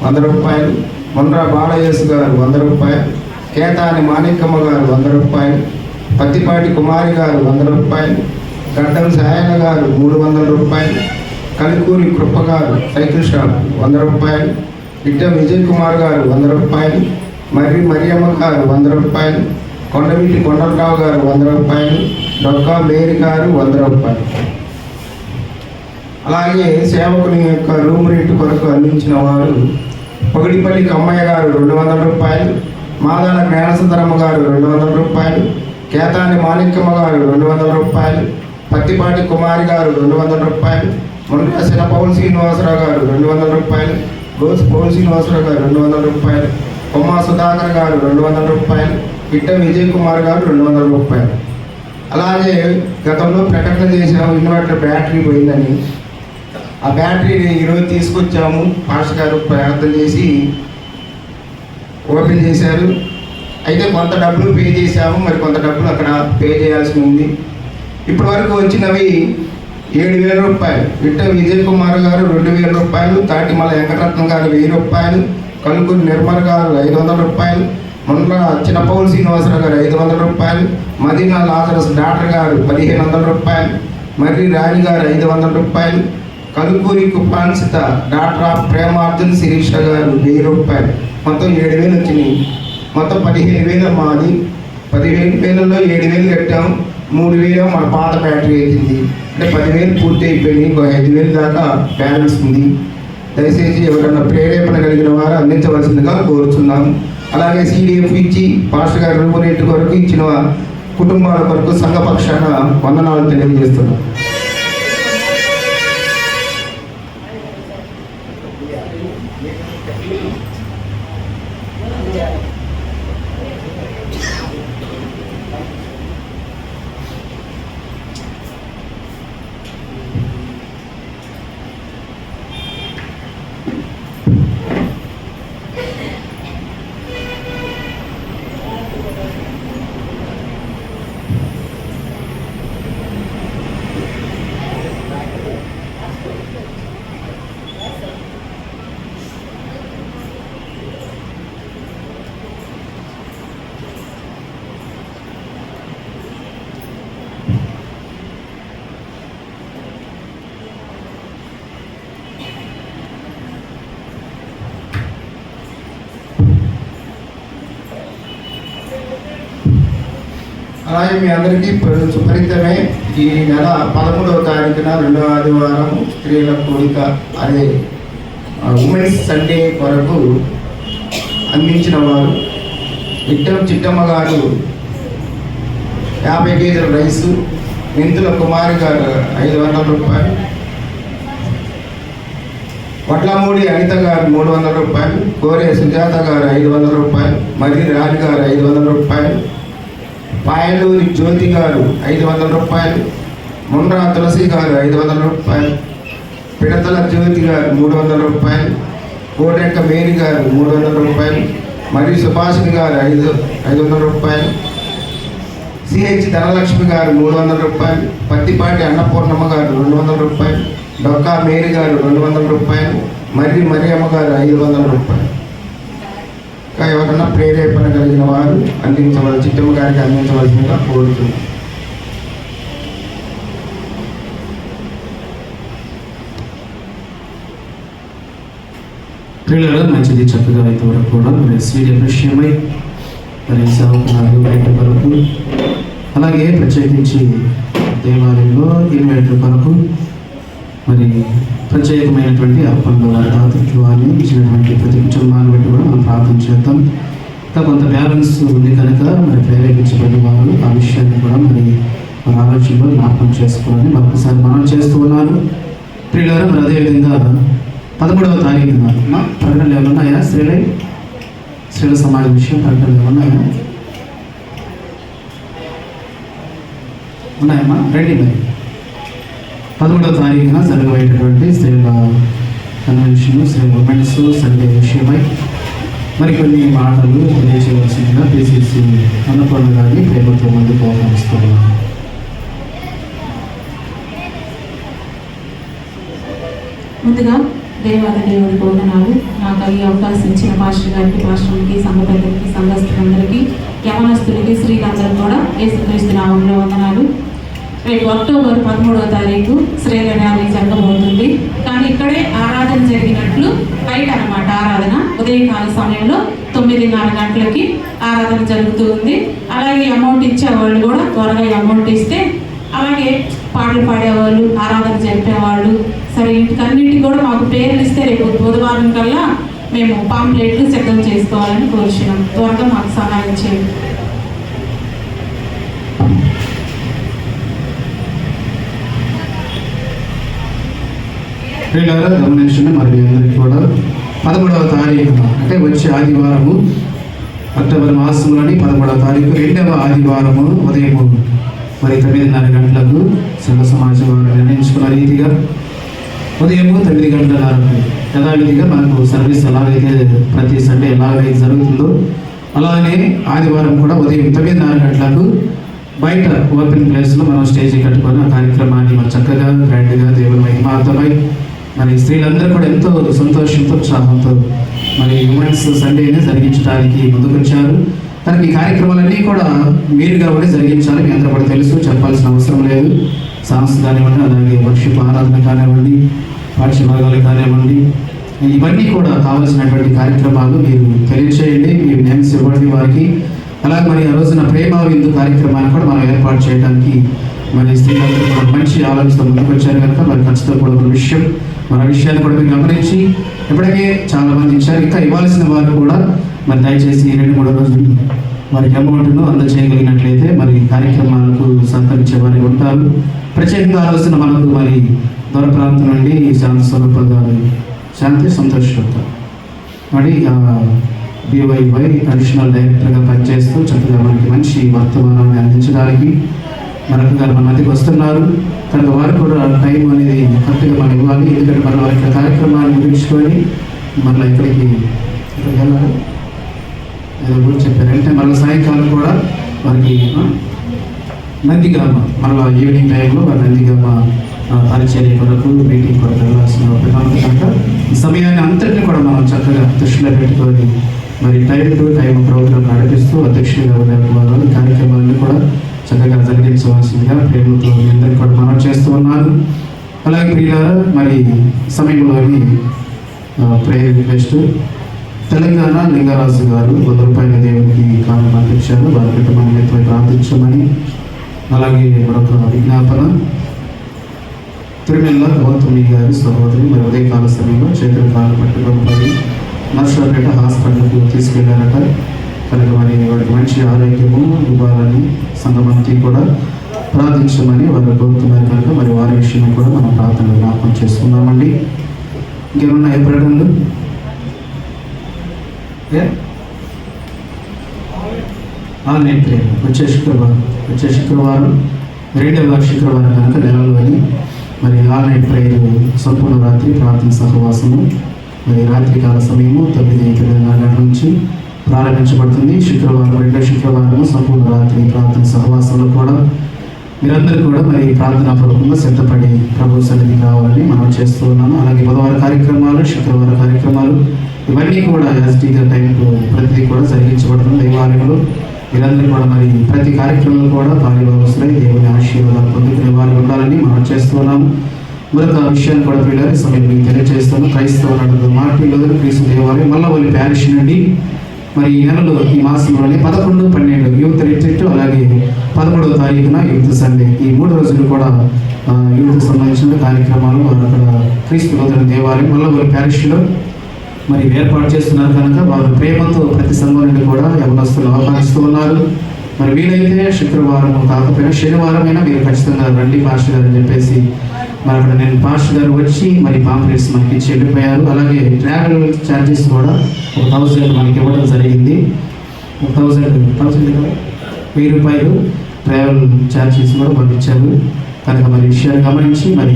100 రూపాయలు, మొండ్రా బాలయేసు గారు 100 రూపాయలు, కేతాని మాణిక్కమ్మ గారు 100 రూపాయలు, పత్తిపాటి కుమారి గారు 100 రూపాయలు, గడ్డం సాయన గారు 300 రూపాయలు, కలికూరి కృప గారు సైకిల్ షాప్ 100 రూపాయలు, ఇట్ట విజయ్ కుమార్ గారు 100 రూపాయలు, మరియమ్మ గారు 100 రూపాయలు, కొండవీటి కొండలరావు గారు 100 రూపాయలు, డొక్కా మేరీ గారు 100 రూపాయలు. అలాగే సేవకుని యొక్క రూమ్ రెంట్ కొరకు అందించిన వారు పొగిడిపల్లి కమ్మయ్య గారు 200 రూపాయలు, మాదాల జ్ఞానసుందరమ్మ గారు 200 రూపాయలు, కేతాని మాణిక్యమ్మ గారు 200 రూపాయలు, పత్తిపాటి కుమారి గారు 200 రూపాయలు, మొండ్రా చిన్నపౌలు శ్రీనివాసరావు గారు 200 రూపాయలు, గోసు పౌలు శ్రీనివాసరావు గారు 200 రూపాయలు, కొమ్మ సుధాకర్ గారు 200 రూపాయలు, ఇట్ట విజయ్ కుమార్ గారు 200 రూపాయలు. అలాగే గతంలో ప్రకటన చేసాము ఇన్వర్టర్ బ్యాటరీ పోయిందని. ఆ బ్యాటరీని ఈరోజు తీసుకొచ్చాము. పాస్టర్ గారు ప్రార్థన చేసి ఓపెన్ చేశారు. అయితే కొంత డబ్బులు పే చేశాము, మరి కొంత డబ్బులు అక్కడ పే చేయాల్సి ఉంది. ఇప్పటి వరకు వచ్చినవి 7,000 రూపాయలు. ఇట్ట విజయ్ కుమార్ గారు 2,000 రూపాయలు, తాటిమల వెంకటరత్నం గారు 1,000 రూపాయలు, కలుకూరి నిర్మల్ గారు 500 రూపాయలు, మొండ్రా చిన్నపౌలు శ్రీనివాసరావు గారు 500 రూపాయలు, మదీనా లాజరస్ డాక్టర్ గారు 1,500 రూపాయలు, మర్రి రాణి గారు 500 రూపాయలు, కలుకూరి కుపాన్సిత డాక్టర్ ఆఫ్ ప్రేమార్జున్ శిరీష గారు 1,000 రూపాయలు. మొత్తం 7,000 వచ్చినాయి. మొత్తం 15,000 మాది. 15,000లో 7,000 కట్టాము. 3,000 మన పాత బ్యాటరీ అయింది. అంటే 10,000 పూర్తి అయిపోయినాయి. ఇంకో 5,000 దాకా బ్యాలెన్స్ ఉంది. దయచేసి ఎవరైనా ప్రేరేపణ కలిగిన వారు అందించవలసిందిగా కోరుతున్నాము. అలాగే CDF ఇచ్చి పాస్టర్ గారు రూమ్ రెంట్ కొరకు ఇచ్చిన కుటుంబాల కొరకు సంఘపక్షాన వందనాలు తెలియజేస్తున్నాం. అలాగే మీ అందరికీ సుపరితమే ఈ నెల 11వ తారీఖున 2వ ఆదివారం స్త్రీల కోరిక అనే ఉమెన్స్ సండే కొరకు అందించిన వారు ఇట్టం చిట్టమ్మ గారు 50 కేజీల రైసు, మెంతుల కుమారి గారు 500 రూపాయలు, వడ్లమూడి అనిత గారు 300 రూపాయలు, కోరే సుజాత గారు 500 రూపాయలు, మర్రి రాజు గారు 500 రూపాయలు, పాయలూరి జ్యోతి గారు 500 రూపాయలు, మొండ్రా తులసి గారు 500 రూపాయలు, పిడతల జ్యోతి గారు 300 రూపాయలు, కోటెక్క మేరీ గారు 300 రూపాయలు, మరి సుభాషిణి గారు 500 రూపాయలు, CH ధనలక్ష్మి గారు 300 రూపాయలు, పత్తిపాటి అన్నపూర్ణమ్మ గారు 200 రూపాయలు, డొక్కా మేరీ గారు 200 రూపాయలు, మర్రి మరియమ్మ గారు 500 రూపాయలు. ఇంకా ఎవరన్నా ప్రేరేపణ కలిగిన వారు చిట్టమ్మ గారికి అందించవలసిందిగా కోరుతున్నాం. ప్రియులారా, మంచిది. చక్కగా ఇంతవరకు కూడా మరి CDF విషయమై మరి సేవకులు బయట కొరకు, అలాగే ప్రత్యేకించి దేవాలయంలో ఇన్వెంటర్ కొరకు మరి ప్రత్యేకమైనటువంటి అర్పణలు వారి దాతృత్వాన్ని ఇచ్చినటువంటి ప్రతి కుటుంబాన్ని బట్టి కూడా మనం ప్రార్థన చేద్దాం. ఇంకా కొంత బ్యాలెన్స్ ఉంది కనుక మరి ప్రేరేపించబడిన వారు ఆ విషయాన్ని కూడా మరి మన ఆలోచనలో జ్ఞాపకం చేసుకోవాలని మరొకసారి మనం చేస్తూ ఉన్నారు. ప్రియులారా, మరి అదేవిధంగా 13వ తారీఖున ప్రకటనలు ఏమైనా ఉన్నాయా? స్త్రీల సమాజం విషయం ప్రకటనలు ఏమైనా ఉన్నాయా? ఉన్నాయమ్మా? రండి. మరి 13వ తారీఖున జరగబోయేటటువంటి స్త్రీల కన్వెన్షన్, ఉమెన్స్ సండే విషయమై మరికొన్ని మాటలు తెలియచేయవలసిందిగా పిసిసి అన్నపూర్ణ గారిని ప్రేమతో ముందుకు ఆహ్వానిస్తున్నాను. ముందుగా దేవుడికి వందనాలు. నాకు ఈ అవకాశం ఇచ్చిన పాస్టర్ గారికి, పాస్టర్కి, సంఘ పెద్దలకి, సంఘస్థులందరికీ, యవనస్తులకి, స్త్రీలందరూ కూడా యేసుక్రీస్తు నామంలో వందనాలు. రేపు అక్టోబర్ 13వ తారీఖు స్త్రీల ర్యాలీ జరగబోతుంది. కానీ ఇక్కడే ఆరాధన జరిగినట్లు బయట అన్నమాట. ఆరాధన ఉదయకాల సమయంలో 9:30 గంటలకి ఆరాధన జరుగుతూ ఉంది. అలాగే అమౌంట్ ఇచ్చేవాళ్ళు కూడా త్వరగా అమౌంట్ ఇస్తే, అలాగే పాటలు పాడేవాళ్ళు, ఆరాధన జరిపేవాళ్ళు, సరే వీటికన్నింటికి కూడా మాకు పేర్లు ఇస్తే రేపు బుధవారం కల్లా మేము పాంప్లెట్లు సిద్ధం చేసుకోవాలని కోరుచున్నాం. త్వరగా మాకు సహాయం చేయండి. ప్రియులారా, గమనించండి. మరి అందరికీ కూడా 13వ తారీఖున అంటే వచ్చే ఆదివారము, అక్టోబర్ మాసంలోని 13వ తారీఖు 2వ ఆదివారము ఉదయము మరి 9:30 గంటలకు సంఘ సమాజం వారు నిర్ణయించుకున్న రీతిగా ఉదయము 9 గంటలకు యథావిధిగా మనకు సర్వీస్ ఎలాగైతే ప్రతి సండే ఎలాగైతే జరుగుతుందో అలానే ఆదివారం కూడా ఉదయం 9:30 గంటలకు బయట ఓపెన్ ప్లేస్లో మనం స్టేజీ కట్టుకొని ఆ కార్యక్రమాన్ని మరి చక్కగా గ్రాండ్గా దేవుని మహిమార్థమై మరి స్త్రీలందరూ కూడా ఎంతో సంతోషంతో, ఉత్సాహంతో మరి ఉమెన్స్ సండేని జరిగించడానికి ముందుకొచ్చారు. కనుక ఈ కార్యక్రమాలన్నీ కూడా మీరుగా కూడా జరిగించాలి. మీ అందరూ కూడా తెలుసు, చెప్పాల్సిన అవసరం లేదు. సాంస్కృతిక కానివ్వండి, అలాగే వర్షిప్ ఆరాధన కానివ్వండి, పాఠ్య భాగాలు కానివ్వండి, ఇవన్నీ కూడా కావాల్సినటువంటి కార్యక్రమాలు మీరు తెలియచేయండి. మీరు నేమ్స్ ఇవ్వండి వారికి. అలాగే మరి ఆ రోజున ప్రేమ విందు కార్యక్రమాన్ని కూడా మనం ఏర్పాటు చేయడానికి మరి స్త్రీలందరూ కూడా మంచి ఆలోచనతో ముందుకు వచ్చారు కనుక మరి ఖచ్చితంగా కూడా ఒక విషయం, మన విషయాన్ని కూడా మీరు గమనించి ఇప్పటికే చాలా మంది ఇచ్చారు. ఇంకా ఇవ్వాల్సిన వారు కూడా మరి దయచేసి 2-3 రోజులు వారికి అమౌంట్ను అందజేయగలిగినట్లయితే మరి కార్యక్రమాలకు సహకరించే వారు ఉంటారు. ప్రత్యేకంగా ఆ రోజున మనకు మరి దూర ప్రాంతం నుండి శాంతి స్వరూప గారు, శాంతి సంతోష్ మరి BYY అడిషనల్ డైరెక్టర్గా పనిచేస్తూ చక్కగా మనకి మంచి వర్తమానాన్ని అందించడానికి మనకు గారు మన మధ్యకి వస్తున్నారు. కనుక వారు కూడా టైం అనేది కరెక్ట్గా మనం ఇవ్వాలి. ఎందుకంటే మనం వారి కార్యక్రమాన్ని ముగించుకొని మళ్ళీ ఇక్కడికి వెళ్ళాలి ఏదో కూడా చెప్పారంటే మళ్ళీ సాయంకాలం కూడా వారికి నందిగామ మళ్ళీ ఈవినింగ్ టైంలో వారి నందిగామ పరిచర్య కొరకు, మీటింగ్ కొరకు వెళ్ళాల్సిన కనుక ఈ సమయాన్ని అంతటిని కూడా మనం చక్కగా దృష్టిలో పెట్టుకొని మరి టైం టు టైం ప్రోగ్రాం నడిపిస్తూ అధ్యక్షులుగా ఉండేవారు ఈ కార్యక్రమాలను కూడా చక్కగా జరిగించవలసిందిగా ప్రేమతో మీ అందరికీ కూడా మనం చేస్తూ ఉన్నాను. అలాగే ప్రియులారా, మరి సమయంలోని ప్రేయర్ రిక్వెస్ట్ తెలంగాణ లింగరాజు గారు 100 రూపాయల దేవునికి కాలం పంపించారు. వారి కుటుంబాన్ని ఎంతో ప్రార్థించమని. అలాగే మరొక విజ్ఞాపన తిరుమల గౌతమి గారి సహోదరి మరి ఉదయకాల సమయంలో చేతులు కాలు పట్టుకొని పడి నర్సాపేట హాస్పిటల్కు తీసుకెళ్లారట. కనుక మరి వారికి మంచి ఆరోగ్యము ఇవ్వాలని సంఘమంతి కూడా ప్రార్థించమని వారు కోరుతున్నారు. కనుక మరి వారి విషయంలో కూడా మనం ప్రార్థన జ్ఞాపకం చేసుకున్నామండి. ఇంకేమన్నా ఏ ప్రకటనలు? ఆన్లైన్ ప్రేయర్ వచ్చే శుక్రవారం 2వ శుక్రవారం కనుక నెలలోని మరి ఆన్లైన్ ప్రేయర్ సంపూర్ణ రాత్రి ప్రార్థన సహవాసము మరి రాత్రికాల సమయము 9:30 గంటల నుంచి ప్రారంభించబడుతుంది. శుక్రవారం 2వ శుక్రవారము సంపూర్ణ రాత్రి ప్రార్థన సహవాసంలో కూడా మీరందరూ కూడా మరి ప్రార్థనా పూర్వకంగా సిద్ధపడి ప్రభు సన్నిధి కావాలని మనం చేస్తూ ఉన్నాము. అలాగే బుధవారం కార్యక్రమాలు, శుక్రవారం కార్యక్రమాలు ఇవన్నీ కూడా యాజిటీగా టైంకు ప్రతిదీ కూడా జరిగించబడుతుంది దేవాలయంలో. మీరందరూ కూడా మరి ప్రతి కార్యక్రమంలో కూడా పాల్గొనవలసిన దేవుని ఆశీర్వాదాలు పొందుకునే వారు ఉండాలని మనం చేస్తూ ఉన్నాము. మరొక విషయాన్ని కూడా పిల్లలు సమయం మీకు తెలియజేస్తాము. క్రైస్తవ నడుగు మార్టిలో క్రీస్తు దేవాలయం మల్లవల్లి ప్యారిష్ నుండి మరి ఈ నెలలో ఈ మాసంలోనే 11, 12 యూత్ రిట్రీట్, అలాగే 13వ తారీఖున యూత్ సండే, ఈ 3 రోజులు కూడా యూత్ సంబంధించిన కార్యక్రమాలు అక్కడ క్రీస్తు దేవాలయం మల్లవల్లి ప్యారిష్లో మరి ఏర్పాటు చేస్తున్నారు కనుక వారు ప్రేమతో ప్రతి సంఘం నుండి కూడా యవనస్తులు ఆహ్వానిస్తూ ఉన్నారు. మరి వీలైతే శుక్రవారం కాకపోయినా శనివారమైనా మీరు ఖచ్చితంగా రండి పాస్టర్ గారు అని చెప్పేసి మరి అక్కడ నేను పాస్టర్ గారు వచ్చి మరి పాంప్లెట్స్ మనకి ఇచ్చి వెళ్ళిపోయారు. అలాగే ట్రావెల్ ఛార్జెస్ కూడా 1000 మనకి ఇవ్వడం జరిగింది. 1000 కదా, 1000 రూపాయలు ట్రావెల్ ఛార్జెస్ కూడా వాళ్ళు ఇచ్చారు కనుక మరి విషయాన్ని గమనించి మరి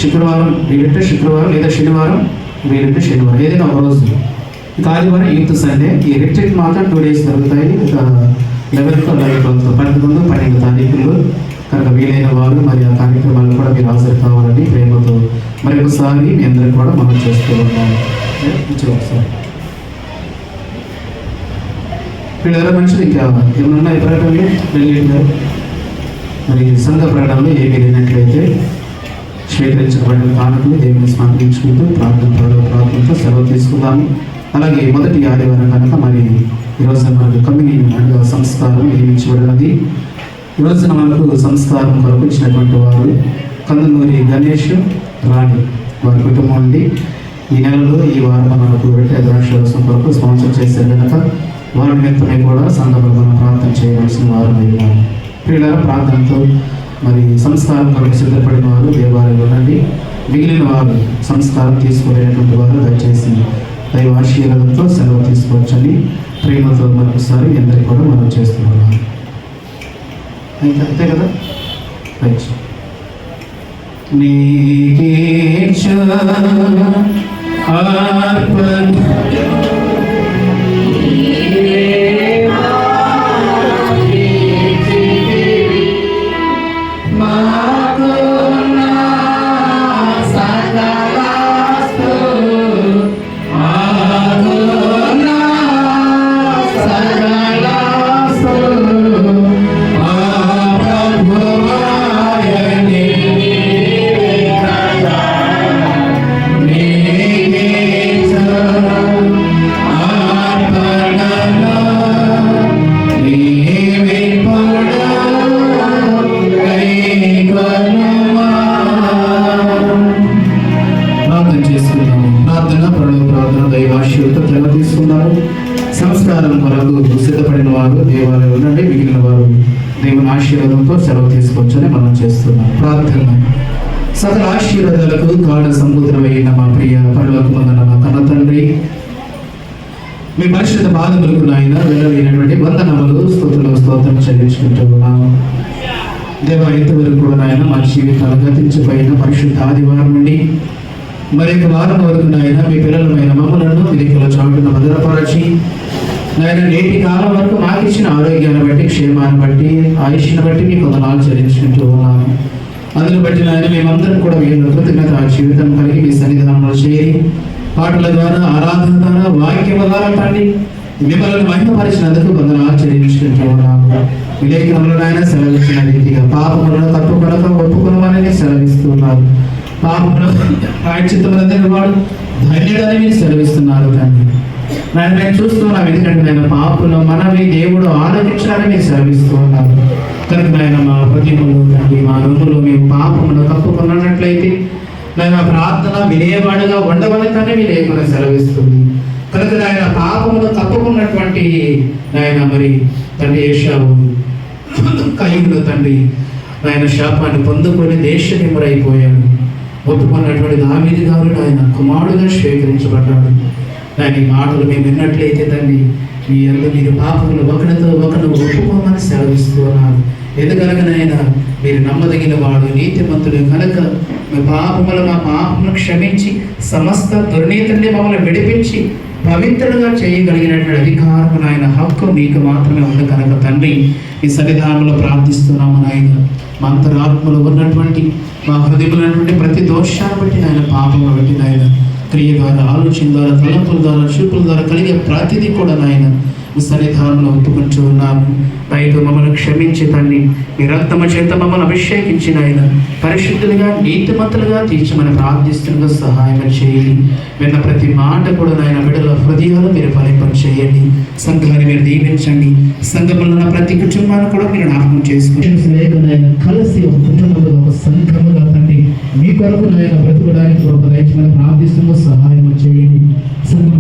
శుక్రవారం వీలంటే శుక్రవారం లేదా శనివారం వీలంటే శనివారం ఏదైనా ఒక రోజు. ఇక ఆదివారం యూత్ సండే. ఈ రిట్రీట్ మాత్రం 2 days జరుగుతాయి. ఇక 11th, 12th, 11, 12 తారీఖులు కనుక వీలైన వారు మరి ఆ కార్యక్రమాలు కూడా మీరు హాజరు కావాలని ప్రేమతో మరి ఒకసారి మీ అందరికీ కూడా మనం చేస్తూ ఉంటాం. ఒకసారి వీళ్ళెవరో మనుషులు ఇంకా ఏమన్నా ఈ ప్రకటనలు వెళ్ళి మరి సంఘ ప్రకటనలు ఏమీ లేనట్లయితే స్వీకరించబడిన కానుకలు దేవుని స్మరించుకుంటూ ప్రార్థనతో సెలవు తీసుకుందాము. అలాగే మొదటి ఆదివారం కనుక మరి ఈరోజు మనకు కమ్యూనిటీ సంస్కారం నియమించబడినది. ఈరోజున మనకు సంస్కారం కొరకు ఇచ్చినటువంటి వారు కందునూరి గణేష్ రాణి వారి కుటుంబం నుండి ఈ నెలలో ఈ వారం మనకు ద్రాక్షరసం కొరకు స్పాన్సర్ చేశారు కనుక వారి నిమిత్తమై కూడా సంఘంలో మనం ప్రార్థన చేయవలసిన వారు అయినారు. పిల్లల ప్రార్థనతో మరి సంస్కారం కొరకు సిద్ధపడిన వారు దేవాలయంలో ఉండండి. మిగిలిన వారు సంస్కారం తీసుకునేటువంటి వారు దయచేసి దైవ ఆశీర్వాదంతో సెలవు తీసుకోవచ్చని ప్రేమతో మరొకసారి అందరికీ కూడా మనం చేస్తున్నాం. అంతే కదా. రైట్. నీకే సంస్కారం కొరకు సిద్ధపడిన వారు దేవాలయం ఉండండి. మిగిలిన వారు దేవుని ఆశీర్వాదంతో సెలవు తీసుకోవచ్చని మనం చేస్తున్నాం. ప్రార్థన. సకల ఆశీర్వాదాలకు కాడ సముద్రమైన మా ప్రియ పరలోకమందున్న మా కన్న తండ్రి, మీ పరిశుద్ధ పాదములకు నాయన వెళ్ళలేనటువంటి వందనములు స్తుతులు స్తోత్రం చెల్లించుకుంటూ ఉన్నాము. దేవ ఇంతవరకు కూడా నాయన మా జీవితాలు గతించిపోయిన పరిశుద్ధ ఆదివారం నుండి మరి వారం వరకు నాయన మీ పిల్లలమైన మమ్మలను విధికల చాటున భద్రపరచి నాయన నేటి కాలం వరకు మాకు ఇచ్చిన ఆరోగ్యాన్ని బట్టి, క్షేమాన్ని బట్టి, ఆయుష్ని బట్టి మీకు వందనాలు చెల్లించుకుంటూ ఉన్నాము. అందును బట్టి నాయన మేమందరం కూడా మీరు కృతజ్ఞత జీవితం కలిగి మీ సన్నిధానంలో చేరి పాటల ద్వారా, ఆరాధన ద్వారా, వాక్యం ద్వారా తండ్రి మిమ్మల్ని మహిమపరిచినందుకు వందనాలు చెల్లించుకుంటూ ఉన్నాము. విలేకరులను నాయన సెలవిచ్చిన రీతిగా పాపములను తప్పుకొనక ఒప్పుకొనమని సెలవిస్తున్నారు. పాపములు ప్రాయశ్చిత్తములందరినీ వాడు ధన్యుడని మీరు సెలవిస్తున్నారు తండ్రి. నేను చూస్తున్నాం, ఎందుకంటే నేను పాపులు మనవి దేవుడు ఆలోచించాలని మీరు సెలవిస్తూ ఉన్నారు. కనుక నాయన మా హృదయములు తండ్రి, మా రూములో మేము పాపములు తప్పుకున్నట్లయితే నేను ప్రార్థన వినేవాడుగా ఉండవలెనని మీరు లేకుండా సెలవిస్తుంది. కనుక నాయన పాపములు తప్పుకున్నటువంటి నాయన మరి తండ్రి ఏషావు కయ్యూరు తండ్రి నాయన శాపాన్ని పొందుకొని దేశనిమురైపోయాడు. ఒప్పుకున్నటువంటి దావీదు గారు ఆయన కుమారుడుగా స్వీకరించబడ్డాడు. దాని మాటలు మేము విన్నట్లయితే తండ్రి మీ అందరూ మీరు పాపములు ఒకరితో ఒకరు ఒప్పుకోమని సెలవిస్తూ ఉన్నారు. ఎందుకనగానైనా మీరు నమ్మదగిన వాడు, నీతిమంతుడు కనుక మీ పాపములు మా పాపములు క్షమించి సమస్త దుర్నీతిని మమ్మల్ని విడిపించి పవిత్రులుగా చేయగలిగినటువంటి అధికారం నాయన హక్కు మీకు మాత్రమే ఉంది కనుక తండ్రి ఈ సన్నిధానంలో ప్రార్థిస్తున్నాము నాయన. మా అంతరాత్మలో ఉన్నటువంటి మా హృదయములైనటువంటి ప్రతి దోషాన్ని బట్టి నాయన, పాపములు బట్టి నాయన, క్రియ ద్వారా, ఆలోచన ద్వారా, తలంపుల ద్వారా, చూపుల ద్వారా కలిగే ప్రతిదీ కూడా నాయన మీ సన్నిధానంలో ఒప్పుకుంటూ ఉన్నాము. రైతు మమ్మల్ని క్షమించి తండ్రి మీ రక్తము చేత మమ్మల్ని అభిషేకించిన ఆయన పరిశుద్ధులుగా, నీతిమంతులుగా తీర్చమని ప్రార్థిస్తున్నగా సహాయం చేయండి. విన్న ప్రతి మాట కూడా నాయన బిడ్డల హృదయాలు మీరు ఫలింపం చేయండి. సంఘాన్ని మీరు దీవించండి. సంఘంలో ఉన్న ప్రతి కుటుంబాన్ని కూడా మీరు జ్ఞాపకం చేసుకుంటారు. కలిసి ఒక కుటుంబంలో, ఒక సంఘముగా తండ్రి మీ కొరకు నాయన బ్రతుకడానికి ఒక దయచేయమని ప్రార్థిస్తున్న సహాయం చేయండి. సంఘం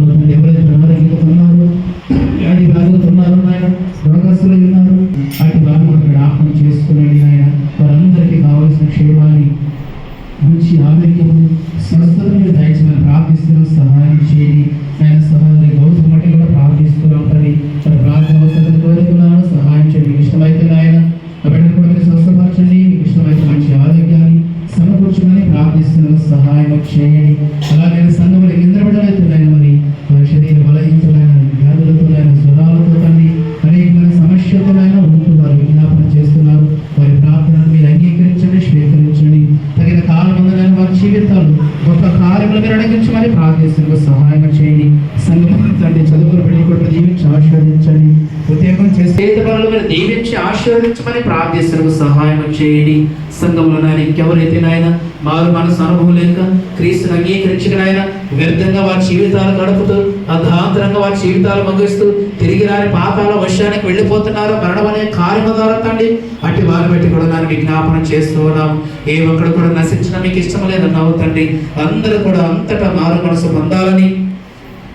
ఆశీర్వదించమని ప్రార్థిస్తున్న సహాయం చేయండి. సంఘంలో నాయన ఇంకెవరైతే నాయన మారు మనసు అనుభవం లేక క్రీస్తుని అంగీకరించకనైనా వ్యర్థంగా వారి జీవితాలు గడుపుతూ అర్ధాంతరంగా వారి జీవితాలు ముగిస్తూ తిరిగి రాని పాతాల వర్షానికి వెళ్ళిపోతున్నారు మరణం అనే కార్యము ద్వారా తండ్రి అట్టి వారి బట్టి కూడా నన్ను విజ్ఞాపనం చేస్తూ ఉన్నాం. ఏ ఒక్కడు కూడా నశించడం మీకు ఇష్టం లేదన్నావు తండ్రి. అందరూ కూడా అంతటా మారు మనసు పొందాలని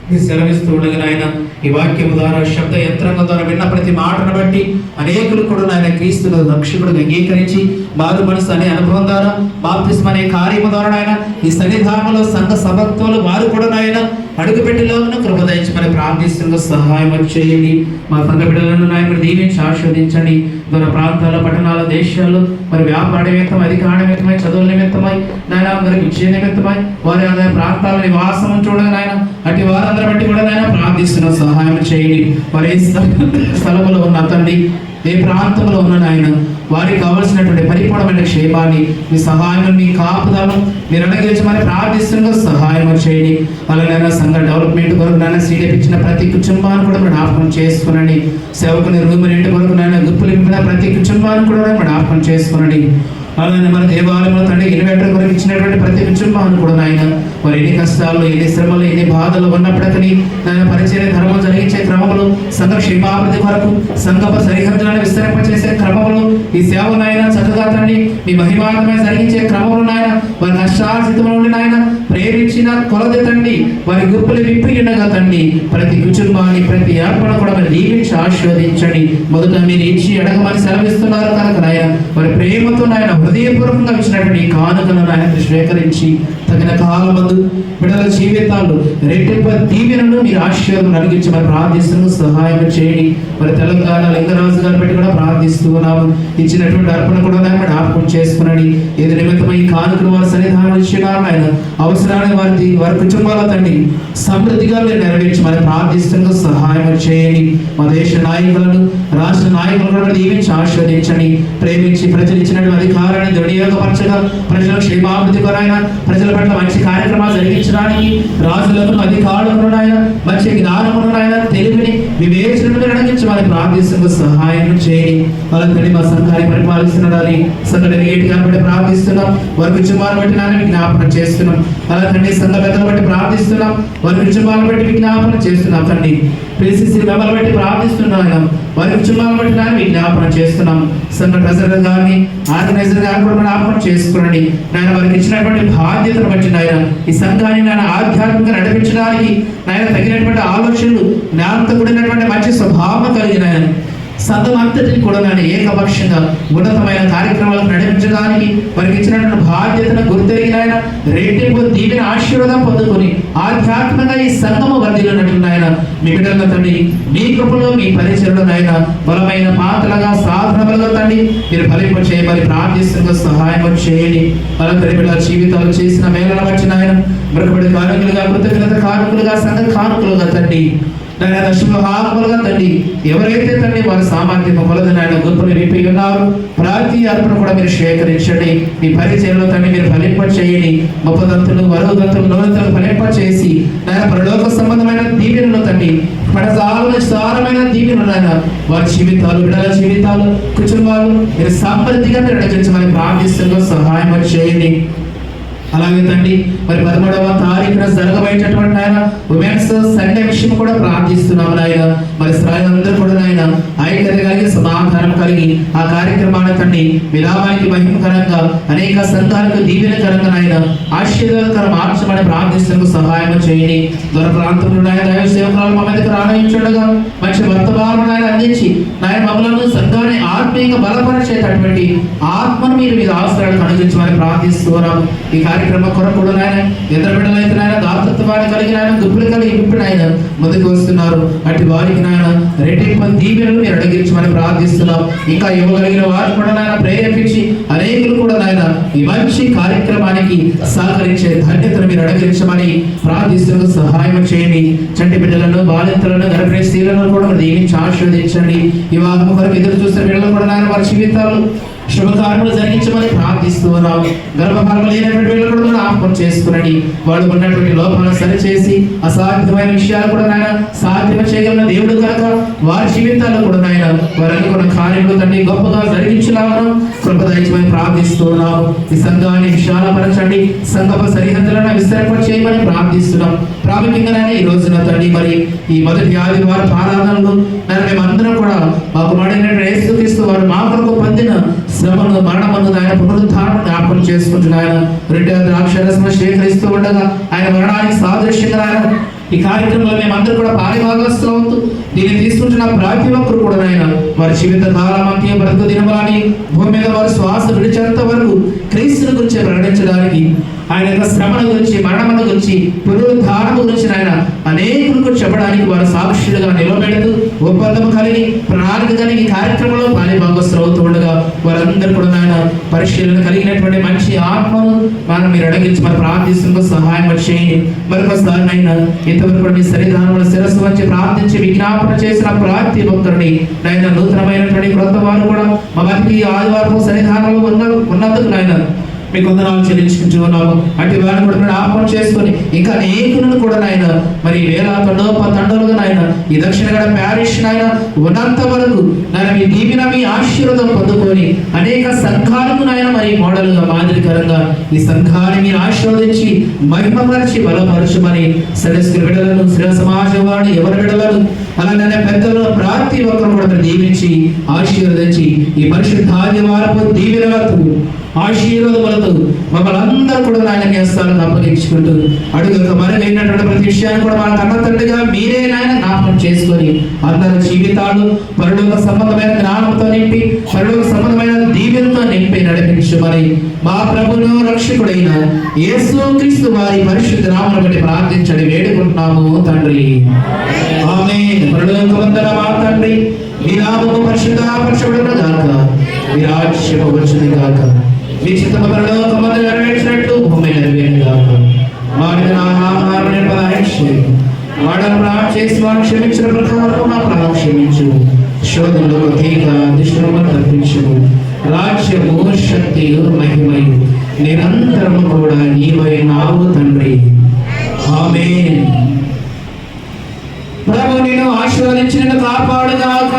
మీరు సెలవిస్తూ ఉండగా నాయన ఈ వాక్యం ద్వారా శబ్ద యంత్రాంగం ద్వారా విన్న ప్రతి మాటను బట్టి అనేకులు కూడా నాయన క్రీస్తును రక్షకుడు అంగీకరించి మారు మనసు అనే అనుభవం ద్వారా బాప్తిస్మ అనే కార్యము ద్వారా నాయన ఈ సన్నిధానంలో సంఘ సభత్వాలు వారు కూడా నాయన అడుగుపెట్టేలాగా కృప దయచేయమని ప్రార్థిస్తున్న సహాయం చేయండి. మా సంఘ బిడ్డలను నాయన మీరు దీవించి ఆశీర్వదించండి. దూర ప్రాంతాల పట్టణాల దేశాల్లో మరి వ్యాపార నిమిత్తం అధికార నిమిత్తమై చదువుల నిమిత్తమై నాయన మరి విద్య నిమిత్తమై వారి ఆయా ప్రాంతాల నివాసం చూడగా నాయన అటు వారందరూ బట్టి కూడా నాయన ప్రార్థిస్తున్న సహాయం చేయండి. వారి స్థలంలో ఉన్న తండ్రి ఏ ప్రాంతంలో ఉన్న నాయన వారికి కావలసినటువంటి పరిపూర్ణమైన క్షేమాన్ని మీ సహాయం మీ కాపుదలను మీరు అనుగ్రహించమని ప్రార్థిస్తున్న సహాయం చేయండి. అలాగైనా సంఘ డెవలప్మెంట్ కొరకు నాయన సీడీ ఇచ్చిన ప్రతి కుటుంబాన్ని కూడా మీరు జ్ఞాపకం చేసుకునండి. సేవకుని రూమ్ రెంట్ కొరకు నాయన గుర్తులు ఇప్పిన ప్రతి కుటుంబాన్ని కూడా మీరు జ్ఞాపకం చేసుకునండి. అలాగే మన దేవాలయంలో తండ్రి ఇన్వెంటర్ కొరకు ఇచ్చినటువంటి ప్రతి కుటుంబాన్ని కూడా నాయన వారు ఎన్ని కష్టాలు ఎన్ని శ్రమలు ఎన్ని బాధలు ఉన్నప్పటికీ నాయన పరిచర్య ధర్మం జరిగించే క్రమంలో సంఘ క్షేమాభివృద్ధి కొరకు సంఘప సరిహద్దులను విస్తరింపచేసే క్రమంలో ఈ సేవ నాయన చక్కగా తండ్రి మీ మహిమాత్మై జరిగించే క్రమంలో నాయన వారి కష్టార్జితంలో ఉండి నాయన ప్రేరించిన కొలది తండ్రి వారి గుర్పులు విప్పి ఉండగా తండ్రి ప్రతి కుటుంబాన్ని ప్రతి అర్పణ కూడా మీరు దీవించి ఆశీర్వదించండి. మొదట మీరు ఇచ్చి అడగమని సెలవిస్తున్నారు కనుక నాయన వారి ప్రేమతో నాయన హృదయపూర్వకంగా ఇచ్చినటువంటి కానుకను నాయన స్వీకరించి తగిన కాలమందు బిడ్డల జీవితాల్లో రెట్టింపు దీవెనను మీరు ఆశీర్వాదం కలిగించమని ప్రార్థిస్తున్న సహాయం చేయండి. మరి తెలంగాణ లింగరాజు గారిని బట్టి కూడా ప్రార్థిస్తూ ఉన్నాము. ఇచ్చినటువంటి అర్పణ కూడా నాయన జ్ఞాపకం చేసుకునండి. ఏది నిమిత్తమై ఈ కానుకలు వారి సన్నిధానం ఇచ్చినారు ఆయన అవసరాన్ని వారి కుటుంబాల తండ్రి సమృద్ధిగా మీరు నెరవేర్చమని ప్రార్థిస్తున్న సహాయం చేయండి. మా దేశ నాయకులను రాష్ట్ర నాయకులను కూడా దీవించి ఆశీర్వదించండి. ప్రేమించి ప్రజలు ఇచ్చినటువంటి అధికారాన్ని దుర్వినియోగపరచగా ప్రజల క్షేమాభివృద్ధి కొరైనా ప్రజల పట్ల మంచి కార్యక్రమాలు జరిగించడానికి రాజులకు అధికారులను నాయన మంచి జ్ఞానమును నాయన తెలివిని వివేచనను అడిగించమని ప్రార్థిస్తున్న సహాయం చేయండి. వాళ్ళని మా సంఘాన్ని పరిపాలిస్తున్నారని సంఘ డెలిగేట్ గారిని బట్టి ప్రార్థిస్తున్నాం. వారి కుటుంబాలను బట్టి నాయన విజ్ఞాపన చేస్తున్నాం. అలా తండ్రి సంఘ పెద్దలు బట్టి ప్రార్థిస్తున్నాం. వారి కుటుంబాలను బట్టి విజ్ఞాపన చేస్తున్నాం. తండ్రి పిసిసి మెంబర్లు బట్టి ప్రార్థిస్తున్నాం. వారి కుటుంబాలను బట్టి నాయన విజ్ఞాపన చేస్తున్నాం. సంఘ ట్రెజరర్ గారిని ఆర్గనైజర్ గారిని కూడా జ్ఞాపకం చేసుకునండి. నాయన వారికి ఇచ్చినటువంటి బాధ్యతను బట్టి నాయన ఈ సంఘాన్ని నాయన ఆధ్యాత్మికంగా నడిపించడానికి నాయన తగినటువంటి ఆలోచనలు జ్ఞానంతో కూడినటువంటి మంచి స్వభావం కలిగిన సంఘం అంతటిని కూడా నేను ఏకపక్షంగా ఉన్నతమైన కార్యక్రమాలకు నడిపించడానికి వారికి ఇచ్చినటువంటి బాధ్యతను గుర్తెరిగిన ఆయన రెట్టింపు దీవిన ఆశీర్వాదం పొందుకొని ఆధ్యాత్మికంగా ఈ సంఘము వర్ధిల్లినట్లు ఆయన మీ బిడ్డల తండ్రి మీ కృపలో మీ పరిచయలో ఆయన బలమైన పాత్రలుగా సాధనలుగా తండ్రి మీరు ఫలింప చేయమని ప్రార్థిస్తున్న సహాయం చేయండి. అలంకరి బిడ్డల జీవితాలు చేసిన మేళను బట్టి ఆయన మరొకటి కానుకలుగా కృతజ్ఞత కానుకలుగా సంఘ కానుకలుగా తండ్రి నాయన దశమహాత్మలుగా తండ్రి ఎవరైతే తండ్రి వారి సామర్థ్యం కొలది నాయన గుర్తులు విప్పి ఉన్నారు ప్రతి అర్పణ కూడా మీరు స్వీకరించండి. మీ పరిచయంలో తండ్రి మీరు ఫలింప చేయండి. ముప్పదంతులు వరవదంతులు నూనెంతలు ఫలింప చేసి నాయన పరలోక సంబంధమైన దీవెనలు తండ్రి పడజాలను సారమైన దీవెనలు నాయన వారి జీవితాలు బిడ్డల జీవితాలు కుటుంబాలు మీరు సమృద్ధిగా నడిపించమని ప్రార్థిస్తున్న సహాయం చేయండి. అలాగే తండ్రి మరి 13వ తారీఖున జరగబోయేటటువంటి ఆయన ఉమెన్స్ సండే విషయం కూడా ప్రార్థిస్తున్నాము నాయన. మరి స్త్రీలందరూ కూడా నాయన ఐక్యత కలిగి సమాధానం కలిగి ఆ కార్యక్రమాన్ని తండ్రి విలామానికి మహిమకరంగా అనేక సంఘాలకు దీవెనకరంగా నాయన ఆశీర్వాదకరం మార్చమని ప్రార్థిస్తున్న సహాయం చేయండి. దూర ప్రాంతంలో నాయన దైవ సేవకురాలు మా మీదకి రాణించుండగా మంచి వర్తమానం నాయన అందించి నాయన మమ్మలను సంఘాన్ని ఆత్మీయంగా బలపరిచేటటువంటి ఆత్మను మీరు మీద అవసరాలకు అనుగ్రహించమని ప్రార్థిస్తున్నాము. ఈ కార్యక్రమం కొరకు కూడా నాయన ఇతర బిడ్డలైతే నాయన దాతృత్వాన్ని కలిగిన ఆయన గుప్పులు కలిగి ఇప్పుడు ఆయన ముందుకు వస్తున్నారు. అటు వారికి నాయన రెట్టింపు దీవెనలు మీరు అడిగించమని ప్రార్థిస్తున్నాం. ఇంకా ఇవ్వగలిగిన వారు కూడా నాయన ప్రేరేపించి అనేకులు కూడా నాయన ఈ మంచి కార్యక్రమానికి సహకరించే ధన్యతను మీరు అడిగించమని ప్రార్థిస్తున్న సహాయం చేయండి. చంటి బిడ్డలను బాలింతలను గర్భిణీ స్త్రీలను కూడా దీవించి ఆశీర్వదించండి. ఈ వాహనం కొరకు ఎదురు చూస్తున్న బిడ్డలు కూడా నాయన వారి జీవితాలు శుభకార్యములు జరిగించమని ప్రార్థిస్తూ ఉన్నాం. గర్భఫలము లేనటువంటి వీళ్ళు కూడా జ్ఞాపకం చేసుకునండి. వాళ్ళు ఉన్నటువంటి లోపాలను సరిచేసి అసాధ్యమైన విషయాలు కూడా నాయన సాధ్యం చేయగలిగిన దేవుడు కనుక వారి జీవితాల్లో కూడా నాయన వారు అనుకున్న కార్యములు తండ్రి గొప్పగా జరిగించలాగా కృప దయచేయమని ప్రార్థిస్తూ ఉన్నాం. ఈ సంఘాన్ని విశాలపరచండి, సంఘపు సరిహద్దులను విస్తరింపచేయమని ప్రార్థిస్తున్నాం. ప్రాముఖ్యంగా ఈ రోజున తండ్రి మరి ఈ మొదటి ఆదివారం ఆరాధనలు మేమందరం కూడా మాకు మడినటువంటి యేసుక్రీస్తు వారు మా కొరకు పొందిన శ్రమను మరణమును ఆయన పునరుద్ధారణ జ్ఞాపకం చేసుకుంటున్న ఆయన రెండవ ద్రాక్షరసము స్వీకరిస్తూ ఉండగా ఆయన మరణానికి సాదృశ్యంగా ఆయన ఈ కార్యక్రమంలో మేమందరూ కూడా పాలిభాగస్తులు అవుతూ దీన్ని తీసుకుంటున్న ప్రతి ఒక్కరు కూడా ఆయన వారి జీవిత కాలమంత్య బ్రతుకు దినములని భూమి మీద వారు శ్వాస విడిచేంత వరకు క్రీస్తుని గురించి ప్రకటించడానికి ఆయన యొక్క శ్రమల గురించి మరణముల గురించి పునరుద్ధారణ గురించి ఆయన అనేకులకు చెప్పడానికి వారు సాక్షులుగా నిలబెడుతూ ఒప్పందం కలిగి ప్రణాళిక కలిగి కార్యక్రమంలో పాలిభాగస్తులు అవుతూ ఉండగా వారందరూ కూడా ఆయన పరిశీలన కలిగినటువంటి మంచి ఆత్మను మనం మీరు అడిగించి మరి ప్రార్థిస్తున్న సహాయం చేయండి. మరొకసారి అయినా ఇంతవరకు మీ శరీరాలను శిరస్సు వచ్చి ప్రార్థించి విజ్ఞాపన చేసిన ప్రతి ఒక్కరిని నాయన నూతనమైనటువంటి క్రొత్త వారు కూడా మా బతికి ఆదివారం శరీరాలలో ఉన్నందుకు నాయన మీకు వందనాలు చెల్లించుకుంటూ ఉన్నాము. అటు వారిని కూడా ఆపణ చేసుకొని ఇంకా అనేకులను కూడా నాయన మరి వేల తండోలుగా నాయన ఈ దక్షిణ గడ ప్యారిష్ నాయన ఉన్నంత వరకు నాయన మీ దీవిన మీ ఆశీర్వాదం పొందుకొని అనేక సంఘాలకు నాయన మరి మోడల్గా మాదిరికరంగా ఈ సంఘాన్ని మీరు ఆశీర్వదించి మహిమపరిచి బలపరచమని సదస్సుల బిడ్డలను శ్రీ సమాజం వాడు ఎవరి బిడ్డలను అలానే పెద్దలు ప్రతి ఒక్కరు కూడా దీవించి ఆశీర్వదించి ఈ పరిశుద్ధాదివారపు దీవెనలతో ఆశీర్వాదములతో మమ్మల్ని అందరూ కూడా నాయన న్యాసాలను అప్పగించుకుంటూ అడుగుక మరుగైనటువంటి ప్రతి విషయాన్ని కూడా మన కన్న తండ్రిగా మీరే నాయన జ్ఞాపకం చేసుకొని అందరి జీవితాలు పరలోక సంబంధమైన జ్ఞానంతో నింపి పరలోక సంబంధమైన దీవెనతో నింపి నడిపించమని మా ప్రభువును రక్షకుడైన యేసుక్రీస్తు వారి పరిశుద్ధ నామమును బట్టి ప్రార్థించండి వేడుకుంటున్నాము తండ్రి. ఆమేన్. పరలోకమందున్న మా తండ్రి మీ నామము పరిశుద్ధపరచబడును గాక, మీ రాజ్యము వచ్చును గాక, మీ చిత్తము పరలోకమందు నెరవేర్చినట్లు భూమి నెరవేరును గాక. మాడిన ఆహారం నిర్వహించు వాడను ప్రాణం చేసి వారు క్షమించిన ప్రకారం మా ప్రాణం క్షమించు. శోధనలో తీగ దుష్టులను తప్పించు. రాజ్యము శక్తియు మహిమయు నిరంతరము కూడా నీవై నావు తండ్రి. ఆమేన్. ప్రభు నిన్ను ఆశీర్వదించి నిన్ను కాపాడుగాక.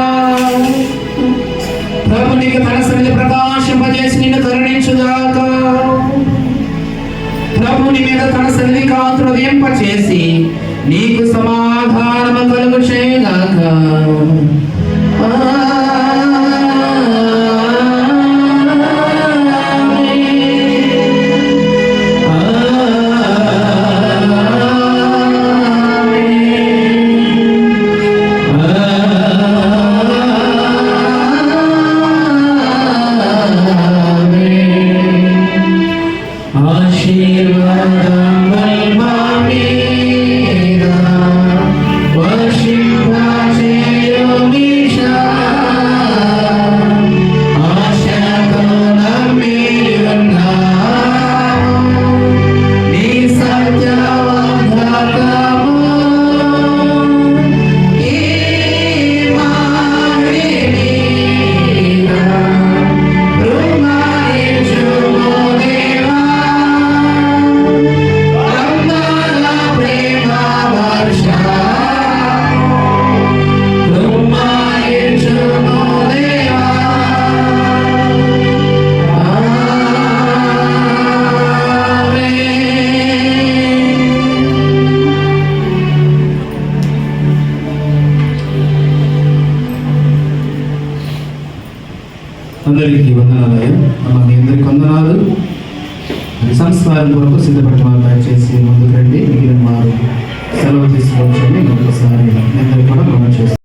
ప్రభు నీకు తన సన్నిధి ప్రకాశింపజేసి నిన్ను కరుణించుగాక. ప్రభు నీ మీద తన సన్నిధి కాంతులు ఉదయింపచేసి నీకు సమాధానము కలుగు చేయగాక. అందరికీ వందనాలయ్య. మీ అందరికి వందనాలు. సంస్కారం కొరకు సిద్ధపడటం దయచేసి ముందుకు రండి. మిగిలిన వారు సెలవు తీసుకోవచ్చని ఒకసారి అందరికీ కూడా మనం చేస్తాం.